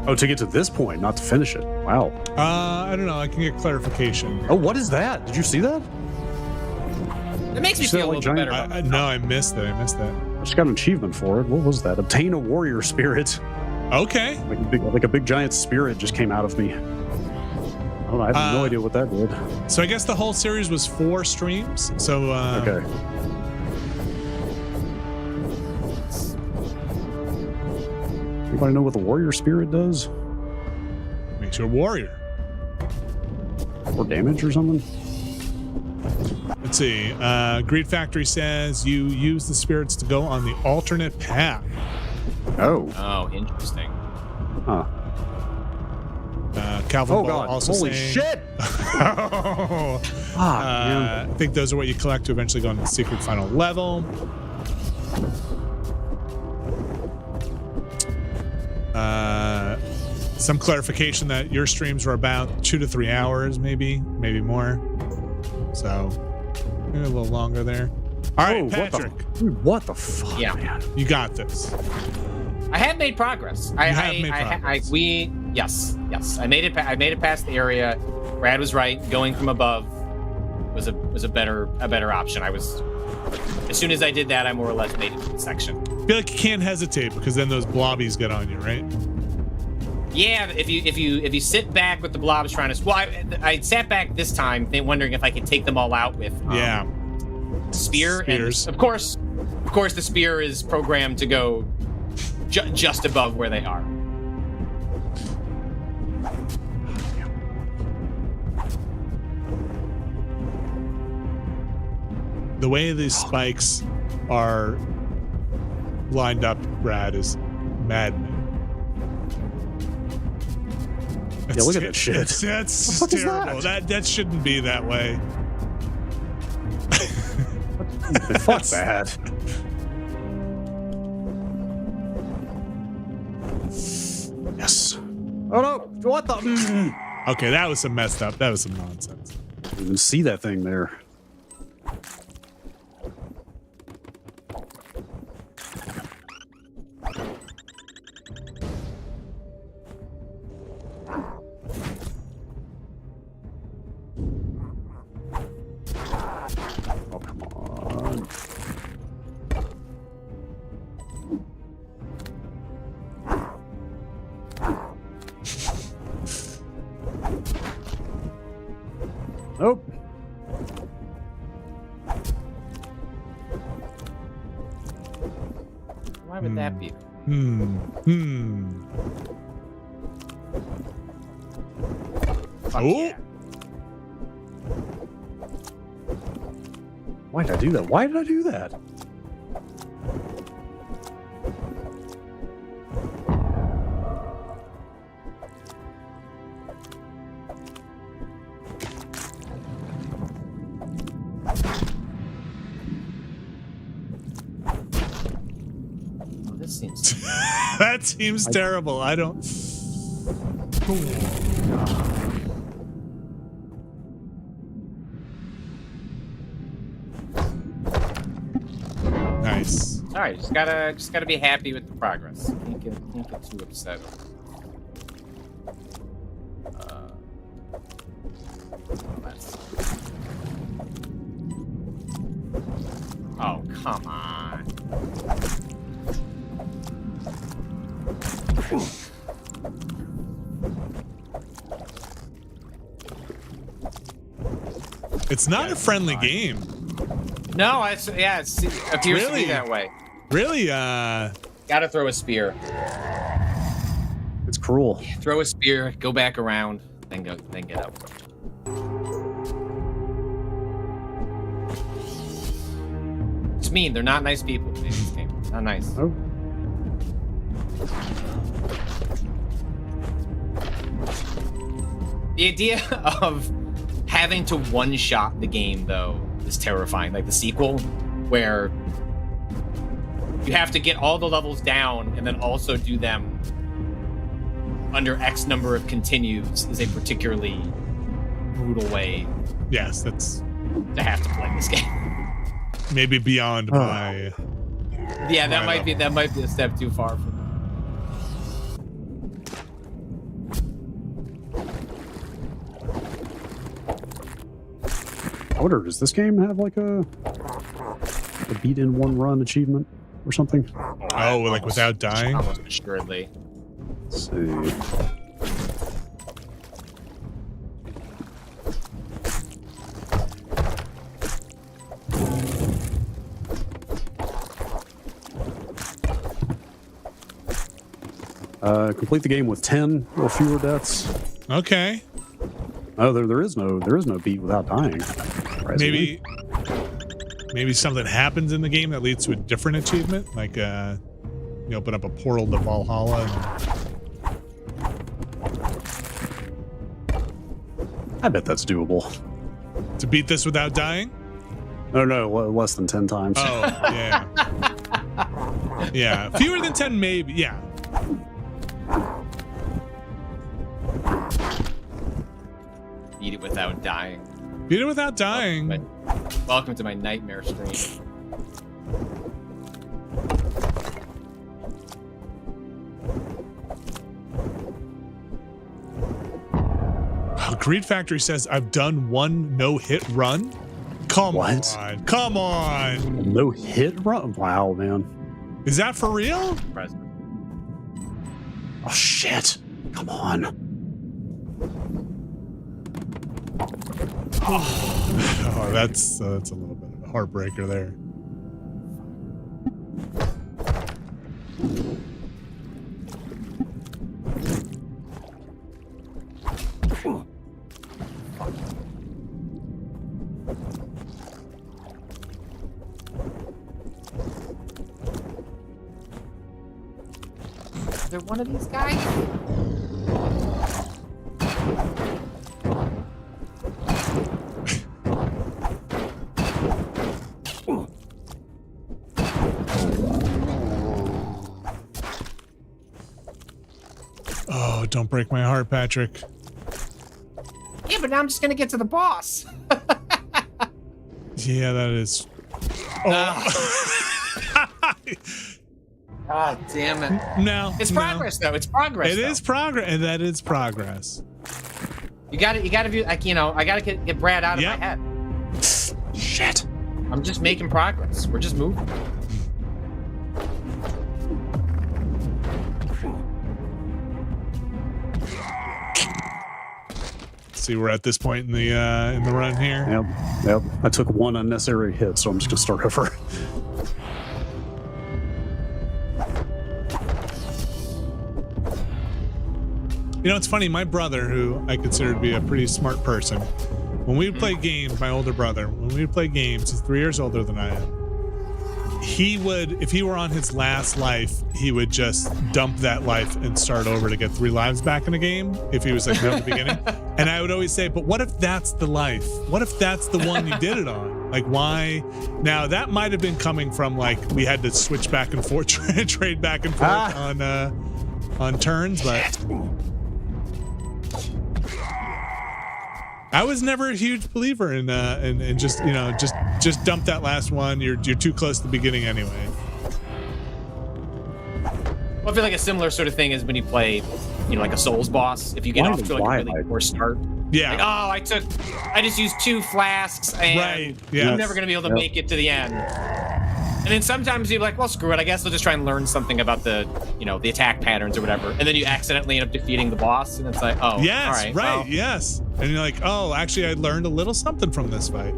Oh, to get to this point, not to finish it. Wow. I don't know. I can get clarification. Oh, what is that? Did you see that? It makes me feel a little bit better. No, I missed that. I just got an achievement for it. What was that? Obtain a warrior spirit. Okay. Like a big giant spirit just came out of me. I don't know. I have no idea what that did. So I guess the whole series was 4 streams. So okay. Anybody know what the warrior spirit does? Makes you a warrior. Or damage or something? Let's see. Greed Factory says you use the spirits to go on the alternate path. Oh, interesting. Huh. Calvin oh Ball God! also Holy saying, shit! I think those are what you collect to eventually go into the secret final level. Some clarification that your streams were about 2 to 3 hours, maybe more. So maybe a little longer there. All right, Patrick. What the fuck? Yeah, man. You got this. I have made progress. Yes. I made it past the area. Brad was right. Going from above was a better option. As soon as I did that, I more or less made it to the section. I feel like you can't hesitate because then those blobbies get on you, right? Yeah, if you sit back with the blobs trying to. Well, I sat back this time, wondering if I could take them all out with spears. And of course, Of course, the spear is programmed to go just above where they are. The way these spikes are lined up, Brad, is maddening. Yeah, look at that shit. That's terrible. That shouldn't be that way. Fuck that. Yes. Oh no! What the? Okay, that was some messed up. That was some nonsense. I didn't even see that thing there. Oh, come on. Nope. Why would that be? Fuck yeah. Why did I do that? Why did I do that? Oh, this seems. That seems terrible. I don't. Nice. All right, just gotta be happy with the progress. Can't get too upset. Oh, come on. It's not a friendly game. No, it appears to be that way. Really, Gotta throw a spear. It's cruel. Throw a spear, go back around, then get up. It's mean. They're not nice people in this game. Not nice. Oh. The idea of having to one-shot the game, though, is terrifying. Like the sequel, where you have to get all the levels down and then also do them under X number of continues is a particularly brutal way. yes, that's to have to play this game. maybe beyond my. Yeah, that might be a step too far for me. I wonder, does this game have like a beat in one run achievement or something? Oh, like without dying? Almost assuredly. Let's see. Complete the game with 10 or fewer deaths. Okay. Oh, there is no beat without dying. Surprisingly. Maybe something happens in the game that leads to a different achievement, like you open up a portal to Valhalla. I bet that's doable. To beat this without dying? No, less than 10 times. Oh, yeah. Yeah, fewer than 10 maybe, yeah. Beat it without dying. Beat it without dying. Welcome to my nightmare stream. Oh, Greed Factory says, I've done one no-hit run. Come on. Come on. No hit run? Wow, man. Is that for real? Oh, shit. Come on. Oh, that's a little bit of a heartbreaker there. there one of these guys? Oh, don't break my heart, Patrick. Yeah, but now I'm just gonna get to the boss. Yeah, that is. Oh. God damn it. No. It's progress, though. It's progress. It is progress, and that is progress. You gotta be like, I gotta get Brad out of my head. Shit. I'm just making progress. We're just moving. See, we're at this point in the run here. Yep. I took one unnecessary hit, so I'm just gonna start over. You know, it's funny. My brother, who I consider to be a pretty smart person, when we would play games, my older brother, when we would play games, he's 3 years older than I am. He would, if he were on his last life, he would just dump that life and start over to get 3 lives back in a game if he was like at the beginning. And I would always say, but what if that's the life? What if that's the one you did it on? Like, why? Now, that might have been coming from like we had to switch back and forth, trade back and forth on turns, but I was never a huge believer in just, just dump that last one. You're too close to the beginning anyway. Well, I feel like a similar sort of thing is when you play, like a Souls boss. If you get off to like a really poor start. Yeah. Like, I just used 2 flasks and I'm never going to be able to make it to the end. And then sometimes you're like, well, screw it. I guess I'll just try and learn something about the, the attack patterns or whatever. And then you accidentally end up defeating the boss. And it's like, oh, yes, all right. Right. Well. Yes. And you're like, oh, actually, I learned a little something from this fight.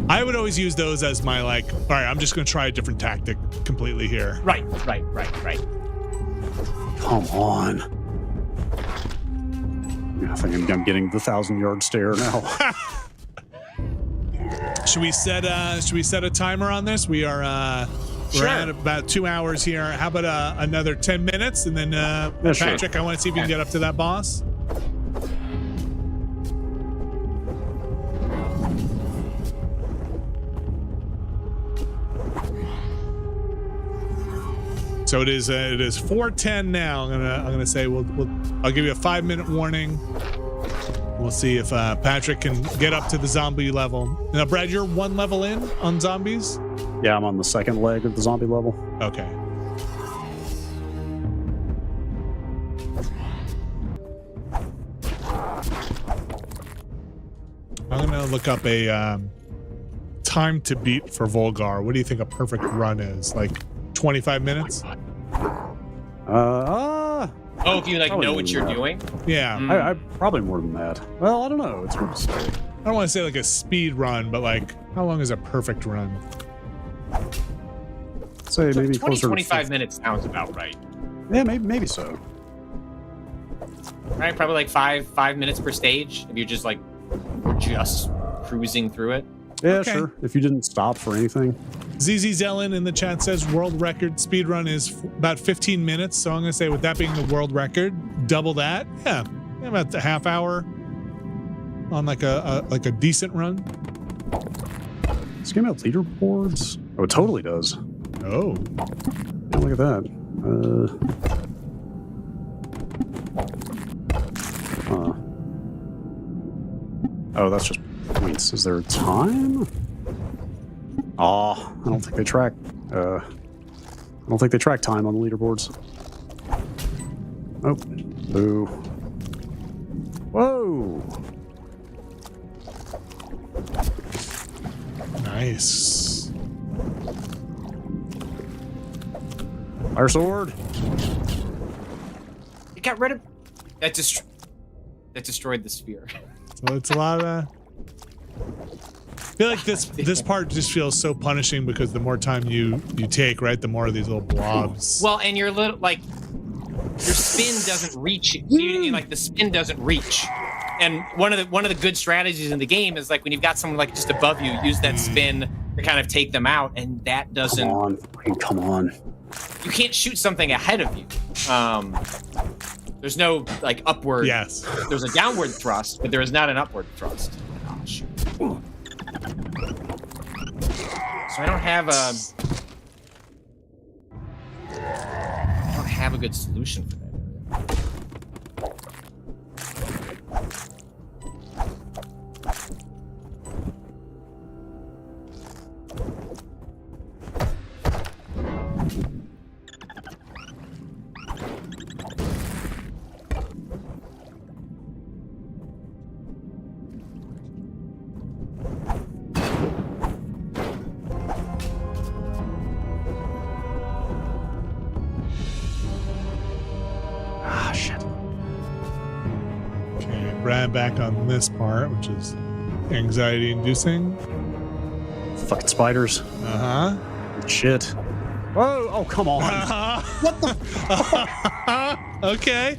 I would always use those as my all right, I'm just going to try a different tactic completely here. Right. Come on. I think I'm getting the 1,000-yard stare now. Should we set a timer on this? We're at about 2 hours here. How about another 10 minutes, and then Patrick, I want to see if you can get up to that boss. So it is 4:10 now. I'm gonna say I'll give you a 5-minute warning. We'll see if Patrick can get up to the zombie level. Now, Brad, you're 1 level in on zombies? Yeah, I'm on the 2nd leg of the zombie level. Okay. I'm gonna look up a time to beat for Volgarr. What do you think a perfect run is? Like 25 minutes? Oh, if you know what you're doing? Yeah. I probably more than that. Well, I don't know. It's hard to say. I don't want to say like a speed run, but like how long is a perfect run? Say maybe 25 minutes sounds about right. Yeah, maybe so. Right, probably like five minutes per stage if you're just cruising through it. Yeah, okay. Sure. If you didn't stop for anything. ZZ Zellen in the chat says world record speed run is about 15 minutes. So I'm going to say with that being the world record, double that. Yeah, about a half hour on like a decent run. This game have leaderboards? Oh, it totally does. Oh. Yeah, look at that. Oh, that's just points. Is there a time? Oh, I don't think they track. I don't think they track time on the leaderboards. Oh, boo! Whoa! Nice. Fire sword. It got rid of that. Destroyed the sphere. So it's a lot of. I feel like this part just feels so punishing because the more time you take, right, the more of these little blobs. Well, and your spin doesn't reach. The spin doesn't reach. And one of the good strategies in the game is like when you've got someone like just above you, use that spin to kind of take them out, and that doesn't. Come on. You can't shoot something ahead of you. There's no like upward. Yes. There's a downward thrust, but there is not an upward thrust. Oh shoot. So I don't have a good solution for that area. Brad back on this part, which is anxiety inducing. Fucking spiders. Uh-huh. Shit. Whoa, oh, come on. What the Okay.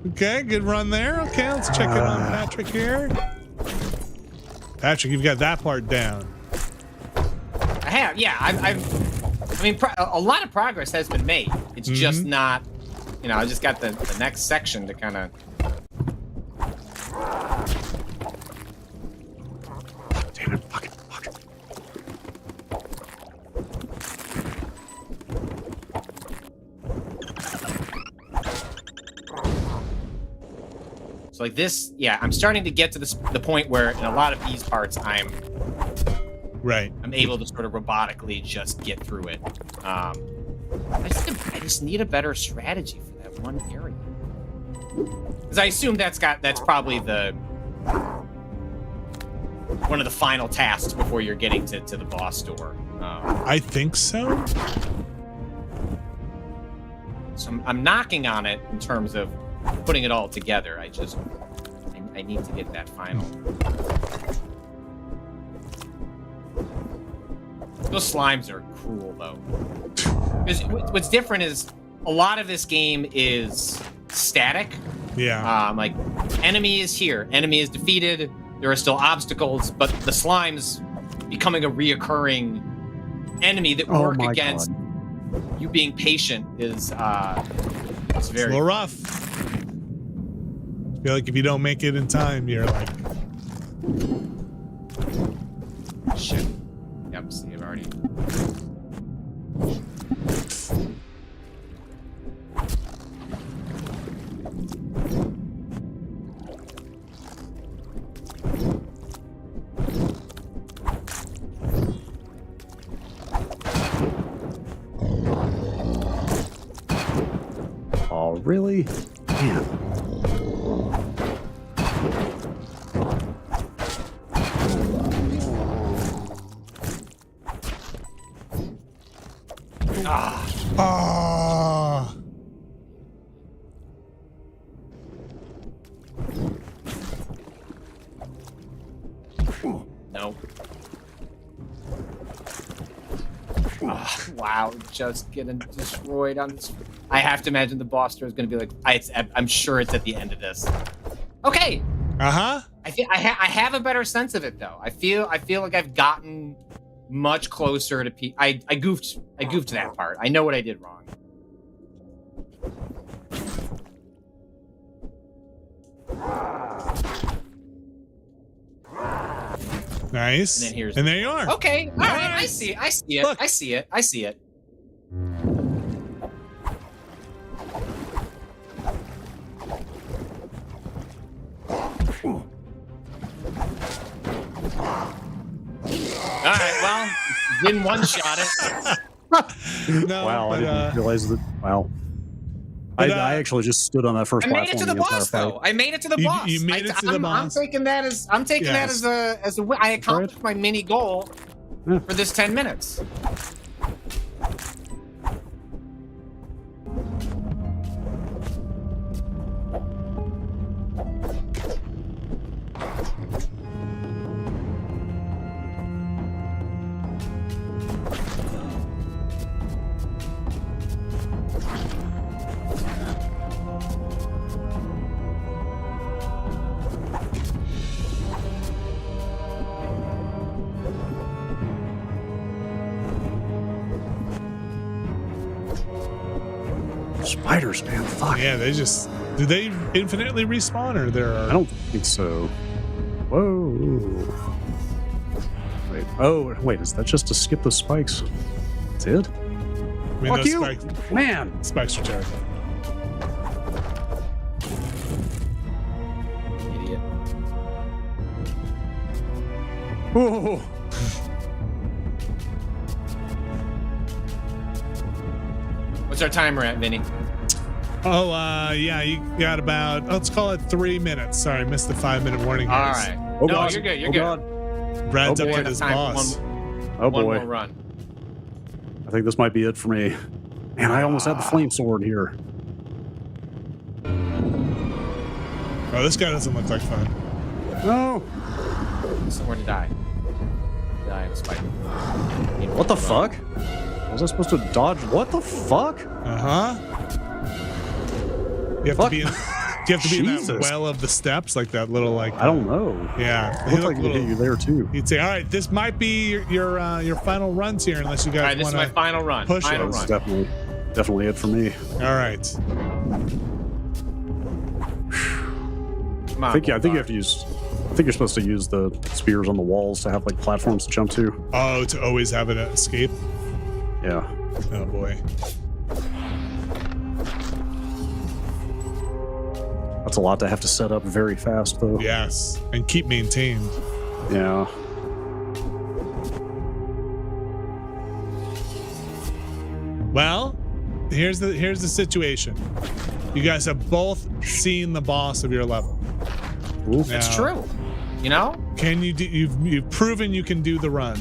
Okay, good run there. Okay, let's check in on Patrick here. Patrick, you've got that part down. I have, yeah. I mean, a lot of progress has been made. It's just not, I just got the next section to kind of. Damn it, fuck. So like this, yeah, I'm starting to get to the point where in a lot of these parts I'm able to sort of robotically just get through it. I just need a better strategy for that one area. Because I assume that's probably one of the final tasks before you're getting to the boss door. I think so. So I'm knocking on it in terms of putting it all together. I need to get that final. Those slimes are cruel though. Because what's different is a lot of this game is static. Yeah. Like enemy is here, enemy is defeated. There are still obstacles, but the slimes becoming a reoccurring enemy that work against you being patient is it's very a little rough. I feel like if you don't make it in time, you're like shit. Yep, see, I've already. Oh, really? Damn. No. Wow, just getting destroyed on this. I have to imagine the boss door is going to be like, I'm sure it's at the end of this. Okay. Uh-huh. I have a better sense of it though. I feel like I've gotten much closer to I goofed that part. I know what I did wrong. Nice. And there you are. Okay. All right. I see it. Look. I see it. All right. Well, didn't one-shot it. No. Wow, I didn't realize that. Wow. I actually just stood on that first platform. I made it to the boss, though. I made it to the boss. You made it to the boss. I'm taking that as a win. I accomplished my mini goal for this 10 minutes. spiders, man. Fuck. Yeah, they just... Do they infinitely respawn, or there are... I don't think so. Whoa. Wait. Oh, wait. Is that just to skip the spikes? That's it? I mean, Fuck those you, spikes, man. spikes are terrifying. Idiot. Whoa. What's our timer at, Vinny? Oh, yeah, you got about, let's call it 3 minutes. Sorry, missed the 5-minute warning. All guys. right. Oh, No, God. you're good. You're Oh, good. God. Brad's Oh, up boy. to Enough his time for boss. Oh, One boy. more run. I think this might be it for me. Man, I almost had the flame sword here. Oh, this guy doesn't look like fun. No. Somewhere to die. Die in a spider. What the fuck? Was I supposed to dodge? What the fuck? Uh-huh. You have Fuck. to be in... Do you have to be in that Jesus. well of the steps, like that little, like... I don't know. Yeah. It looks like it hit you there too. He'd say, all right, this might be your final runs here, unless you All right, guys this is want my to... final run. push Final it. That's run. definitely it for me. All right. Come on, I think you have Volgarr. to use. I think you're supposed to use the spears on the walls to have like platforms to jump to. Oh, to always have an escape? Yeah. Oh, boy. That's a lot to have to set up very fast, though. Yes. And keep maintained. Yeah. Well, here's the situation. You guys have both seen the boss of your level. Ooh. It's Now, true. You know? Can you do? You've proven you can do the run.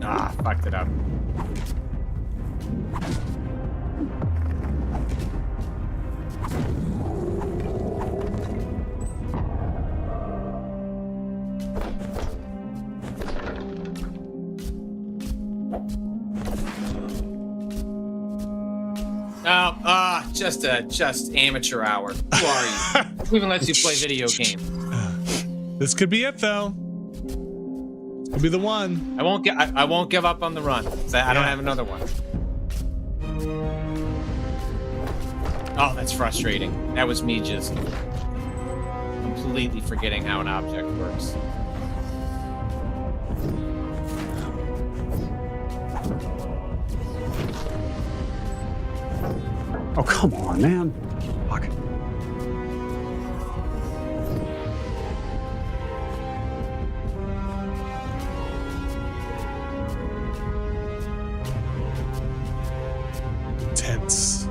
Ah, fucked it up. Oh, just amateur hour. Who are you? Who even lets you play video games? This could be it, though. This could be the one. I won't give up on the run. I don't have another one. Oh, that's frustrating. That was me just completely forgetting how an object works. Oh, come on, man. Fuck. Tense.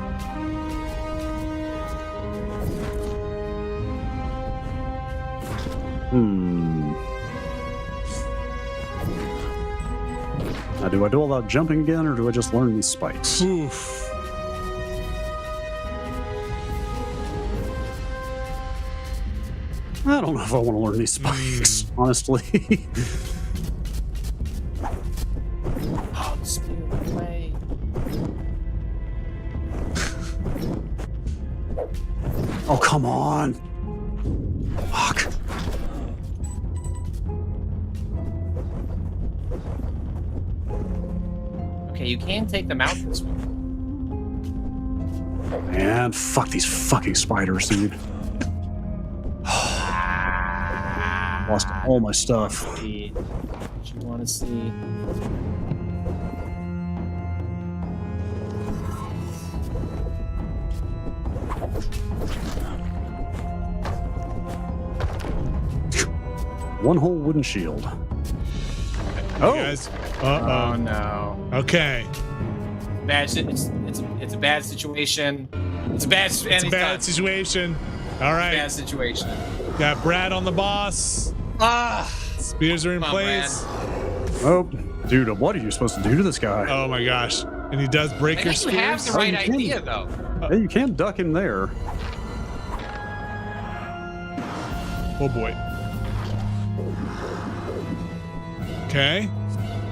Now, do I do all that jumping again, or do I just learn these spikes? Oof. I don't know if I want to learn these spikes, honestly. Oh, speed away. Oh, come on. Fuck. Okay, you can take them out this way. Man, fuck these fucking spiders, dude. Lost all my stuff. See what you want to see. One whole wooden shield. You Oh, guys. Oh Uh-oh. no! Okay. Bad. It's a bad situation. It's a bad. It's a bad situation. All right. Bad situation. Got Brad on the boss. Ah! Spears are in Come on, place. oh, dude, what are you supposed to do to this guy? Oh my gosh. And he does break I your think you have spears. the right you can. idea, though. Hey, you can duck him there. Oh boy. Okay.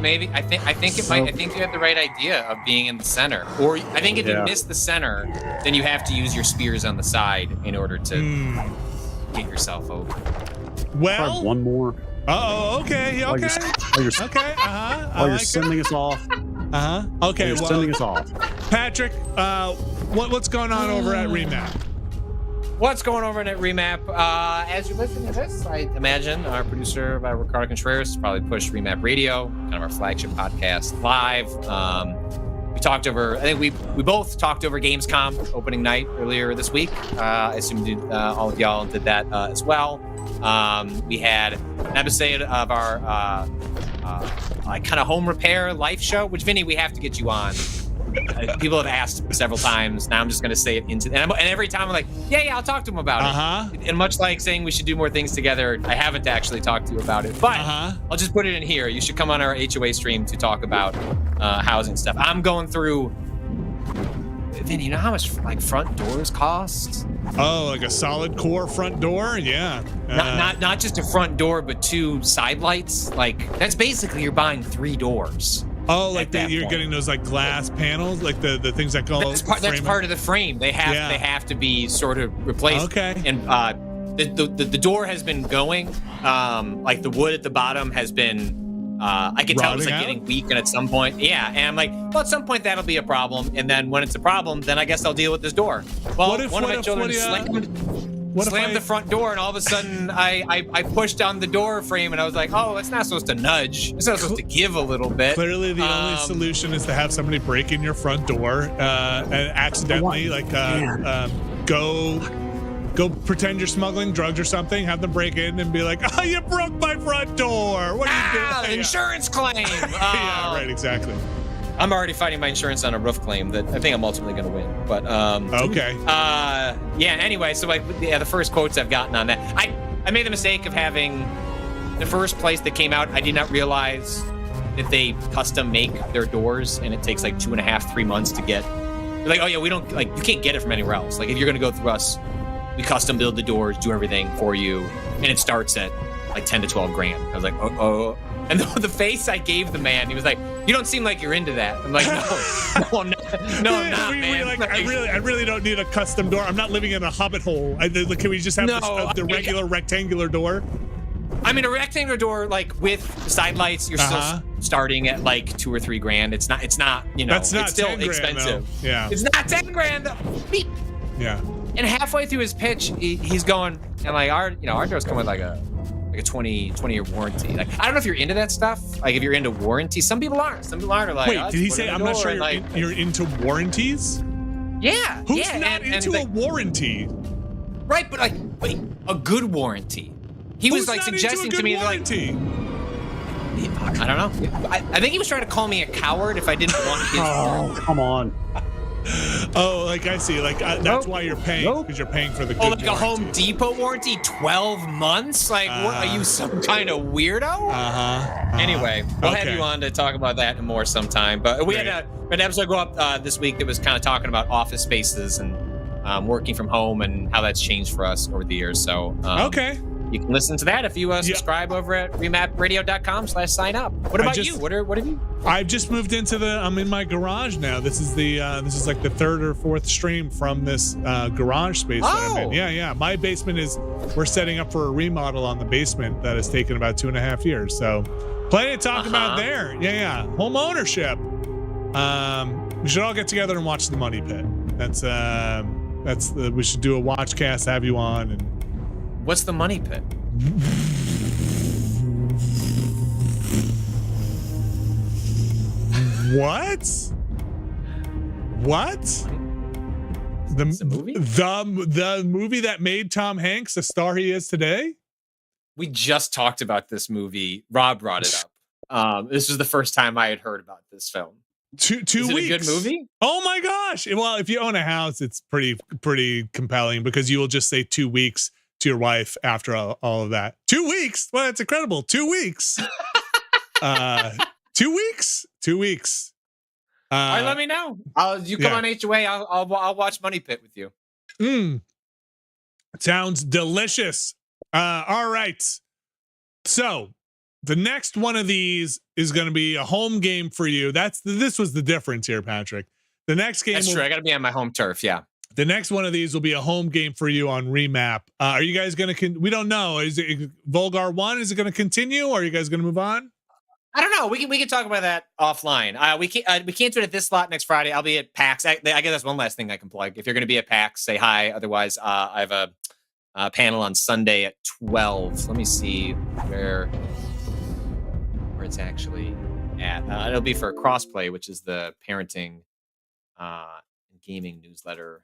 maybe. I think it might. I think you had the right idea of being in the center. Or I think if you miss the center, then you have to use your spears on the side in order to get yourself over. Well, one more. Okay. While you're sending us off. Okay. You're sending us off. Patrick, what's going on over at Remap? What's going over at Remap? As you're listening to this, I imagine our producer, Ricardo Contreras, probably pushed Remap Radio, kind of our flagship podcast, live. We talked over, I think we both talked over Gamescom opening night earlier this week. I assume all of y'all did that as well. We had an episode of our kind of home repair life show, which, Vinny, we have to get you on. People have asked several times. Now I'm just going to say it and every time I'm like, yeah, I'll talk to him about it. And much like saying we should do more things together, I haven't actually talked to you about it. But I'll just put it in here. You should come on our HOA stream to talk about housing stuff. I'm going through. Vinny, you know how much like front doors cost? Oh, like a solid core front door? Yeah. Not just a front door, but 2 side lights. Like that's basically you're buying 3 doors. Oh, like you're getting those like glass panels, like the things that go. That's part of the frame. They have to be sort of replaced. Okay. And the door has been going. Like the wood at the bottom has been. I could tell it was like getting weak, and at some point, and I'm like, well, at some point that'll be a problem, and then when it's a problem, then I guess I'll deal with this door. Well, one of my children slammed the front door, and all of a sudden I pushed down the door frame, and I was like, oh, it's not supposed to nudge. It's not supposed to give a little bit. Clearly, the only solution is to have somebody break in your front door and accidentally, go pretend you're smuggling drugs or something, have them break in and be like, oh, you broke my front door. What are you doing? Insurance claim. Yeah, right, exactly. I'm already fighting my insurance on a roof claim that I think I'm ultimately going to win. But okay. Anyway, so the first quotes I've gotten on that, I made the mistake of having the first place that came out. I did not realize that they custom make their doors, and it takes like 2.5, 3 months to get. They're like, oh yeah, we don't like you can't get it from anywhere else. Like if you're going to go through us, we custom build the doors, do everything for you, and it starts at like 10 to 12 grand. I was like, oh. And the face I gave the man, he was like, "You don't seem like you're into that." I'm like, "No, I'm not, man." Like, I really don't need a custom door. I'm not living in a hobbit hole. Can we just have the regular rectangular door? I mean, a rectangular door, like with side lights, you're still starting at like $2 or $3 grand. It's not. That's not it's still 10 grand, expensive. Though. Yeah, it's not 10 grand. Yeah. And halfway through his pitch, he's going, and like our doors come with like a 20-year warranty. Like I don't know if you're into that stuff. Like if you're into warranty, some people aren't. Some people aren't. Like, wait, did he say I'm not sure you're into warranties? Yeah. Who's not into a warranty? Right, but like a good warranty. He was like suggesting to me like. I don't know. I think he was trying to call me a coward if I didn't want his. Oh, come on. Oh, like I see. Like that's why you're paying, because you're paying for the good warranty. A Home Depot warranty, 12 months? Like, what are you, some kind of weirdo? Anyway, we'll have you on to talk about that and more sometime. But we had an episode go up this week that was kind of talking about office spaces and working from home and how that's changed for us over the years. So you can listen to that if you subscribe over at remapradio.com/sign up. What about you? What have you? I've just moved into I'm in my garage now. This is like the 3rd or 4th stream from this garage space that I'm in. Yeah. My basement we're setting up for a remodel on the basement that has taken about 2.5 years. So plenty to talk about there. Yeah. Home ownership. We should all get together and watch The Money Pit. We should do a watch cast, have you on. And what's The Money Pit? What? The movie that made Tom Hanks the star he is today? We just talked about this movie. Rob brought it up. This was the first time I had heard about this film. 2 weeks. Is it a good movie? Oh my gosh! Well, if you own a house, it's pretty compelling because you will just say 2 weeks to your wife after all of that. 2 weeks? Well, that's incredible. 2 weeks. 2 weeks. 2 weeks. All right, let me know. You come on HOA. I'll watch Money Pit with you. Sounds delicious. All right. So the next one of these is going to be a home game for you. This was the difference here, Patrick. The next game. That's true. I got to be on my home turf. Yeah. The next one of these will be a home game for you on Remap. Are you guys going to? We don't know. Is it Volgarr 1? Is it going to continue, or are you guys going to move on? I don't know. We can talk about that offline. We can't do it at this slot next Friday. I'll be at PAX. I guess that's one last thing I can plug. If you're going to be at PAX, say hi. Otherwise, I have a panel on Sunday at 12. Let me see where it's actually at. It'll be for Crossplay, which is the parenting gaming newsletter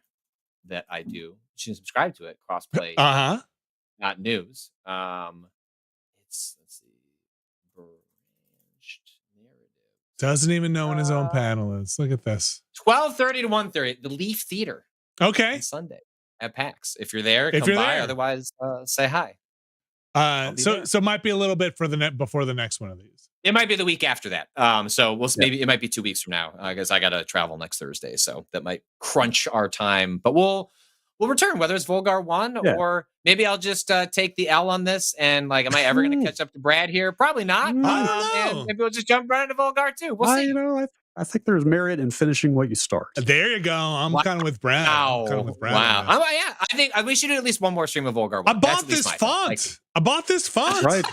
that I do. You should subscribe to it. Crossplay. Not news. It's let's see. Doesn't even know when his own panel is. Look at this. 12:30 to 1:30. The Leaf Theater. Okay. On Sunday at PAX. If you're there, come by. Otherwise, say hi. So might be a little bit for before the next one of these. It might be the week after that. So maybe it might be 2 weeks from now. Because I got to travel next Thursday, so that might crunch our time. But we'll return, whether it's Volgarr 1 or maybe I'll just take the L on this. And like, am I ever going to catch up to Brad here? Probably not. I don't know. And maybe we'll just jump right into Volgarr 2. We'll see. I think there's merit in finishing what you start. There you go. I'm kind of with Brad. Wow. Yeah. I think we should do at least one more stream of Volgarr 1. I bought this font. I bought this font. Right.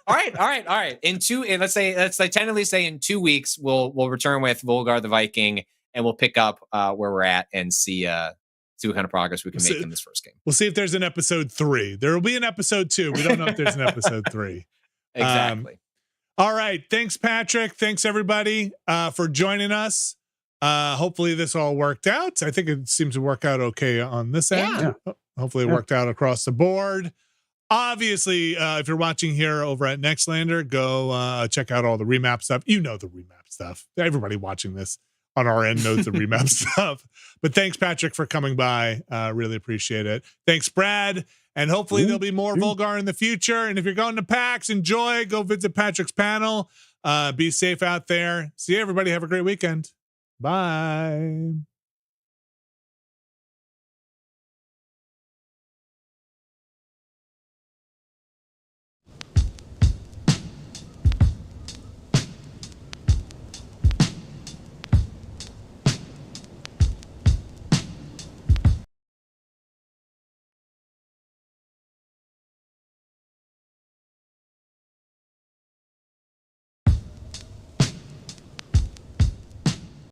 All right. Let's tentatively say in 2 weeks we'll return with Volgarr the Viking, and we'll pick up where we're at and see what kind of progress we can make in this first game. We'll see if there's an episode 3. There will be an episode 2. We don't know if there's an episode 3. Exactly. All right. Thanks, Patrick. Thanks, everybody, for joining us. Hopefully this all worked out. I think it seems to work out okay on this end. Yeah. Hopefully it worked out across the board. Obviously, if you're watching here over at Nextlander, go check out all the remap stuff. You know the remap stuff. Everybody watching this on our end knows the remap stuff. But thanks, Patrick, for coming by. Really appreciate it. Thanks, Brad. And hopefully there'll be more Volgarr in the future. And if you're going to PAX, enjoy. Go visit Patrick's panel. Be safe out there. See you, everybody. Have a great weekend. Bye.